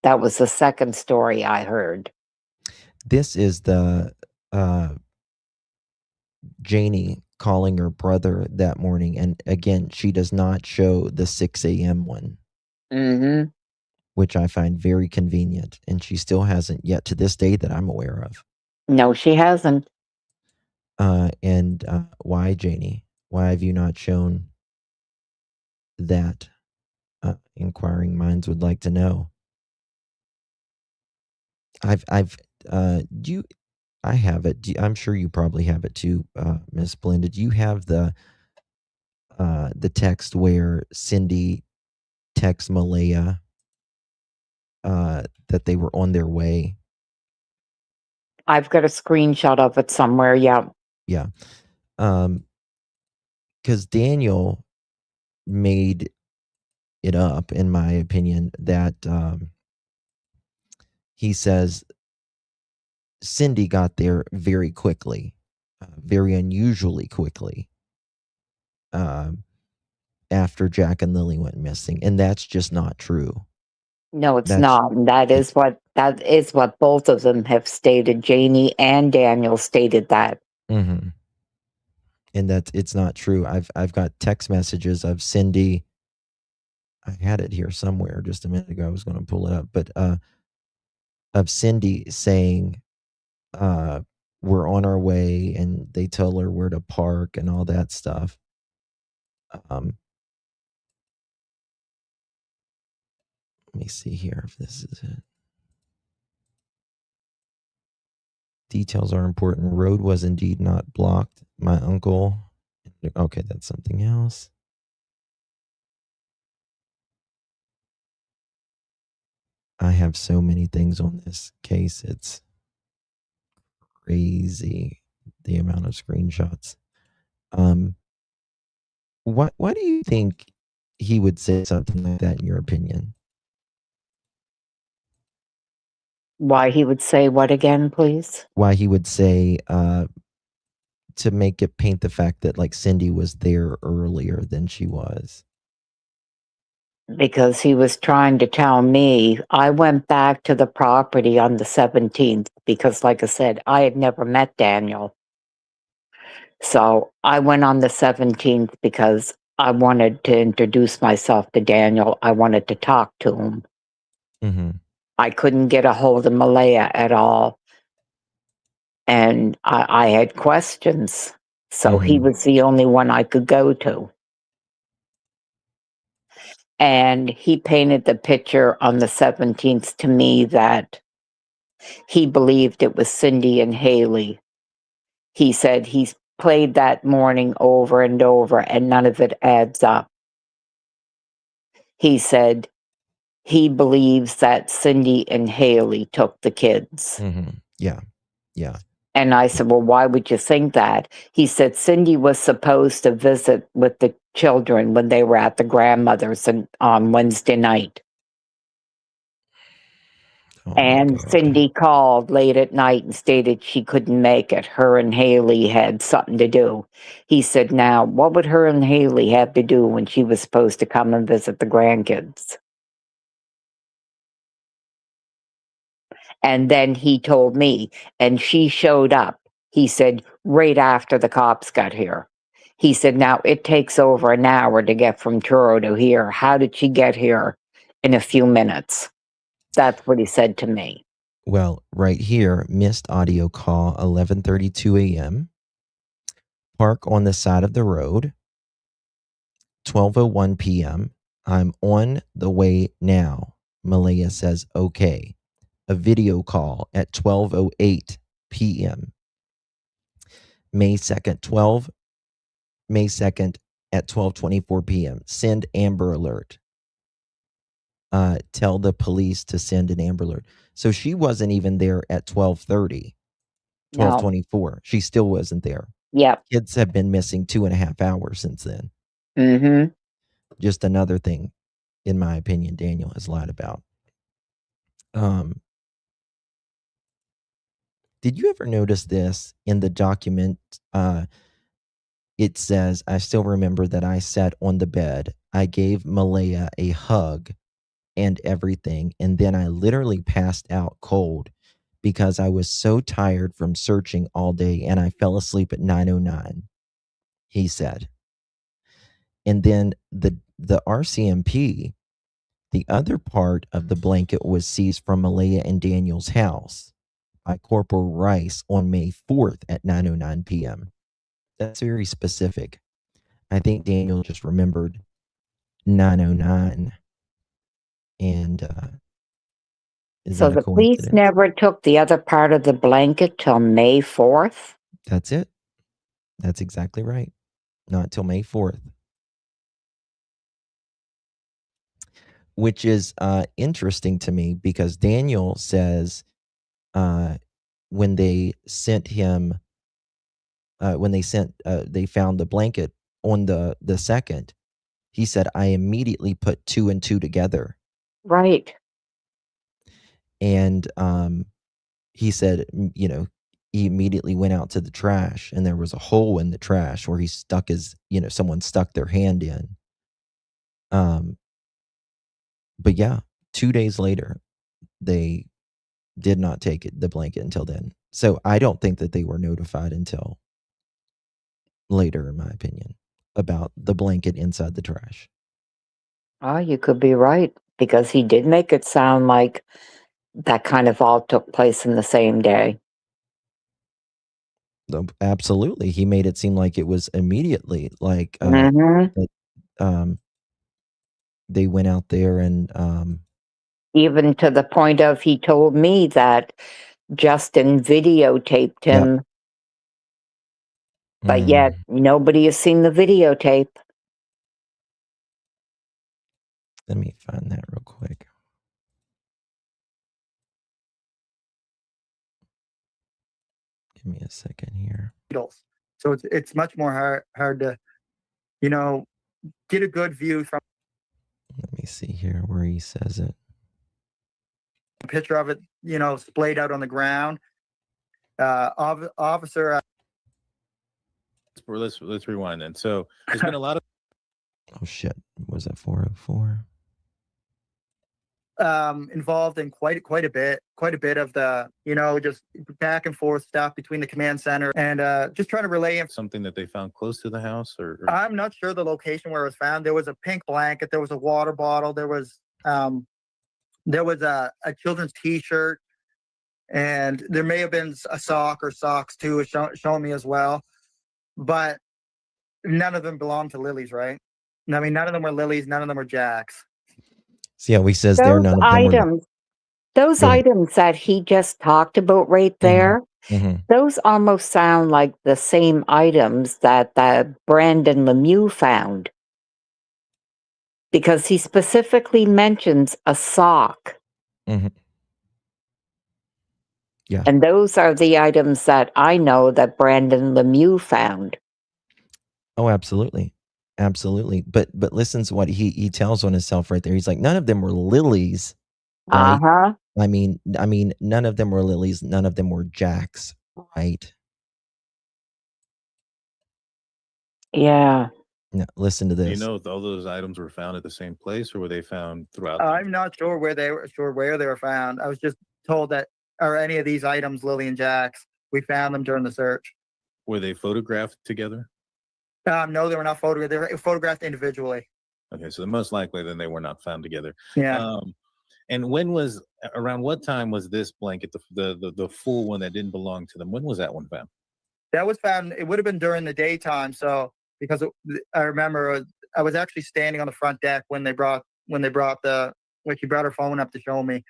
That was the second story I heard. This is the Janie calling her brother that morning. And again, she does not show the 6 a.m. one, which I find very convenient. And she still hasn't yet to this day that I'm aware of. No, she hasn't. And why, Janie? Why have you not shown that? Inquiring minds would like to know. I have it. I'm sure you probably have it too, Miss Belinda. Do you have the text where Cindy texts Malehya that they were on their way? I've got a screenshot of it somewhere. Yeah. Yeah. Because Daniel made it up, in my opinion, that he says Cindy got there very quickly, very unusually quickly, after Jack and Lily went missing. And that's just not true. No, it's That's not. And that is what both of them have stated. Janie and Daniel stated that. and it's not true. I've got text messages of Cindy. I had it here somewhere just a minute ago. I was going to pull it up, but of Cindy saying, we're on our way, and they tell her where to park and all that stuff. Let me see here if this is it. Details are important. Road was indeed not blocked. My uncle. Okay, that's something else. I have so many things on this case. It's crazy the amount of screenshots. Why do you think he would say something like that, in your opinion? Why he would say what again, please? Why he would say to make it paint the fact that like Cindy was there earlier than she was. Because he was trying to tell me. I went back to the property on the 17th because, like I said, I had never met Daniel. So I went on the 17th because I wanted to introduce myself to Daniel. I wanted to talk to him. Mm-hmm. I couldn't get a hold of Malehya at all. And I had questions. So he was the only one I could go to. And he painted the picture on the 17th to me that he believed it was Cindy and Haley. He said he's played that morning over and over and none of it adds up. He said he believes that Cindy and Haley took the kids. Mm-hmm. Yeah. Yeah. And I said, well, why would you think that? He said Cindy was supposed to visit with the children when they were at the grandmother's on Wednesday night. Oh, and Cindy called late at night and stated she couldn't make it. Her and Haley had something to do. He said, now, what would her and Haley have to do when she was supposed to come and visit the grandkids? And then he told me, and she showed up. He said, right after the cops got here. He said, now it takes over an hour to get from Truro to here. How did she get here in a few minutes? That's what he said to me. Well, right here, missed audio call, 11:32 a.m. Park on the side of the road, 12:01 p.m. I'm on the way now. Malehya says, okay. A video call at 12:08 p.m. May 2nd at 12:24 p.m. Send Amber Alert. Tell the police to send an Amber Alert. So she wasn't even there at 12:30, 12:24. No. She still wasn't there. Yep. Kids have been missing 2.5 hours since then. Mm-hmm. Just another thing, in my opinion, Daniel has lied about. Did you ever notice this in the document? It says, I still remember that I sat on the bed. I gave Malehya a hug and everything. And then I literally passed out cold because I was so tired from searching all day and I fell asleep at 9:09, he said. And then the RCMP, the other part of the blanket was seized from Malehya and Daniel's house by Corporal Rice on May 4th at 9:09 p.m. That's very specific. I think Daniel just remembered 9:09. And so the police never took the other part of the blanket till May 4th? That's it. That's exactly right. Not till May 4th. Which is interesting to me because Daniel says when they sent him, they found the blanket on the 2nd, he said, I immediately put 2 and 2 together. Right. And he said, he immediately went out to the trash and there was a hole in the trash where he stuck his, someone stuck their hand in. But yeah, 2 days later, they did not take the blanket until then. So I don't think that they were notified until later, in my opinion, about the blanket inside the trash. Oh, you could be right, because he did make it sound like that kind of all took place in the same day. Absolutely. He made it seem like it was immediately, like Mm-hmm. that, they went out there and Even to the point of he told me that Justin videotaped him, but yet nobody has seen the videotape. Let me find that real quick. Give me a second here. So it's much more hard to, get a good view from Let me see here where he says it. a picture of it, splayed out on the ground. Officer. Let's rewind then. So there's been a lot of. Oh shit! Was that 404? Involved in quite a bit of the, just back and forth stuff between the command center and just trying to relay something that they found close to the house, or I'm not sure the location where it was found. There was a pink blanket, there was a water bottle, there was a children's t-shirt, and there may have been a sock or socks too, showing me as well, but none of them belonged to Lily's, right? I mean, none of them were Lily's, none of them were Jack's. So yeah, he says there none of them items, those items that he just talked about right there, those almost sound like the same items that Brandon Lemieux found, because he specifically mentions a sock. Yeah, and those are the items that I know that Brandon Lemieux found. Oh, absolutely. Absolutely. But listen to what he tells on himself right there. He's like, none of them were Lily's, right? Uh-huh. I mean, none of them were Lily's, none of them were Jack's, right? Yeah. Now, listen to do you this. know if all those items were found at the same place, or were they found throughout? I'm not sure where they were found. I was just told that, are any of these items Lily and Jack's? We found them during the search. Were they photographed together? No, they were not photographed. They were photographed individually. Okay, so most likely then they were not found together. Yeah. And around what time was this blanket, the full one that didn't belong to them? When was that one found? That was found. It would have been during the daytime. So because I remember I was actually standing on the front deck when she brought her phone up to show me.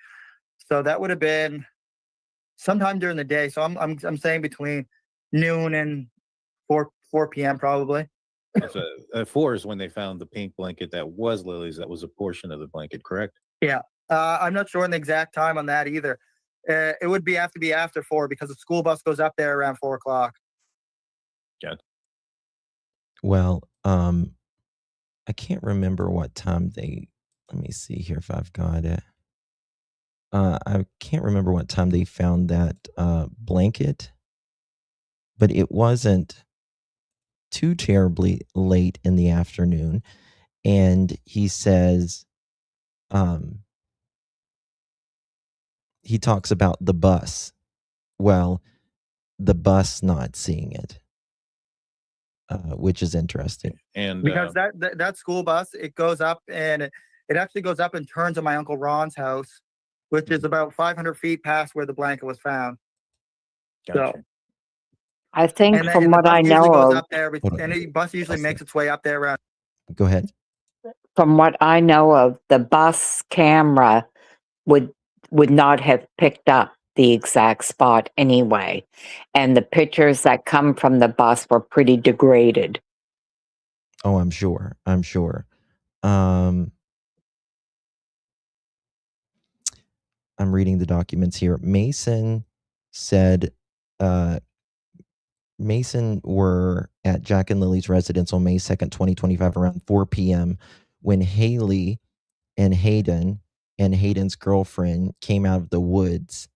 So that would have been sometime during the day. So I'm saying between noon and 4 p.m. probably. So, 4 is when they found the pink blanket that was Lily's. That was a portion of the blanket, correct? Yeah. I'm not sure on the exact time on that either. It would have to be after 4 because the school bus goes up there around 4 o'clock. Yeah. Well, I can't remember what time let me see here if I've got it. I can't remember what time they found that blanket, but it wasn't too terribly late in the afternoon. And he says, he talks about the bus. Well, the bus not seeing it, which is interesting. And because that school bus, it goes up and it actually goes up and turns on my Uncle Ron's house, which is about 500 feet past where the blanket was found. Gotcha. So, I think from what I know goes of, up there, and the bus usually makes its way up there around. Go ahead. From what I know of, the bus camera would not have picked up the exact spot anyway. And the pictures that come from the bus were pretty degraded. Oh, I'm sure. I'm reading the documents here. Mason said Mason were at Jack and Lily's residence on May 2nd, 2025, around 4 p.m. when Haley and Hayden and Hayden's girlfriend came out of the woods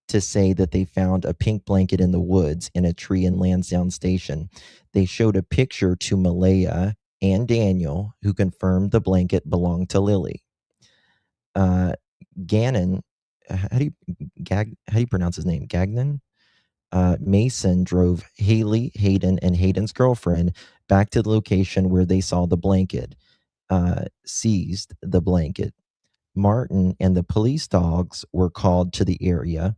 to say that they found a pink blanket in the woods in a tree in Lansdowne Station. They showed a picture to Malehya and Daniel, who confirmed the blanket belonged to Lily. Gannon, how do you pronounce his name? Gagnon? Mason drove Haley, Hayden, and Hayden's girlfriend back to the location where they saw the blanket, seized the blanket. Martin and the police dogs were called to the area.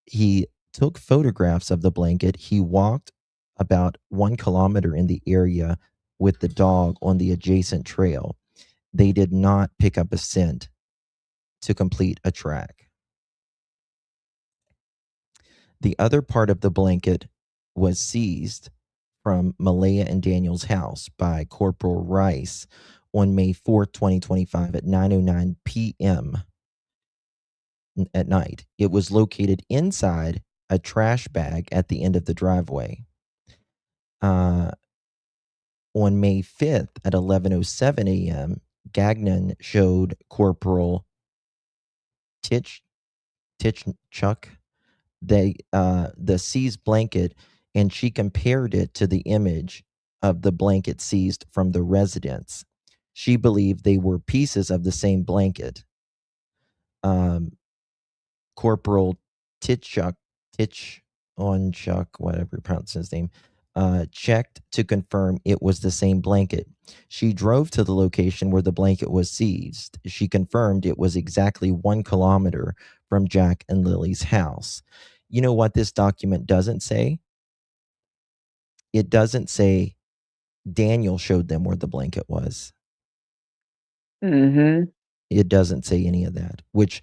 He took photographs of the blanket. He walked about 1 kilometer in the area with the dog on the adjacent trail. They did not pick up a scent to complete a track. The other part of the blanket was seized from Malehya and Daniel's house by Corporal Rice on May 4th, 2025 at 9:09 p.m. at night. It was located inside a trash bag at the end of the driveway. On May 5th at 11:07 a.m., Gagnon showed Corporal Titchchuck the seized blanket, and she compared it to the image of the blanket seized from the residence. She believed they were pieces of the same blanket. Corporal Titchchuck, whatever you pronounce his name, checked to confirm it was the same blanket. She drove to the location where the blanket was seized. She confirmed it was exactly 1 kilometer from Jack and Lily's house. You know what this document doesn't say? It doesn't say Daniel showed them where the blanket was. Mm-hmm. It doesn't say any of that, which,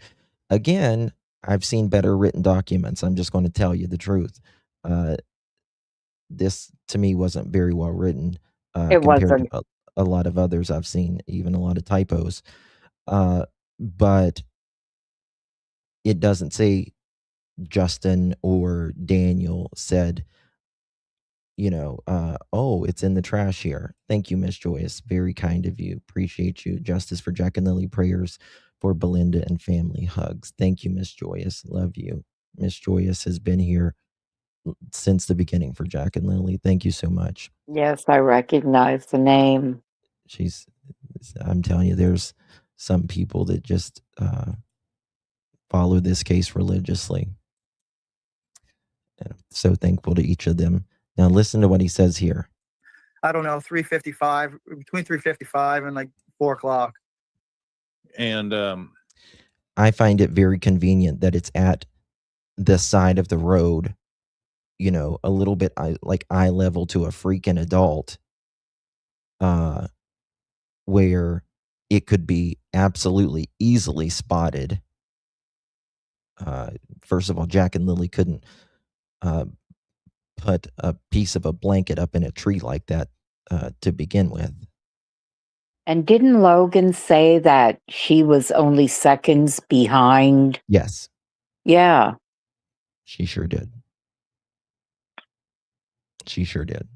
again, I've seen better written documents. I'm just going to tell you the truth. This, to me, wasn't very well written It compared wasn't. to a lot of others I've seen, even a lot of typos. But it doesn't say Justin or Daniel said, oh, it's in the trash here. Thank you, Miss Joyce. Very kind of you. Appreciate you. Justice for Jack and Lily, prayers for Belinda and family, hugs. Thank you, Miss Joyce. Love you. Miss Joyce has been here since the beginning for Jack and Lily. Thank you so much. Yes, I recognize the name. I'm telling you, there's some people that just follow this case religiously. And I'm so thankful to each of them. Now listen to what he says here. I don't know, 3:55, between 3:55 and like 4 o'clock. And I find it very convenient that it's at the side of the road, a little bit like eye level to a freaking adult, where it could be absolutely easily spotted. First of all, Jack and Lily couldn't put a piece of a blanket up in a tree like that to begin with. And didn't Logan say that she was only seconds behind? Yes, Yeah. she sure did. She sure did.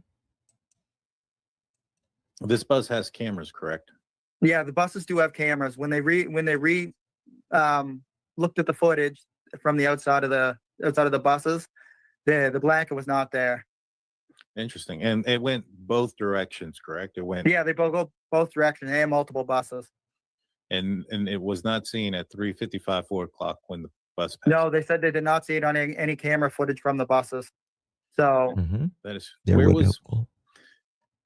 this bus has cameras, correct? Yeah, the buses do have cameras. When they looked at the footage from the outside of the buses, the blanket was not there. Interesting. And it went both directions, correct? It went. Yeah, they both go both directions and multiple buses. And it was not seen at 3:55, 4 o'clock when the bus passed. No, they said they did not see it on any camera footage from the buses. So That is There where well,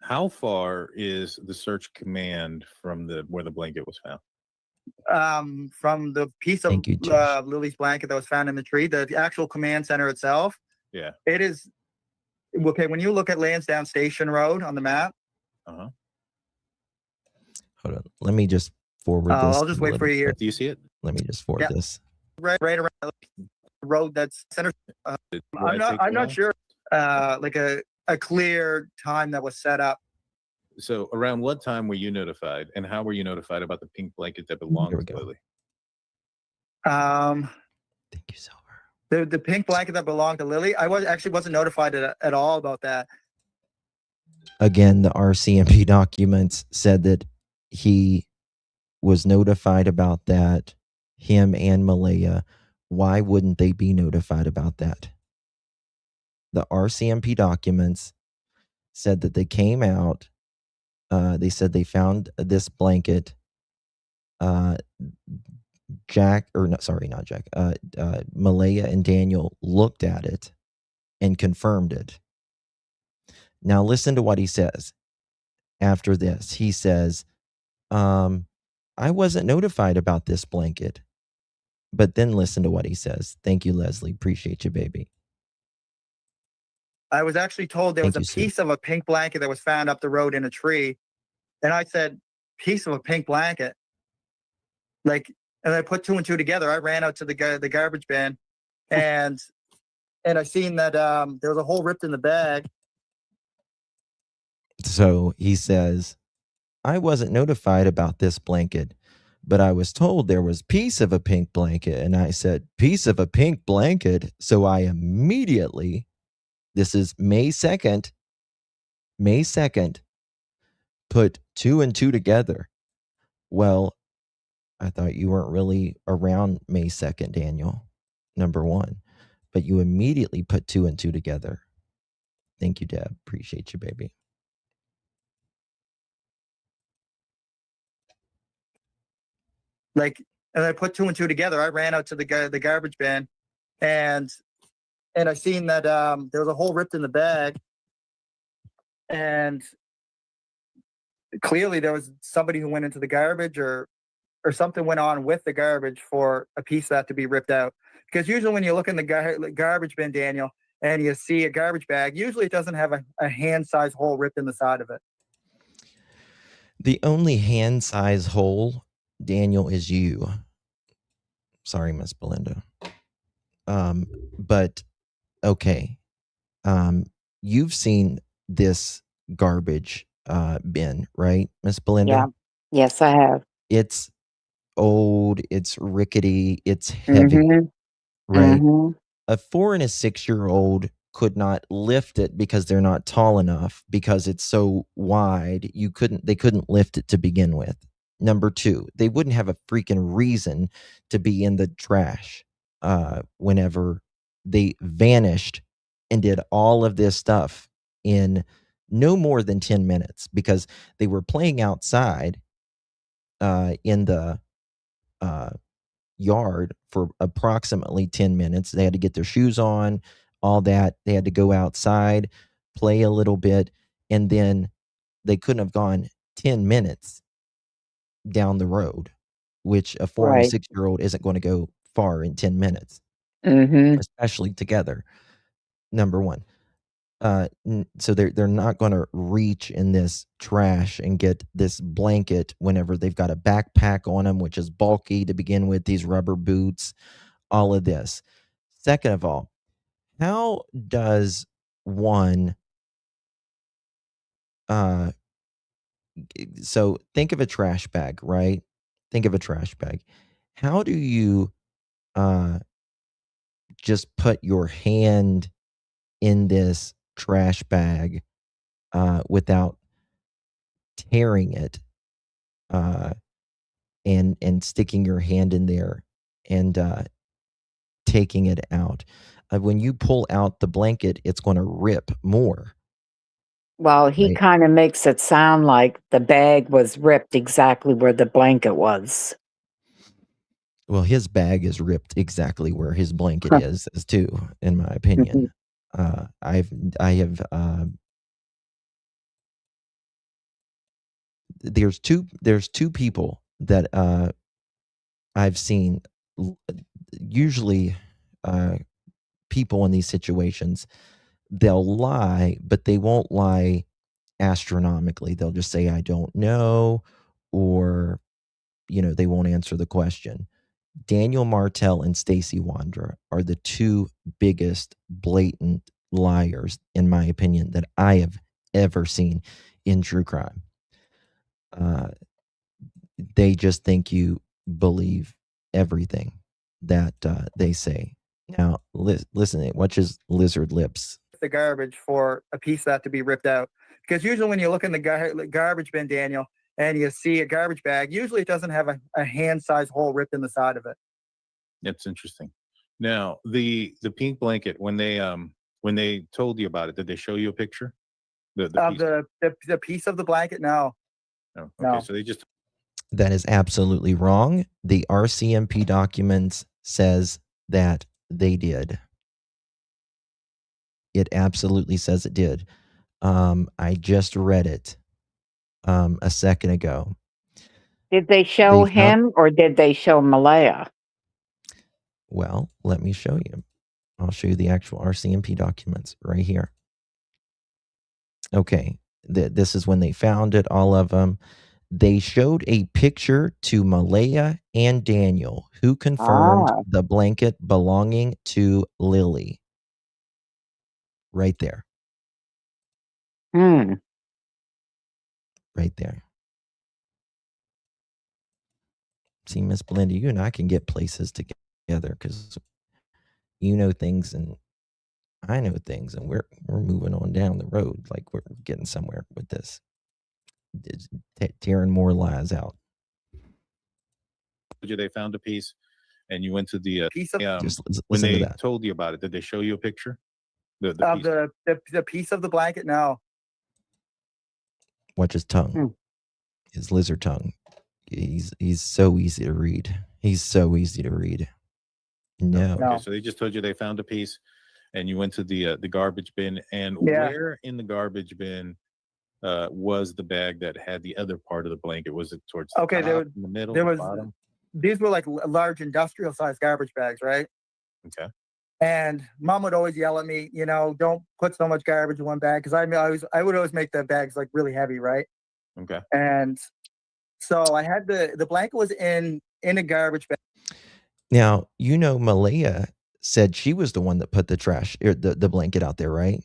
how far is the search command from where the blanket was found? from the piece of Thank you, Tish. Lily's blanket that was found in the tree, the actual command center itself, Yeah. it is okay. When you look at Lansdowne Station Road on the map, Uh-huh. Hold on. Let me just forward this. I'll just wait for you here. Do you see it? Let me just forward this. Right around the road that's center. I'm not sure. Like a clear time that was set up. So around what time were you notified, and how were you notified about the pink blanket that belonged to Lily? Thank you, Silver. The pink blanket that belonged to Lily, I wasn't notified at all about that. Again, the RCMP documents said that he was notified about that, him and Malehya. Why wouldn't they be notified about that? The RCMP documents said that they came out. They said they found this blanket. Jack, or not, sorry, not Jack, Malehya and Daniel looked at it and confirmed it. Now listen to what he says after this. He says, I wasn't notified about this blanket. But then listen to what he says. Thank you, Leslie. Appreciate you, baby. I was actually told there was Thank a you, sir. piece of a pink blanket that was found up the road in a tree. And I said, piece of a pink blanket? Like, and I put two and two together. I ran out to the garbage bin, and I seen that there was a hole ripped in the bag. So he says, I wasn't notified about this blanket, but I was told there was piece of a pink blanket. And I said, piece of a pink blanket. So I immediately, this is May 2nd, put two and two together. Well, I thought you weren't really around May 2nd, Daniel, number one, but you immediately put two and two together. Thank you, Deb. Appreciate you, baby. Like, and I put two and two together. I ran out to the garbage bin, and I seen that there was a hole ripped in the bag, and clearly there was somebody who went into the garbage, or something went on with the garbage for a piece of that to be ripped out. Because usually when you look in the garbage bin, Daniel, and you see a garbage bag, usually it doesn't have a hand-sized hole ripped in the side of it. The only hand-size hole, Daniel, is you. Sorry, Miss Belinda. But okay. You've seen this garbage bin, right, Miss Belinda? Yeah. Yes, I have. It's old, it's rickety, it's heavy, right? Mhm. A 4 and a 6-year-old could not lift it because they're not tall enough, because it's so wide. They couldn't lift it to begin with. Number two, they wouldn't have a freaking reason to be in the trash whenever they vanished and did all of this stuff in no more than 10 minutes, because they were playing outside in the yard for approximately 10 minutes. They had to get their shoes on, all that. They had to go outside, play a little bit, and then they couldn't have gone 10 minutes down the road, which a 4 and a Right. 6-year-old isn't going to go far in 10 minutes, Mhm. especially together. Number one. So they're not going to reach in this trash and get this blanket whenever they've got a backpack on them, which is bulky to begin with, these rubber boots, all of this. Second of all, how does one so think of a trash bag, right? Think of a trash bag. How do you just put your hand in this trash bag without tearing it and sticking your hand in there and taking it out? When you pull out the blanket, it's going to rip more, Well, he right? kinda makes it sound like the bag was ripped exactly where the blanket was. Well, his bag is ripped exactly where his blanket is, as too, in my opinion. I have there's two people that I've seen. Usually, people in these situations, they'll lie, but they won't lie astronomically. They'll just say, I don't know, or, they won't answer the question. Daniel Martell and Stacy Wandra are the two biggest blatant liars, in my opinion, that I have ever seen in true crime. They just think you believe everything that they say. Now, listen, watch his lizard lips. The garbage for a piece of that to be ripped out. Because usually when you look in the garbage bin, Daniel, and you see a garbage bag, usually it doesn't have a hand-sized hole ripped in the side of it. That's interesting. Now, the pink blanket, when they told you about it, did they show you a picture? The piece of the blanket? No. No. Okay, No. so they just That is absolutely wrong. The RCMP documents says that they did. It absolutely says it did. I just read it a second ago. Did they show They found- him or did they show Malehya? Well, let me show you. I'll show you the actual RCMP documents right here. Okay, this is when they found it, all of them. They showed a picture to Malehya and Daniel, who confirmed the blanket belonging to Lily. Right there. Hmm. Right there. See, Miss Belinda, you and I can get places together because you know things and I know things, and we're moving on down the road. Like we're getting somewhere with this. Tearing more lies out. They found a piece, and you went to the Piece of Just when listen to they that. told you about it. Did they show you a picture? The of piece? the piece of the blanket? No. Watch his tongue, his lizard tongue. He's so easy to read. He's so easy to read. No. Okay, so they just told you they found a piece, and you went to the garbage bin. And where in the garbage bin was the bag that had the other part of the blanket? Was it towards the top, in the middle, there the was bottom? These were like large industrial sized garbage bags, right? Okay. And Mom would always yell at me, you know, don't put so much garbage in one bag, because I would always make the bags like really heavy, right? Okay. And so I had the blanket was in a garbage bag. Now, you know, Malehya said she was the one that put the trash, or the blanket out there, right?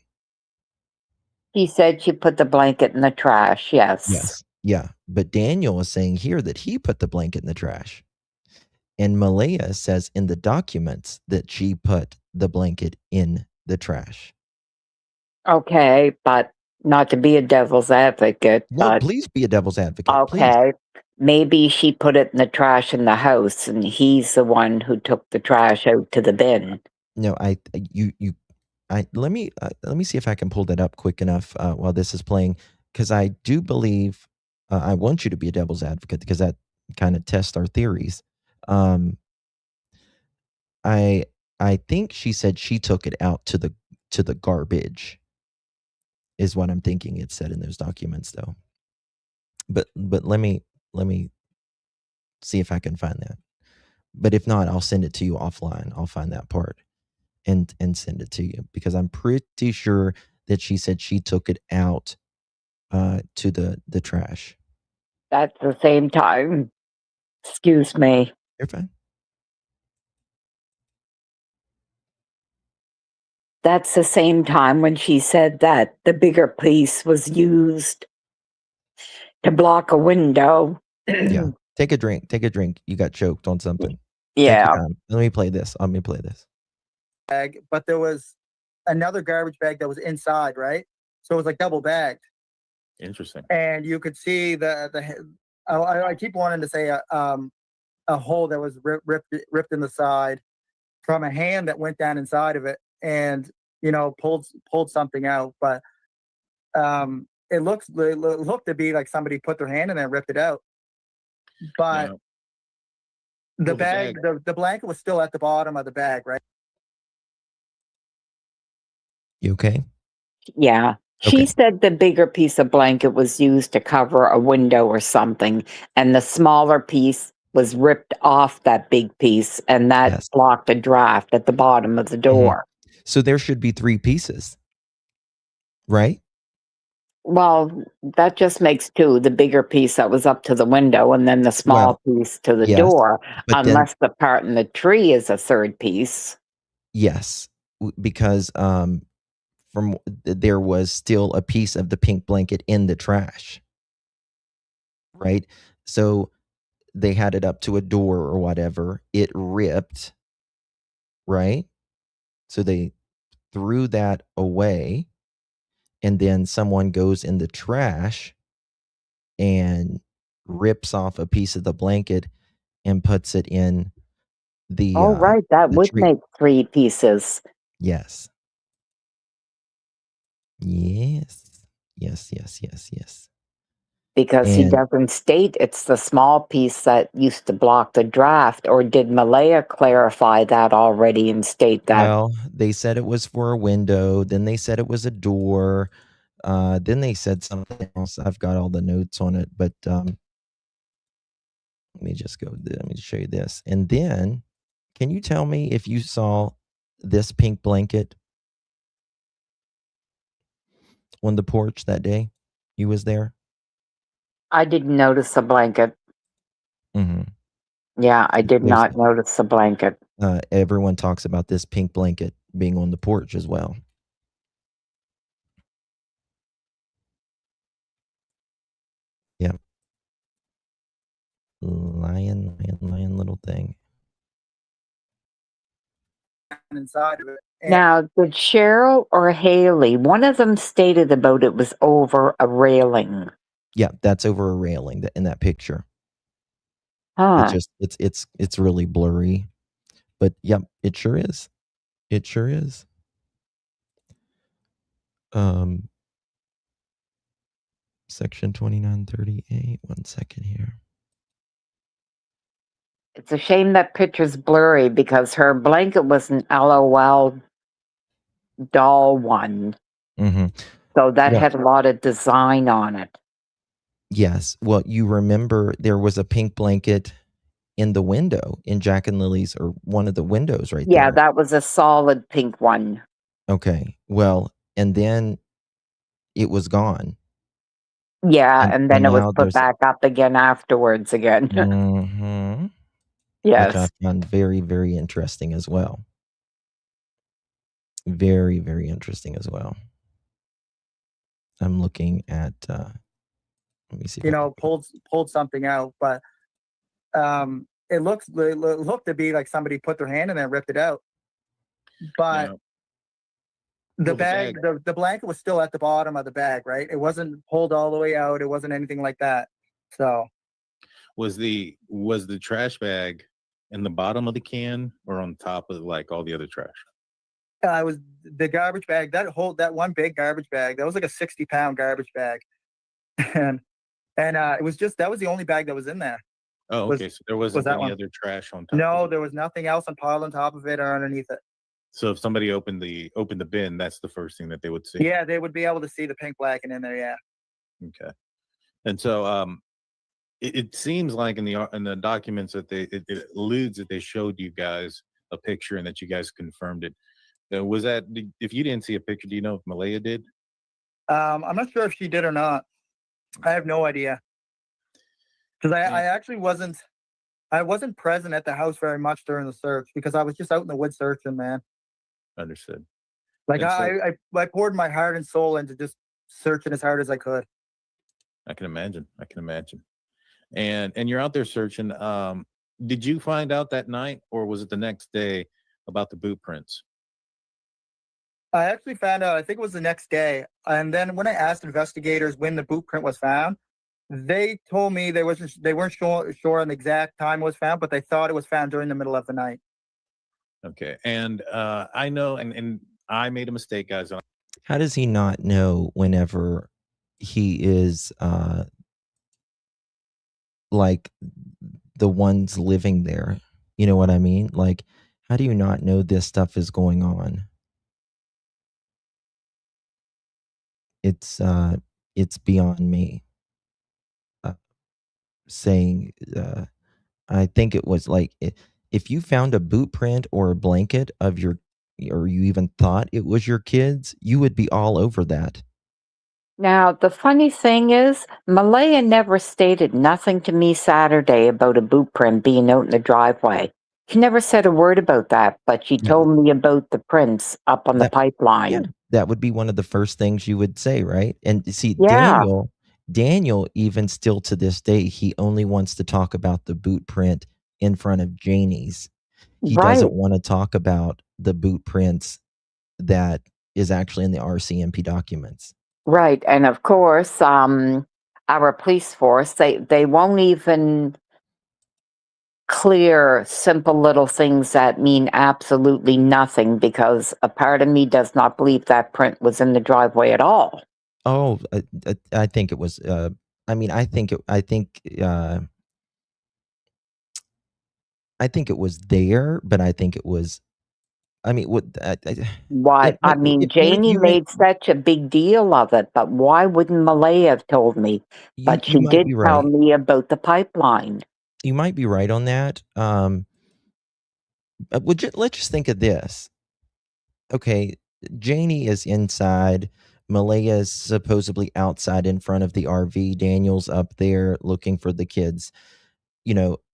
He said she put the blanket in the trash. Yes. Yes. Yeah. But Daniel is saying here that he put the blanket in the trash. And Malehya says in the documents that she put the blanket in the trash. Okay, but not to be a devil's advocate. No, but please be a devil's advocate. Okay. Maybe she put it in the trash in the house and he's the one who took the trash out to the bin. No, let me see if I can pull that up quick enough while this is playing, because I do believe I want you to be a devil's advocate because that kind of tests our theories. I think she said she took it out to the garbage, is what I'm thinking it said in those documents, though. But let me see if I can find that. But if not, I'll send it to you offline. I'll find that part and send it to you, because I'm pretty sure that she said she took it out to the trash. That's the same time. Excuse me. You're fine. That's the same time when she said that the bigger piece was used to block a window. Yeah. Take a drink. Take a drink. You got choked on something. Yeah. Let me play this. Bag, but there was another garbage bag that was inside, right? So it was like double bagged. Interesting. And you could see I keep wanting to say a hole that was ripped in the side from a hand that went down inside of it and, you know, pulled something out. But it looked to be like somebody put their hand in there and ripped it out. But the bag, the blanket was still at the bottom of the bag, right? You okay? Yeah. She said the bigger piece of blanket was used to cover a window or something, and the smaller piece was ripped off that big piece, and that blocked a draft at the bottom of the door. So there should be 3 pieces, right? Well, that just makes 2. The bigger piece that was up to the window, and then the small piece to the door, unless the part in the tree is a 3rd piece. Yes, because there was still a piece of the pink blanket in the trash, right? So they had it up to a door or whatever. It ripped, right? So they threw that away, and then someone goes in the trash and rips off a piece of the blanket and puts it in the right, that would tree. make 3 pieces. Yes. Yes. Because he doesn't state it's the small piece that used to block the draft, or did Malehya clarify that already and state that? Well, they said it was for a window, then they said it was a door, then they said something else. I've got all the notes on it, but let me just let me show you this. And then, can you tell me if you saw this pink blanket on the porch that day you was there? I didn't notice the blanket. Mm-hmm. Yeah, I did not notice the blanket. Everyone talks about this pink blanket being on the porch as well. Yeah. Lion, little thing. Inside of it. Now, did Cheryl or Haley, one of them stated about it was over a railing? Yeah, that's over a railing in that picture. Huh. It's really blurry, but yep, it sure is. It sure is. Section 2938. 1 second here. It's a shame that picture's blurry because her blanket was an LOL doll one. Mm-hmm. So that had a lot of design on it. Yes. Well, you remember there was a pink blanket in the window in Jack and Lily's, or one of the windows right there. Yeah, that was a solid pink one. Okay. Well, and then it was gone. Yeah, and then it was put back up again afterwards again. Mm-hmm. Yes. Which I found very, very interesting as well. Very, very interesting as well. I'm looking at, let me see. Pulled something out, but it looked to be like somebody put their hand in there and ripped it out. But the bag, the blanket was still at the bottom of the bag, right? It wasn't pulled all the way out. It wasn't anything like that. So, was the trash bag in the bottom of the can or on top of like all the other trash? It was the garbage bag. That one big garbage bag. That was like a 60-pound garbage bag, and it was that was the only bag that was in there. Oh, okay. So there wasn't any other trash on top. No, there was nothing else piled on top of it or underneath it. So if somebody opened the bin, that's the first thing that they would see. Yeah, they would be able to see the pink blanket in there. Yeah. Okay. And so it seems like in the documents that it alludes that they showed you guys a picture and that you guys confirmed it. Was that, if you didn't see a picture, do you know if Malehya did? I'm not sure if she did or not. I have no idea. Because I actually wasn't present at the house very much during the search because I was just out in the woods searching, man. Understood. Like I poured my heart and soul into just searching as hard as I could. I can imagine. And you're out there searching. Did you find out that night, or was it the next day, about the boot prints? I actually found out, I think it was the next day. And then when I asked investigators when the boot print was found, they told me they weren't sure on the exact time it was found, but they thought it was found during the middle of the night. Okay. And I know, and I made a mistake, guys. How does he not know whenever he is like the ones living there? You know what I mean? Like, how do you not know this stuff is going on? It's beyond me. Saying, I think it was like, if you found a boot print or a blanket of or you even thought it was your kids, you would be all over that. Now, the funny thing is, Malehya never stated nothing to me Saturday about a boot print being out in the driveway. She never said a word about that, but she told me about the prints up on the pipeline. Yeah, that would be one of the first things you would say, right? And see, Daniel, even still to this day, he only wants to talk about the boot print in front of Janie's. He doesn't want to talk about the boot prints that is actually in the RCMP documents. Right. And of course, our police force, they won't even clear simple little things that mean absolutely nothing, because a part of me does not believe that print was in the driveway at all. Oh, I think it was I mean, I think it was there, but I think it was. I mean, Why? I mean, Janie made such a big deal of it, but why wouldn't Malehya have told me? But she might did be tell right. me about the pipeline. You might be right on that. Let's just think of this. Okay, Janie is inside. Malehya is supposedly outside in front of the RV. Daniel's up there looking for the kids.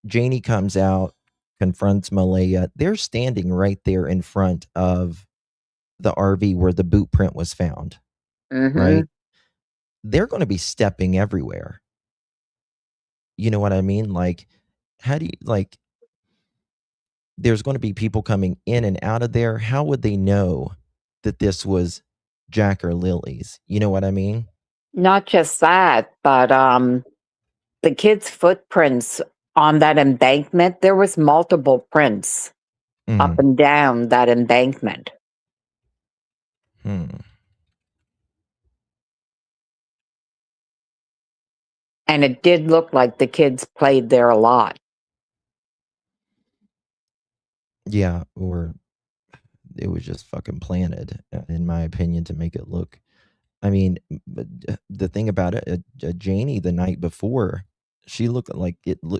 Janie comes out, confronts Malehya. They're standing right there in front of the RV where the boot print was found, right? They're going to be stepping everywhere. You know what I mean? Like, how do you, there's going to be people coming in and out of there. How would they know that this was Jack or Lily's? You know what I mean? Not just that, but the kids' footprints on that embankment, there was multiple prints up and down that embankment. And it did look like the kids played there a lot. Yeah, or it was just fucking planted, in my opinion, to make it look. I mean, the thing about it, Janie the night before, she looked like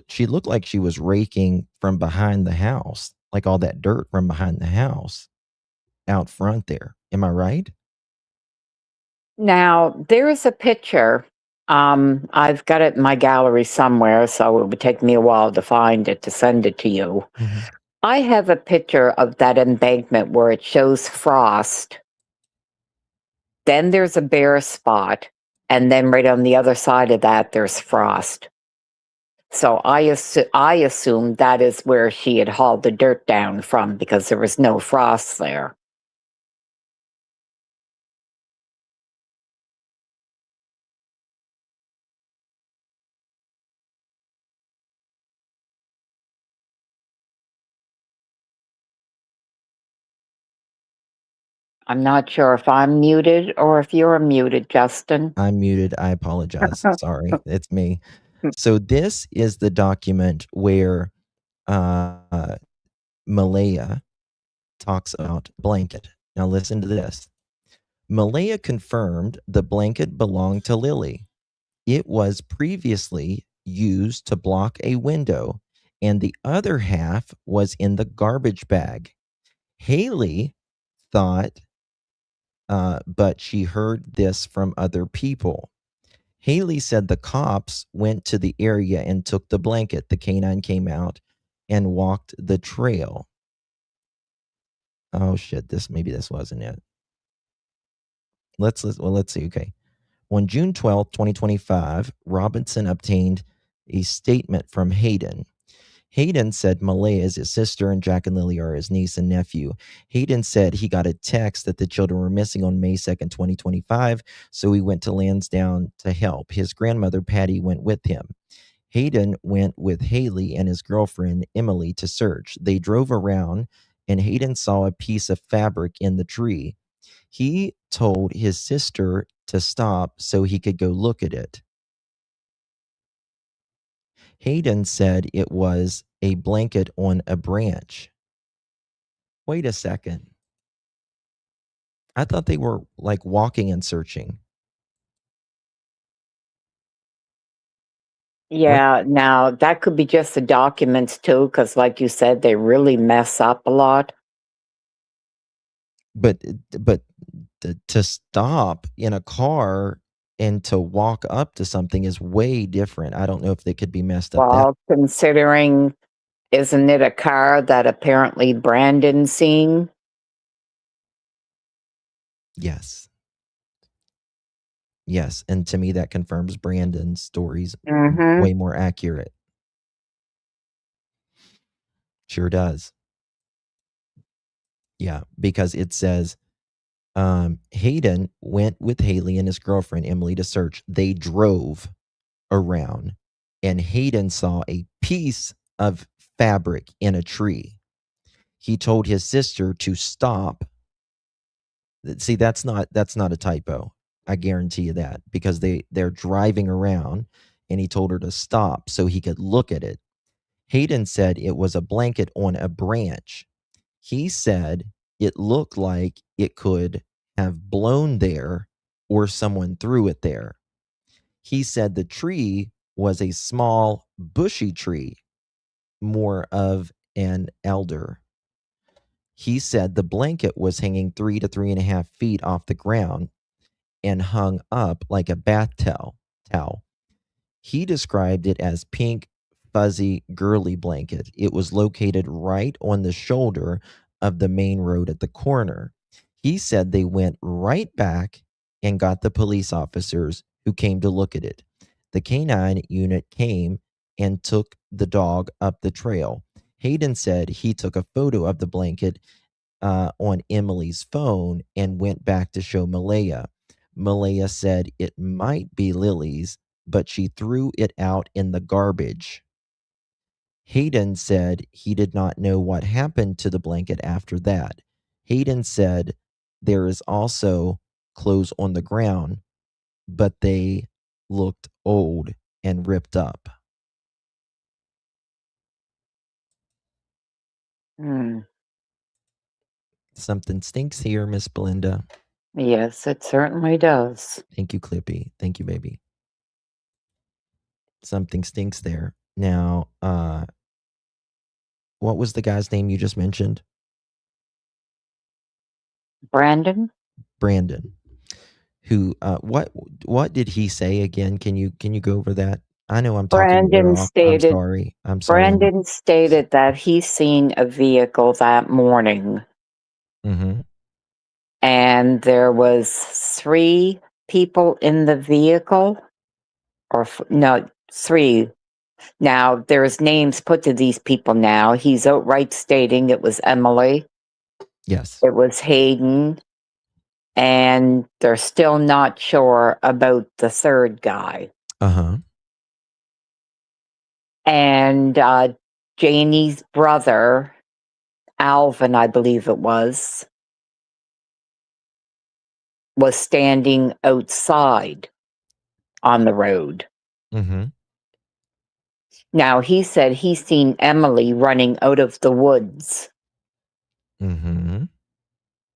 she looked like she was raking from behind the house, like all that dirt from behind the house out front there. Am I right? Now, there is a picture. I've got it in my gallery somewhere, so it would take me a while to find it to send it to you. I have a picture of that embankment where it shows frost. Then there's a bare spot, and then right on the other side of that, there's frost. So I assume that is where she had hauled the dirt down from because there was no frost there. I'm not sure if I'm muted or if you're muted, Justin. I'm muted. I apologize. Sorry. It's me. So this is the document where Malehya talks about blanket. Now listen to this. Malehya confirmed the blanket belonged to Lily. It was previously used to block a window, and the other half was in the garbage bag. Haley thought, but she heard this from other people. Haley said the cops went to the area and took the blanket. The canine came out and walked the trail. Oh shit, maybe this wasn't it. Let's see. Okay. On June 12th, 2025, Robinson obtained a statement from Hayden. Hayden said Malehya is his sister and Jack and Lilly are his niece and nephew. Hayden said he got a text that the children were missing on May 2nd, 2025, so he went to Lansdowne to help. His grandmother, Patty, went with him. Hayden went with Haley and his girlfriend, Emily, to search. They drove around, and Hayden saw a piece of fabric in the tree. He told his sister to stop so he could go look at it. Hayden said it was a blanket on a branch. Wait a second. I thought they were like walking and searching. Yeah, now that could be just the documents too, because like you said, they really mess up a lot. But to stop in a car and to walk up to something is way different. I don't know if they could be messed up. Well, considering, isn't it a car that apparently Brandon's seen? Yes. Yes, and to me that confirms Brandon's stories way more accurate. Sure does. Yeah, because it says Hayden went with Haley and his girlfriend Emily to search. They drove around, and Hayden saw a piece of fabric in a tree. He told his sister to stop. See, that's not a typo. I guarantee you that, because they're driving around and he told her to stop so he could look at it. Hayden said it was a blanket on a branch. He said it looked like it could have blown there or someone threw it there. He said the tree was a small, bushy tree, more of an elder. He said the blanket was hanging 3 to 3.5 feet off the ground and hung up like a bath towel. He described it as pink, fuzzy, girly blanket. It was located right on the shoulder of the main road at the corner. He said they went right back and got the police officers who came to look at it. The canine unit came and took the dog up the trail. Hayden said he took a photo of the blanket on Emily's phone and went back to show Malehya. Malehya said it might be Lily's, but she threw it out in the garbage. Hayden said he did not know what happened to the blanket after that. Hayden said there is also clothes on the ground, but they looked old and ripped up. Something stinks here, Miss Belinda. Yes, it certainly does. Thank you, Clippy. Thank you, baby. Something stinks there. Now, what was the guy's name you just mentioned? Brandon? Brandon. Who what did he say again? Can you go over that? I know I'm talking your ear off. I'm sorry. Brandon stated that he's seen a vehicle that morning. Mm-hmm. And there was 3 people in the vehicle, or no, 3. Now there's names put to these people now. He's outright stating it was Emily. Yes. It was Hayden. And they're still not sure about the 3rd guy. Uh-huh. And Janie's brother, Alvin, I believe it was standing outside on the road. Mm-hmm. Now, he said he's seen Emily running out of the woods. Mm-hmm.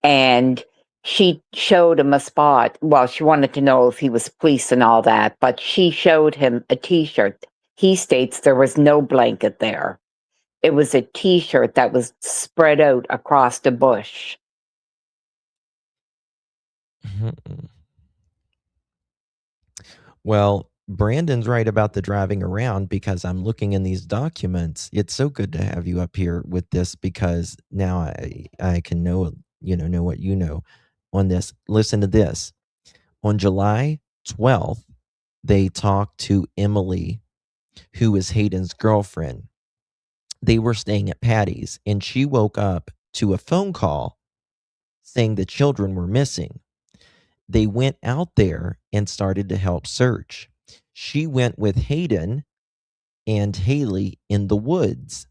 And she showed him a spot. Well, she wanted to know if he was police and all that, but she showed him a T-shirt. He states there was no blanket there. It was a T-shirt that was spread out across the bush. Mm-hmm. Well, Brandon's right about the driving around, because I'm looking in these documents. It's so good to have you up here with this, because now I can know what you know on this. Listen to this. On July 12th, they talked to Emily, who is Hayden's girlfriend. They were staying at Patty's, and she woke up to a phone call saying the children were missing. They went out there and started to help search. She went with Hayden and Haley in the woods.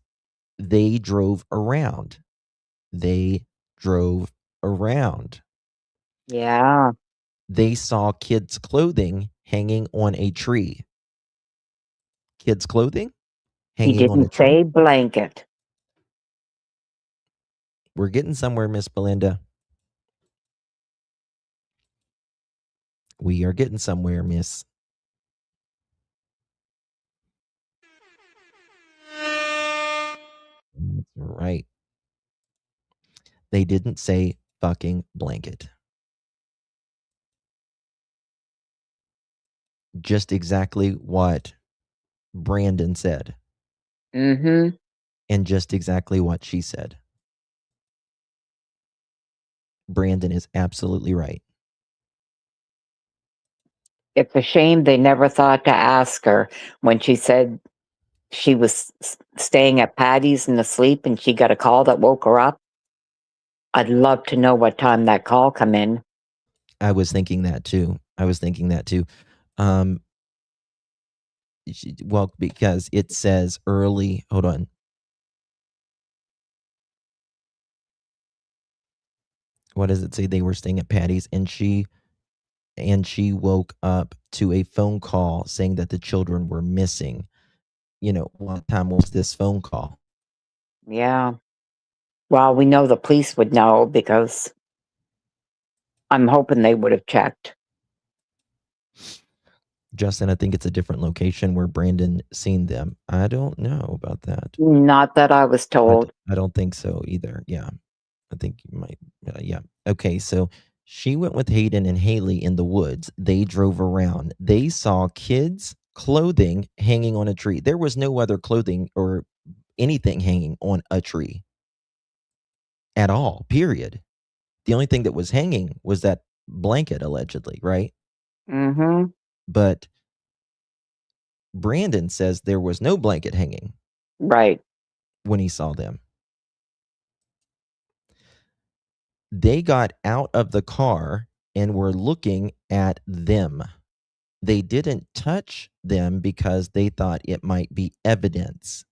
They drove around. Yeah. They saw kids' clothing hanging on a tree. Kids' clothing hanging on a tree. He didn't say blanket. We're getting somewhere, Miss Belinda. We are getting somewhere, miss. That's right. They didn't say fucking blanket. Just exactly what Brandon said. Mm-hmm. And just exactly what she said. Brandon is absolutely right. It's a shame they never thought to ask her when she said she was staying at Patty's and asleep and she got a call that woke her up. I'd love to know what time that call come in. I was thinking that too. Well, because it says early. Hold on. What does it say? They were staying at Patty's, and she and she woke up to a phone call saying that the children were missing. What time was this phone call? Yeah. Well, we know the police would know because I'm hoping they would have checked. Justin, I think it's a different location where Brandon seen them. I don't know about that. Not that I was told. I don't think so either. Yeah. I think you might. Yeah. Okay. So she went with Hayden and Haley in the woods. They drove around. They saw kids' clothing hanging on a tree. There was no other clothing or anything hanging on a tree at all, period. The only thing that was hanging was that blanket, allegedly, right? Mm-hmm. But Brandon says there was no blanket hanging. Right. When he saw them. They got out of the car and were looking at them. They didn't touch them because they thought it might be evidence.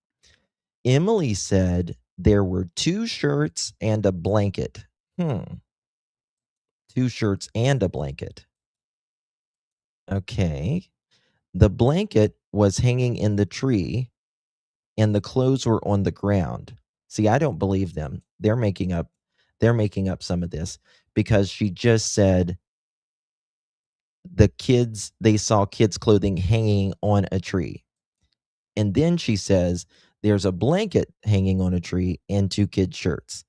Emily said there were 2 shirts and a blanket. 2 shirts and a blanket. Okay. The blanket was hanging in the tree and the clothes were on the ground. See, I don't believe them. They're making up some of this because she just said they saw kids' clothing hanging on a tree. And then she says there's a blanket hanging on a tree and 2 kids' shirts.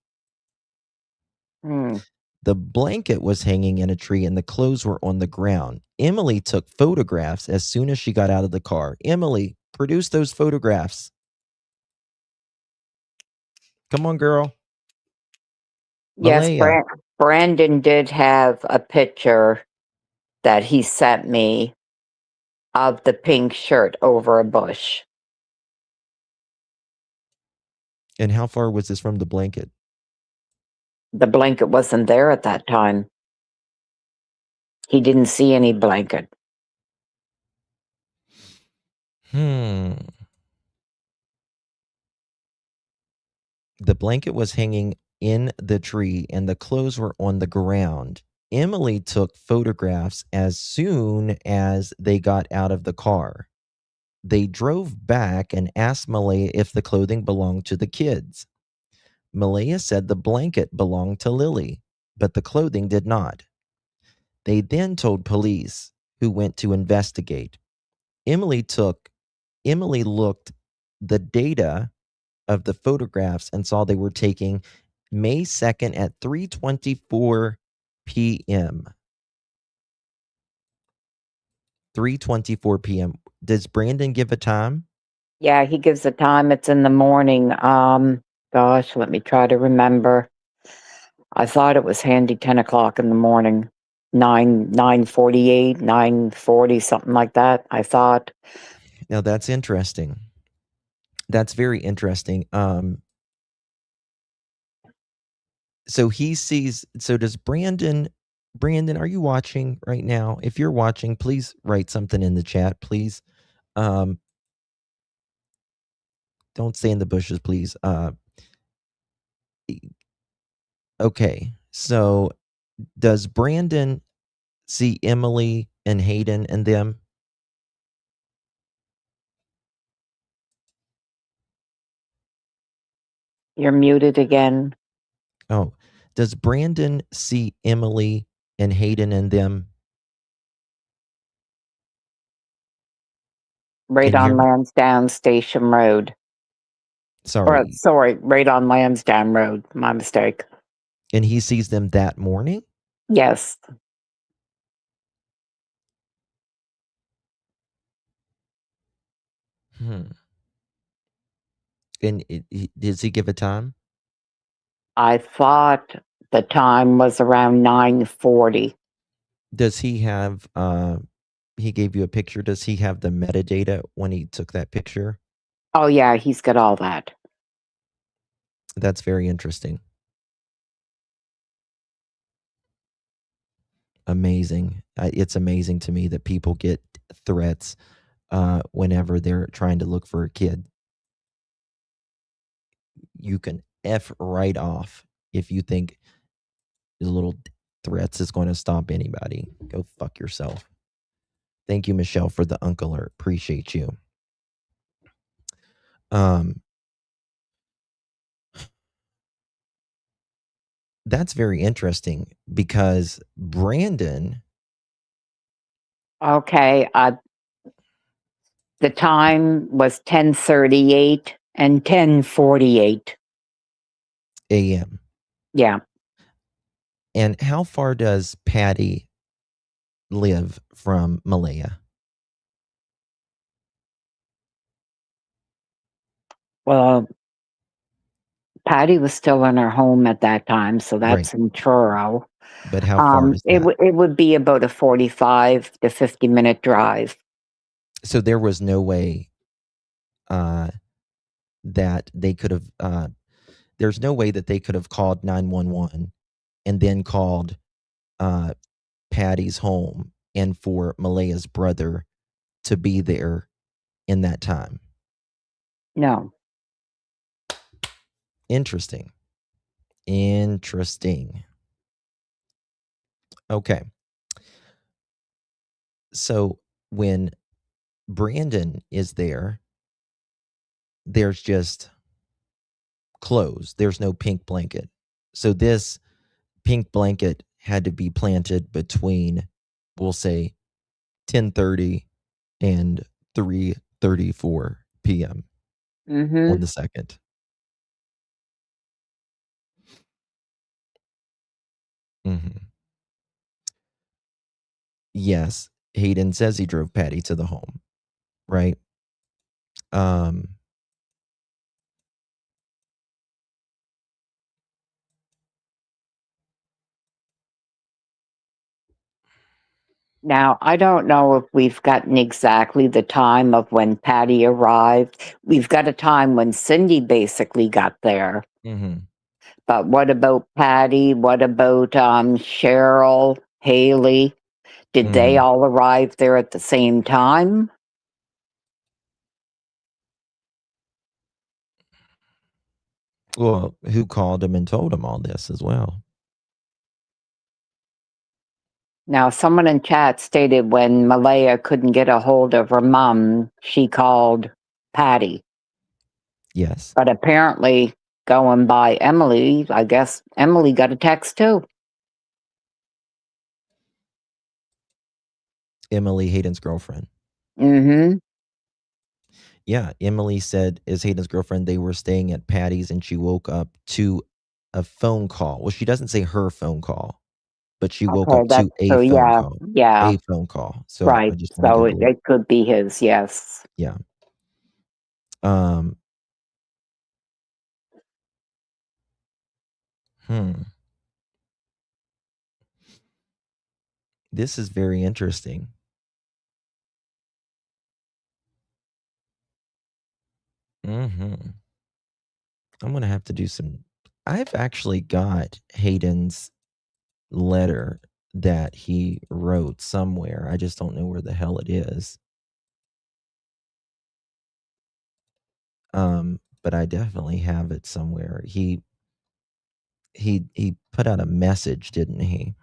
The blanket was hanging in a tree and the clothes were on the ground. Emily took photographs as soon as she got out of the car. Emily, produce those photographs. Come on, girl. Yes, Malehya. Brandon did have a picture that he sent me of the pink shirt over a bush. And how far was this from the blanket? The blanket wasn't there at that time. He didn't see any blanket. The blanket was hanging in the tree and the clothes were on the ground. Emily took photographs as soon as they got out of the car. They drove back and asked Malehya if the clothing belonged to the kids. Malehya said the blanket belonged to Lily, but the clothing did not. They then told police, who went to investigate. Emily looked the data of the photographs and saw they were taken May 2nd at 3:24 p.m. 3:24 p.m. Does Brandon give a time? Yeah, he gives a time. It's in the morning. Gosh, let me try to remember. I thought it was handy 10 o'clock in the morning. 9:48, 9:40, something like that, I thought. Now that's interesting. That's very interesting. So does Brandon, are you watching right now? If you're watching, please write something in the chat, please. Don't stay in the bushes, please. Okay. So does Brandon see Emily and Hayden and them? You're muted again. Oh, does Brandon see Emily and Hayden and them? Right on Lansdowne Station Road. Sorry, right on Lansdowne Road. My mistake. And he sees them that morning? Yes. And does he give a time? I thought the time was around 9:40. Does he have, he gave you a picture. Does he have the metadata when he took that picture? Oh, yeah, he's got all that. That's very interesting. Amazing. It's amazing to me that people get threats whenever they're trying to look for a kid. You can F right off if you think there's a little threats is going to stop anybody. Go fuck yourself. Thank you, Michelle, for the unk alert. Appreciate you. That's very interesting because Brandon. Okay. The time was 10:38 and 10:48 a.m. Yeah. And how far does Patty live from Malehya? Well, Patty was still in her home at that time, so that's in Truro. But how far is that? It would be about a 45 to 50-minute drive. So there was no way that they could have, there's no way that they could have called 911 and then called Patty's home and for Malehya's brother to be there in that time. No. Interesting. Okay. So when Brandon is there, there's just clothes. There's no pink blanket. So this pink blanket had to be planted between, we'll say, 10:30 and 3:34 p.m. on the 2nd. Yes, Hayden says he drove Patty to the home, right? Now, I don't know if we've gotten exactly the time of when Patty arrived. We've got a time when Cindy basically got there. But what about Patty? What about Cheryl, Haley? Did they all arrive there at the same time? Well, who called him and told him all this as well? Now, someone in chat stated when Malehya couldn't get a hold of her mom, she called Patty. Yes. But apparently, going by Emily, I guess Emily got a text too. Emily, Hayden's girlfriend. Yeah, Emily said, as Hayden's girlfriend, they were staying at Patty's and she woke up to a phone call. Well, she doesn't say her phone call, but she woke up to a phone call. Yeah. A phone call. So right. I just So wanted to it could be his, yes. Yeah. This is very interesting. I'm going to have to do some. I've actually got Hayden's letter that he wrote somewhere. I just don't know where the hell it is. But I definitely have it somewhere. He put out a message, didn't he?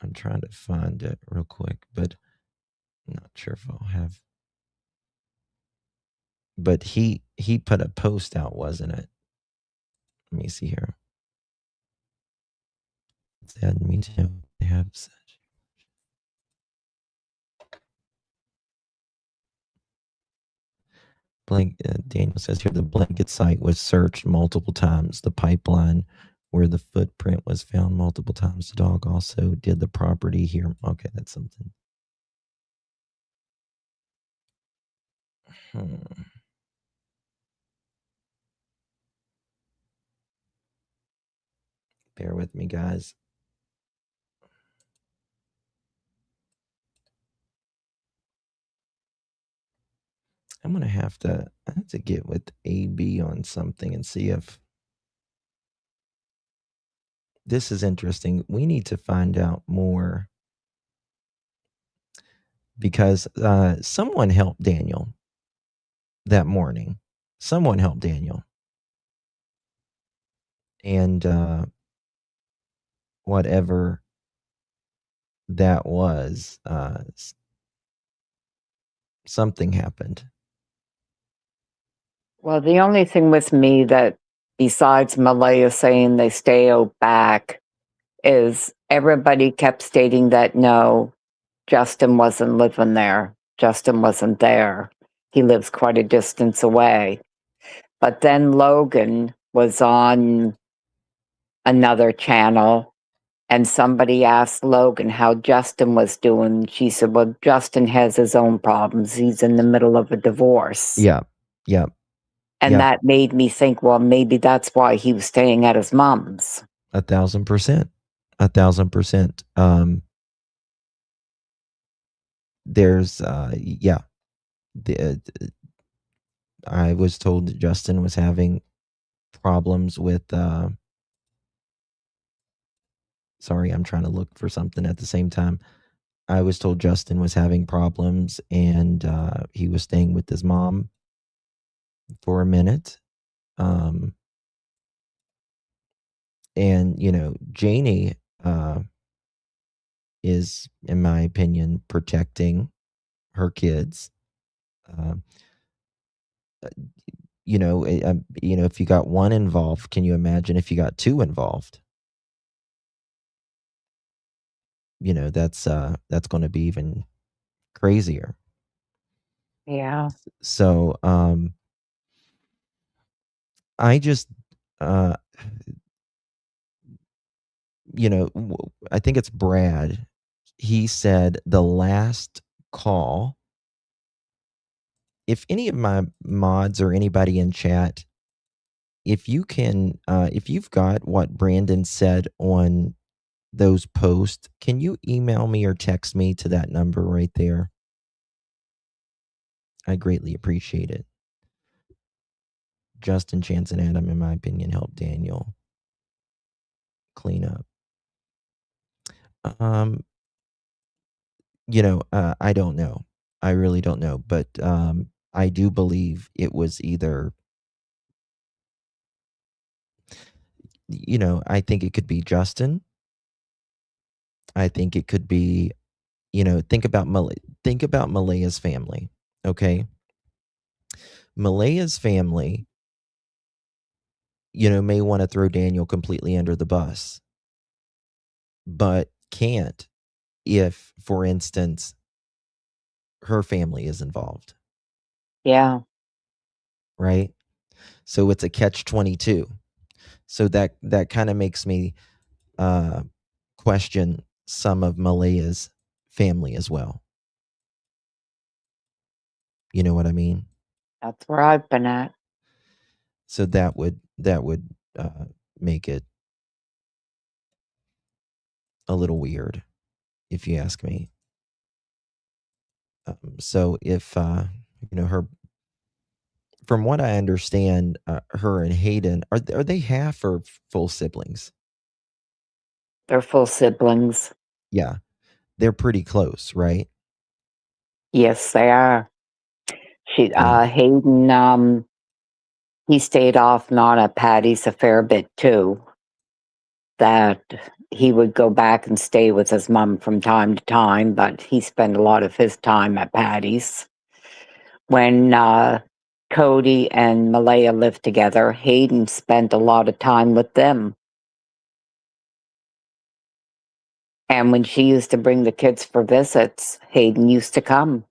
I'm trying to find it real quick, but I'm not sure if I'll have. But he put a post out, wasn't it? Let me see here. Sad me too. They have such. Daniel says here the blanket site was searched multiple times. The pipeline where the footprint was found multiple times. The dog also did the property here. Okay, that's something. Bear with me, guys. I'm gonna have to get with AB on something and see if this is interesting. We need to find out more because someone helped Daniel that morning. Someone helped Daniel. And whatever that was, something happened. Well, the only thing with me that, besides Malehya saying they stay out back, is everybody kept stating that no, Justin wasn't living there. Justin wasn't there. He lives quite a distance away. But then Logan was on another channel, and somebody asked Logan how Justin was doing. She said, well, Justin has his own problems. He's in the middle of a divorce. Yeah. Yeah. And that made me think, well, maybe that's why he was staying at his mom's. 1,000%. 1,000%. There's, yeah. I was told that Justin was having problems with, sorry, I'm trying to look for something at the same time. I was told Justin was having problems and he was staying with his mom for a minute. And, you know, Janie is, in my opinion, protecting her kids. You know, if you got one involved, can you imagine if you got two involved? You know, that's going to be even crazier. Yeah. So, I just, you know, I think it's Brad. He said the last call. If any of my mods or anybody in chat, if you can, if you've got what Brandon said on those posts, can you email me or text me to that number right there? I greatly appreciate it. Justin, Chance, and Adam, in my opinion, helped Daniel clean up. You know, I don't know. I really don't know, but I do believe it was either, you know, I think it could be Justin. I think it could be, you know, think about Malehya's family, okay? Malehya's family, you know, may want to throw Daniel completely under the bus, but can't if, for instance, her family is involved. Yeah. Right? So it's a catch-22. So that kind of makes me question some of Malehya's family as well. You know what I mean? That's where I've been at. So that would make it a little weird, if you ask me. So if you know, her, from what I understand, her and Hayden, are they half or full siblings? They're full siblings. Yeah, they're pretty close, right? Yes, they are. Yeah. Hayden, he stayed off and on at Patty's a fair bit too. That he would go back and stay with his mom from time to time, but he spent a lot of his time at Patty's. When Cody and Malehya lived together, Hayden spent a lot of time with them. And when she used to bring the kids for visits, Hayden used to come.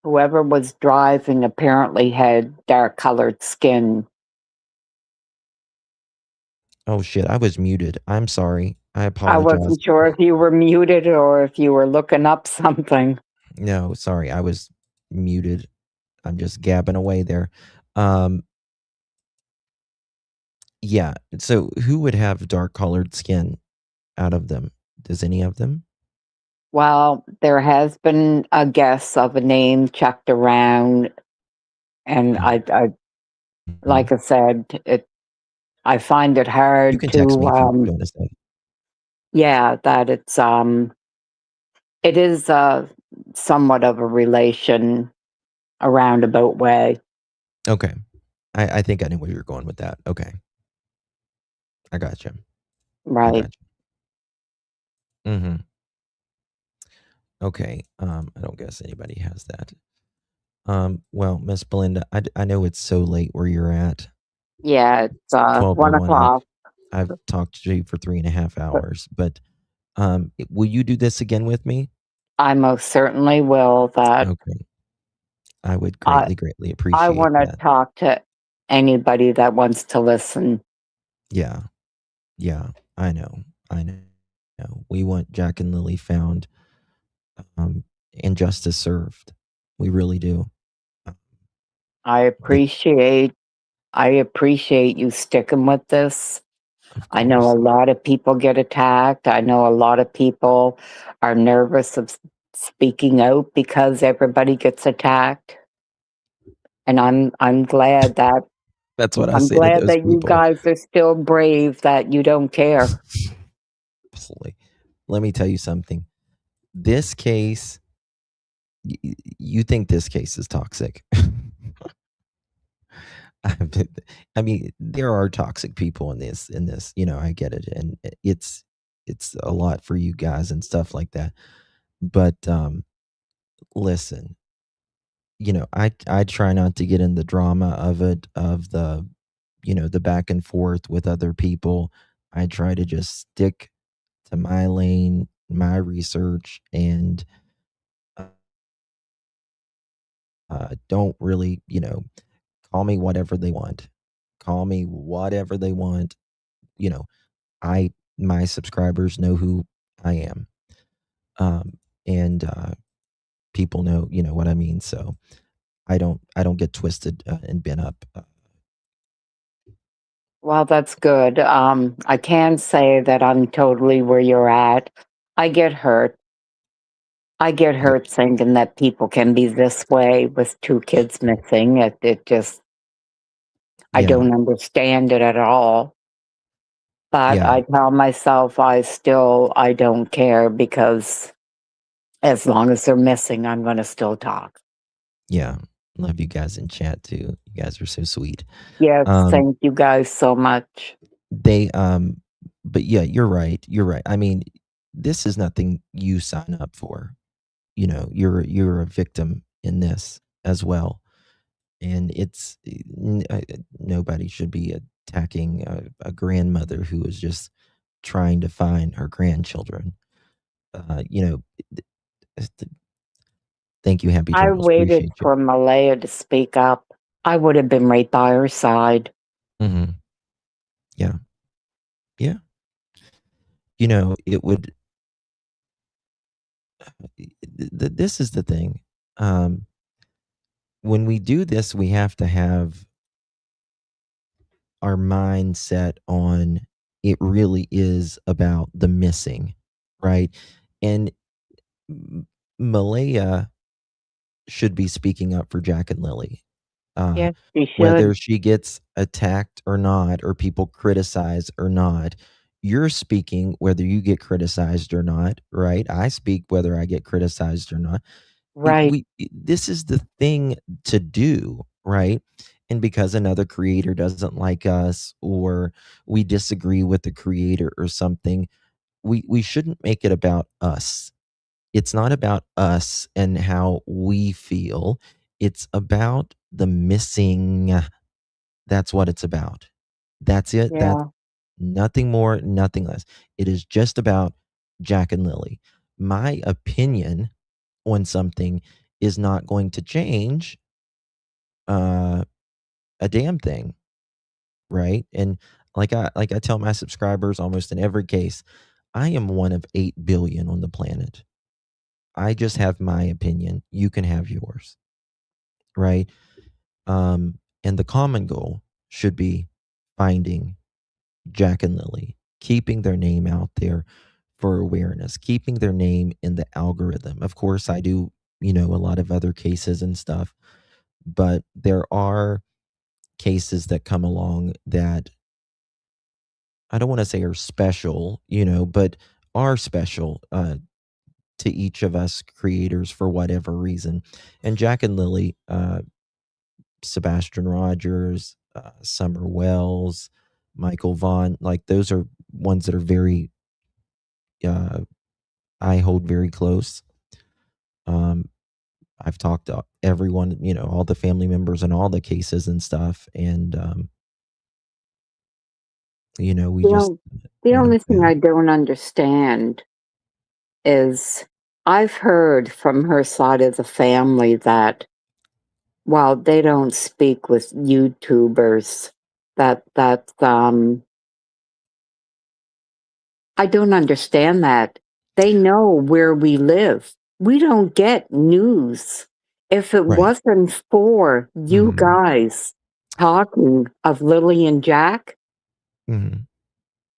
Whoever was driving apparently had dark-colored skin. Oh shit, I was muted. I'm sorry. I I apologize. wasn't sure if you were muted or if you were looking up something. No, sorry, I was muted. I'm just gabbing away there. Um, yeah. So who would have dark colored skin out of them? Does any of them? Well, there has been a guess of a name checked around, and Mhm. like I said, I find it You hard can text me to, if you don't want to say. yeah, that it is somewhat of a relation, a roundabout way, Okay. I think I know where you're going with that. Okay. I got you. I right? got you. Okay. I don't guess anybody has that. Well, Miss Belinda, I know it's so late where you're at. Yeah, it's 12:01. 1 o'clock. I've talked to you for 3.5 hours, but will you do this again with me? I most certainly will. That Okay. I would I greatly I appreciate want to that. talk to anybody that wants to listen. Yeah. Yeah. I know. I know. We want Jack and Lily found, um, and justice served. We really do. Uh, I the appreciate I appreciate you sticking with this. Of I know a course. lot of people get attacked. I know a lot of people are nervous of speaking out because everybody gets attacked. And That's what I I'm say to glad those that you people. guys are still brave that you don't care. Absolutely. Let me tell you something. This case, you think this case is toxic. I mean, there are toxic people in this, I get it. And it's a lot for you guys and stuff like that. But listen, I try not to get in the drama of it, of the back and forth with other people. I try to just stick to my lane, my research, and uh, don't really, call me whatever they want. Call me whatever they want. You know, I my subscribers know who I am, and people know, what I mean. So I don't get twisted and bent up. Well, that's good. I can say that I'm totally where you're at. I get hurt. I get Yeah, hurt thinking that people can be this way with two kids missing. It just, I yeah, don't understand it at all. But yeah, I tell myself I don't care because as long as they're missing, I'm going to still talk. yeah. Love you guys in chat too. You guys are so sweet. Yes, Um, thank you guys so much. they but yeah, you're right. You're right. I mean, this is nothing you sign up for. You're a victim in this as well. And nobody should be attacking a grandmother who is just trying to find her grandchildren. Uh, you know, th- th- thank you, Happy I Turtles. waited Appreciate you. for Malehya to speak up. I would have been right by her side. Hmm. Yeah, yeah. It would. This is the thing. Um, when we do this, we have to have our mindset on it really is about the missing, right? And Malaya should be speaking up for Jack and Lily. Uh, Yes, you whether should. she gets attacked or not, or people criticize or not, you're speaking whether you get criticized or not, right? I speak whether I get criticized or not. Right. This is the thing to do, right? And because another creator doesn't like us, or we disagree with the creator or something, we shouldn't make it about us. It's not about us and how we feel. It's about the missing. That's what it's about. That's it. That's Yeah. nothing more, nothing less. It is just about Jack and Lily. My opinion on something is not going to change uh, a damn thing, right? And like I tell my subscribers almost in every case, I am one of 8 billion on the planet. I just have my opinion. You can have yours, right? And the common goal should be finding Jack and Lilly, keeping their name out there for awareness, keeping their name in the algorithm. Of course, I do, a lot of other cases and stuff, but there are cases that come along that I don't want to say are special, but are special to each of us creators for whatever reason. And Jack and Lilly, Sebastian Rogers, Summer Wells, Michael Vaughn, like those are ones that are very, I hold very close. I've talked to everyone, all the family members in all the cases and stuff. And, we just, the only thing I don't understand is I've heard from her side of the family that while they don't speak with YouTubers, that I don't understand that. They know where we live. We don't get news. If it wasn't for you guys talking of Lily and Jack,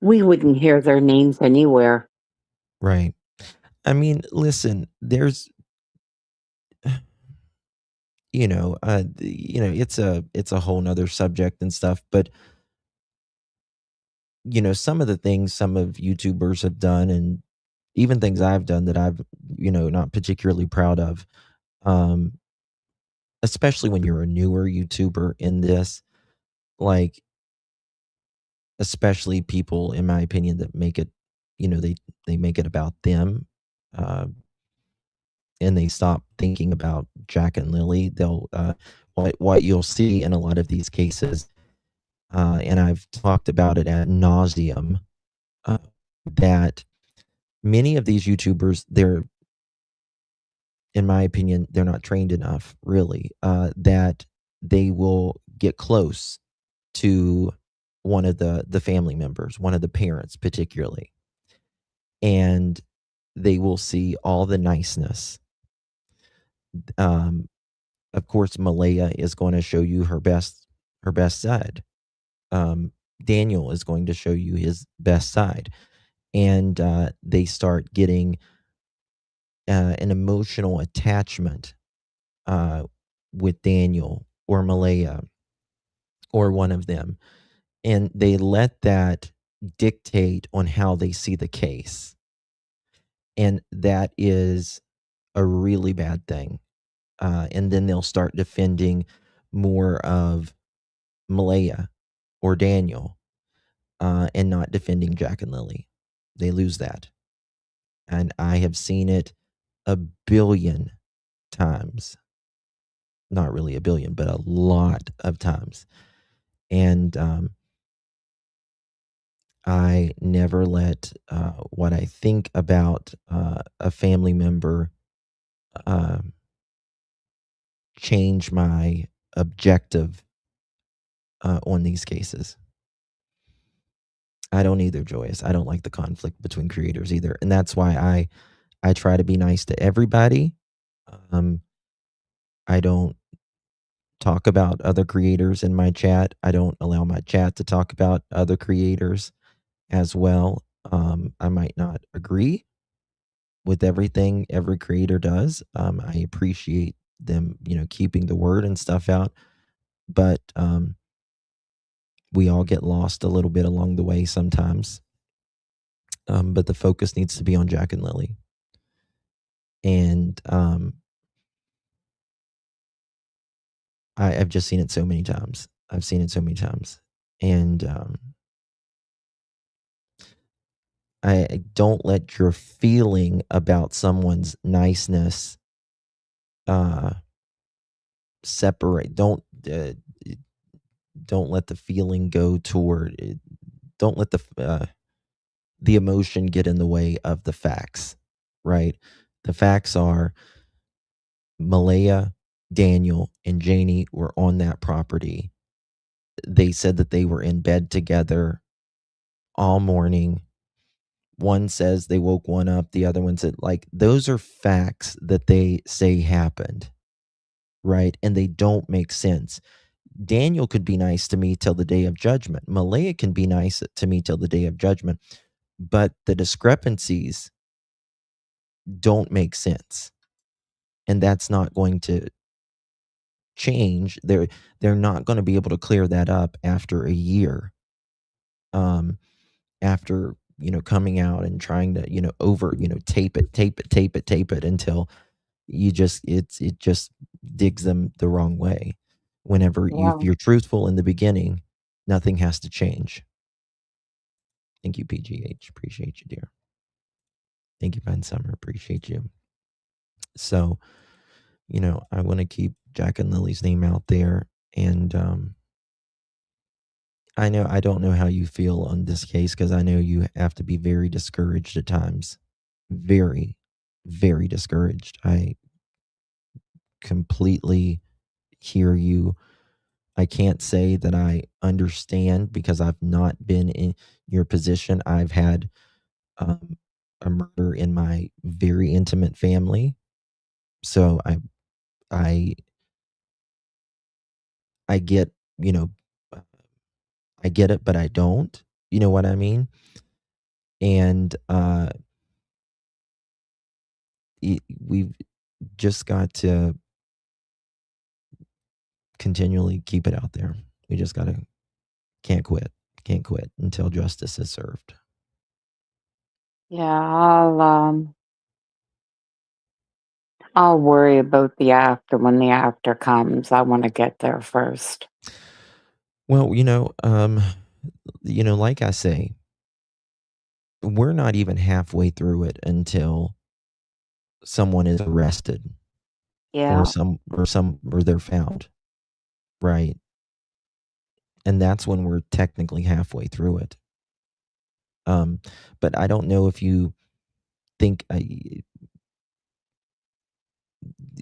we wouldn't hear their names anywhere. Right. I mean, listen, there's, it's a whole nother subject and stuff, but some of the things some of YouTubers have done and even things I've done that I've, not particularly proud of, especially when you're a newer YouTuber in this, like, especially people, in my opinion, that make it, they make it about them, and they stop thinking about Jack and Lily. They'll, what you'll see in a lot of these cases, and I've talked about it ad nauseum, that many of these YouTubers, they're, in my opinion, they're not trained enough, really, that they will get close to one of the family members, one of the parents particularly, and they will see all the niceness. Of course, Malehya is going to show you her best side. Daniel is going to show you his best side, and they start getting an emotional attachment with Daniel or Malehya or one of them, and they let that dictate on how they see the case, and that is a really bad thing. And then they'll start defending more of Malehya or Daniel, and not defending Jack and Lilly. They lose that. And I have seen it a billion times. Not really a billion, but a lot of times. And I never let what I think about a family member change my objective on these cases. I don't either, Joyous. I don't like the conflict between creators either. And that's why I try to be nice to everybody. I don't talk about other creators in my chat. I don't allow my chat to talk about other creators as well. I might not agree with everything every creator does. I appreciate them, keeping the word and stuff out. But we all get lost a little bit along the way sometimes. But the focus needs to be on Jack and Lilly. And I've just seen it so many times. I've seen it so many times. And I don't let your feeling about someone's niceness separate. Don't let the feeling go toward it. Don't let the emotion get in the way of the facts, right? The facts are Malehya, Daniel, and Janie were on that property. They said that they were in bed together all morning. one says they woke one up, the other one said, like, those are facts that they say happened, right? And they don't make sense. Daniel could be nice to me till the day of judgment. Malehya can be nice to me till the day of judgment, but the discrepancies don't make sense. And that's not going to change. They're not going to be able to clear that up after a year. After, coming out and trying to, tape it until it just digs them the wrong way. Whenever Yeah. you're truthful in the beginning, nothing has to change. Thank you, PGH. Appreciate you, dear. Thank you, Ben Summer. Appreciate you. So, I want to keep Jack and Lily's name out there. And I don't know how you feel on this case, because I know you have to be very discouraged at times. Very, very discouraged. I completely hear you. I can't say that I understand, because I've not been in your position. I've had a murder in my very intimate family. So I get, I get it, but I don't. You know what I mean? And we've just got to continually keep it out there. We just can't quit until justice is served. Yeah, I'll worry about the after when the after comes. I want to get there first. Well, like I say, we're not even halfway through it until someone is arrested. Yeah. Or they're found. Right. And that's when we're technically halfway through it. But I don't know if you think the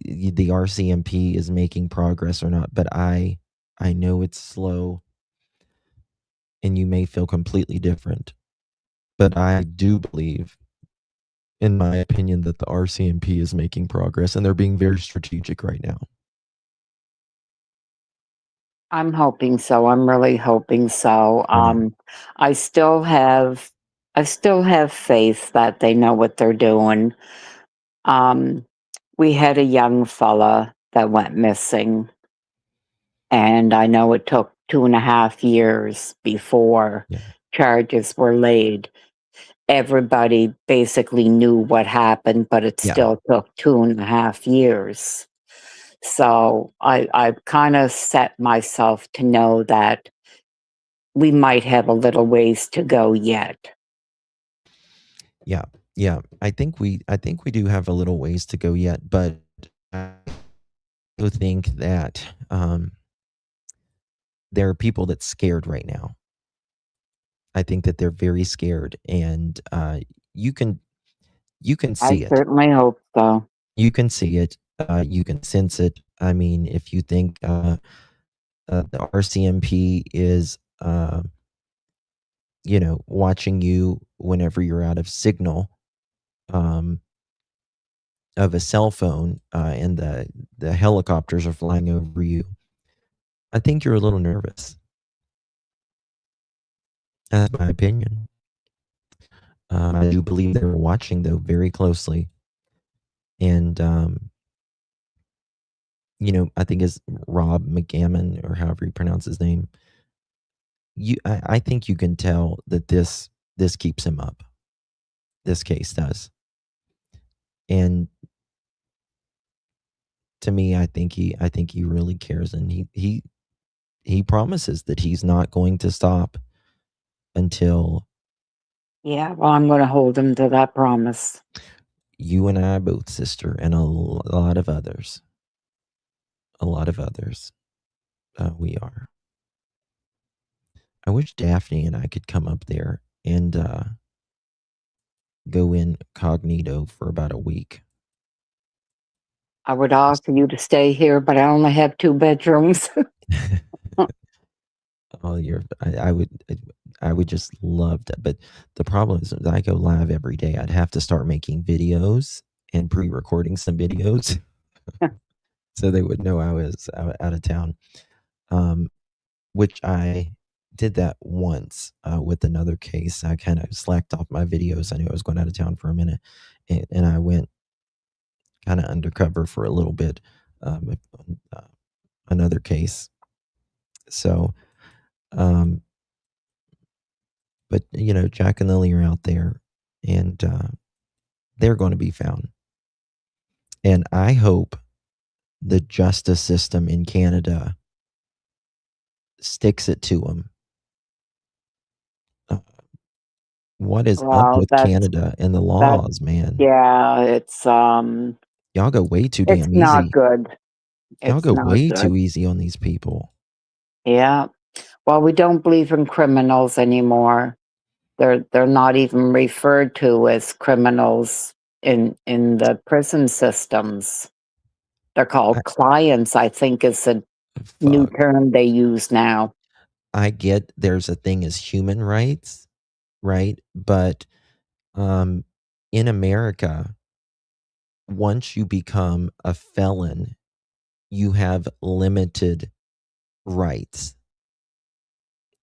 RCMP is making progress or not, but I know it's slow, and you may feel completely different. But I do believe, in my opinion, that the RCMP is making progress, and they're being very strategic right now. I'm hoping so. I'm really hoping so. I still have faith that they know what they're doing. We had a young fella that went missing, and I know it took 2.5 years before charges were laid. Everybody basically knew what happened, but it still took 2.5 years. So I've kind of set myself to know that we might have a little ways to go yet. Yeah. I think we do have a little ways to go yet, but I do think that there are people that's scared right now. I think that they're very scared, and you can see it. I certainly hope so. You can see it. You can sense it. I mean, if you think the RCMP is, watching you whenever you're out of signal of a cell phone, and the helicopters are flying over you, I think you're a little nervous. That's my opinion. I do believe they're watching, though, very closely. And, I think it's Rob McGammon, or however you pronounce his name. I think you can tell that this keeps him up. This case does. And to me, I think he really cares, and he promises that he's not going to stop until. Yeah, well, I'm going to hold him to that promise. You and I both, sister, and a lot of others. A lot of others. We are. I wish Daphne and I could come up there and go incognito for about a week. I would ask you to stay here, but I only have 2 bedrooms. Oh, I would just love to. But the problem is I go live every day. I'd have to start making videos and pre-recording some videos so they would know I was out of town. Which I did that once with another case. I kind of slacked off my videos. I knew I was going out of town for a minute, and I went kind of undercover for a little bit. Another case. So, but Jack and Lily are out there, and they're going to be found. And I hope the justice system in Canada sticks it to them. What is up with Canada and the laws, man? Yeah, it's y'all go way too it's damn not easy. good. Y'all It's go not way good. too easy on these people. Yeah. Well, we don't believe in criminals anymore. They're not even referred to as criminals in the prison systems. They're called clients, I think is a new term they use now. I get there's a thing as human rights, right? But in America, once you become a felon, you have limited rights.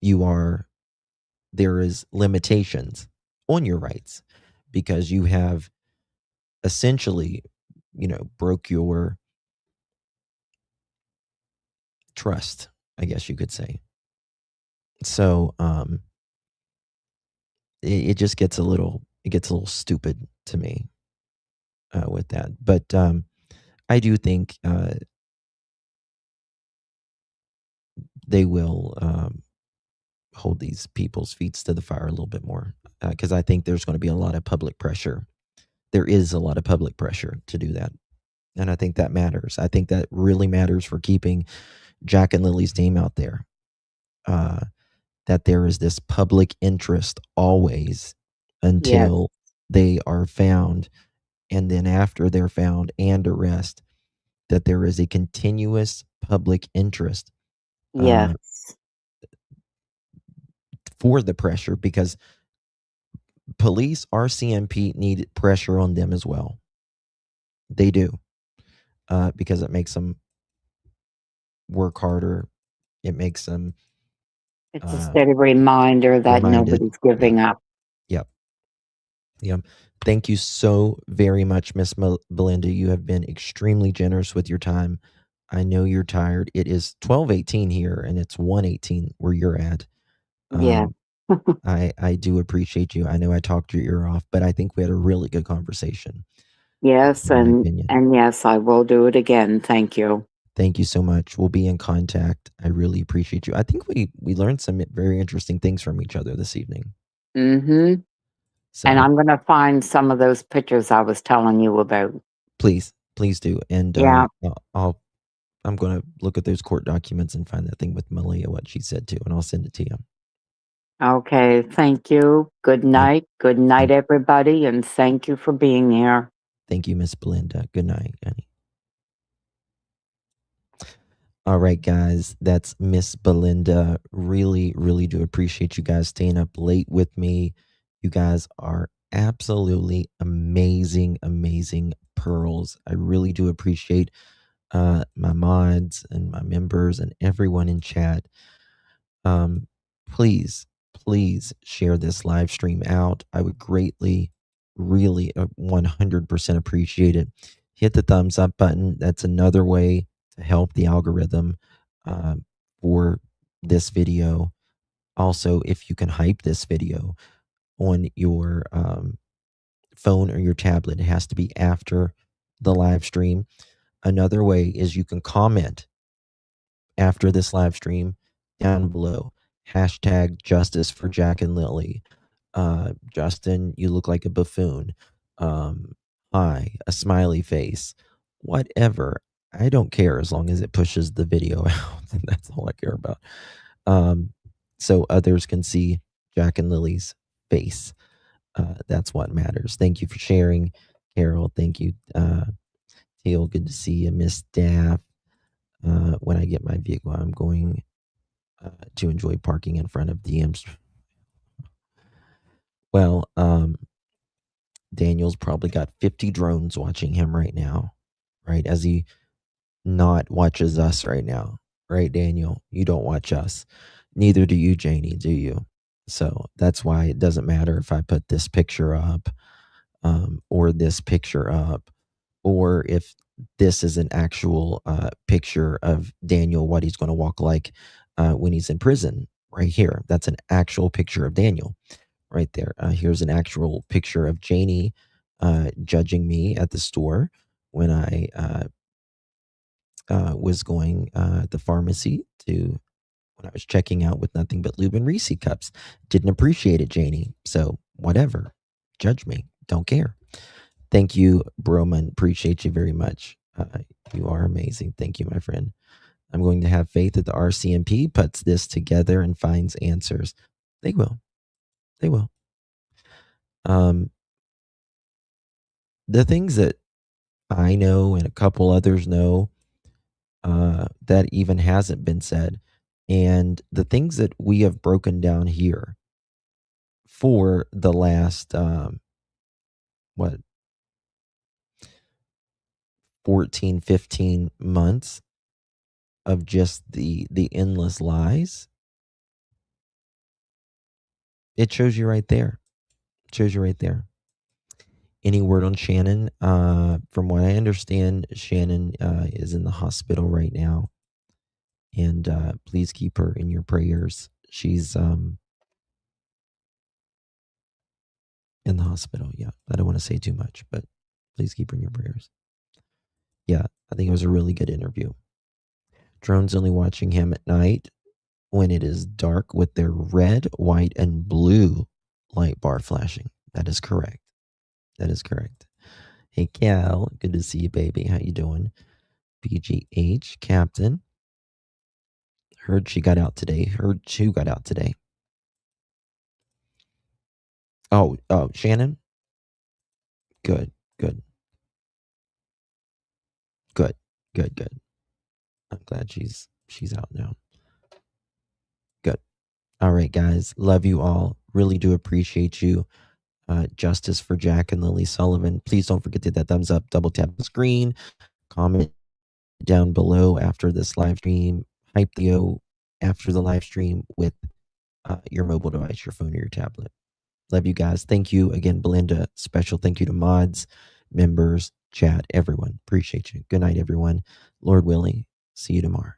There is limitations on your rights because you have essentially, broke your trust, I guess you could say. So, it just gets a little stupid to me with that. But I do think they will hold these people's feet to the fire a little bit more because I think there's going to be a lot of public pressure. There is a lot of public pressure to do that. And I think that matters. I think that really matters for keeping Jack and Lily's name out there. That there is this public interest always until they are found. And then after they're found and arrest, that there is a continuous public interest for the pressure because police, RCMP need pressure on them as well. They do. Because it makes them work harder. It makes them. It's a steady reminder that nobody's giving up. Yep. Thank you so very much, Miss Belinda. You have been extremely generous with your time. I know you're tired. It is 12:18 here, and it's 1:18 where you're at. Yeah. I do appreciate you. I know I talked your ear off, but I think we had a really good conversation. Yes, and yes, I will do it again. Thank you. Thank you so much. We'll be in contact. I really appreciate you. I think we learned some very interesting things from each other this evening. Mm-hmm. So, and I'm going to find some of those pictures I was telling you about. Please do. And I'm going to look at those court documents and find that thing with Malehya, what she said too, and I'll send it to you. Okay, thank you. Good night. Good night, everybody, and thank you for being here. Thank you, Miss Belinda. Good night, honey. All right, guys, that's Miss Belinda. Really, really do appreciate you guys staying up late with me. You guys are absolutely amazing, amazing pearls. I really do appreciate my mods and my members and everyone in chat. Please share this live stream out. I would greatly, really 100% appreciate it. Hit the thumbs up button. That's another way to help the algorithm for this video. Also, if you can hype this video on your phone or your tablet, it has to be after the live stream. Another way is you can comment after this live stream down below. Hashtag justice for Jack and Lily. Justin, you look like a buffoon. Hi, a smiley face. Whatever. I don't care as long as it pushes the video out. That's all I care about. So others can see Jack and Lily's face. That's what matters. Thank you for sharing, Carol. Thank you, Teal. Good to see you, Miss Daff. When I get my vehicle, I'm going to enjoy parking in front of DM's Well, Daniel's probably got 50 drones watching him right now, right? As he not watches us right now, right, Daniel? You don't watch us. Neither do you, Janie, do you? So that's why it doesn't matter if I put this picture up or this picture up, or if this is an actual picture of Daniel, what he's going to walk like when he's in prison, right here. That's an actual picture of Daniel right there. Here's an actual picture of Janie judging me at the store when I was going at the pharmacy when I was checking out with nothing but lube and Reese cups. Didn't appreciate it, Janie. So whatever. Judge me. Don't care. Thank you, Broman. Appreciate you very much. You are amazing. Thank you, my friend. I'm going to have faith that the RCMP puts this together and finds answers. They will. They will. The things that I know and a couple others know that even hasn't been said, and the things that we have broken down here for the last 14, 15 months of just the endless lies. It shows you right there. It shows you right there. Any word on Shannon? From what I understand, Shannon is in the hospital right now. And please keep her in your prayers. She's in the hospital. Yeah, I don't want to say too much, but please keep her in your prayers. Yeah, I think it was a really good interview. Drone's only watching him at night when it is dark with their red, white, and blue light bar flashing. That is correct. That is correct. Hey, Cal, good to see you, baby. How you doing? BGH, Captain. Heard she got out today. Heard she got out today. Oh, Shannon? Good. Good. I'm glad she's out now. Good. All right, guys. Love you all. Really do appreciate you. Justice for Jack and Lilly Sullivan. Please don't forget to hit that thumbs up, double tap the screen, comment down below after this live stream, hype the O after the live stream with your mobile device, your phone or your tablet. Love you guys. Thank you again, Belinda. Special thank you to mods, members, chat, everyone. Appreciate you. Good night, everyone. Lord willing, see you tomorrow.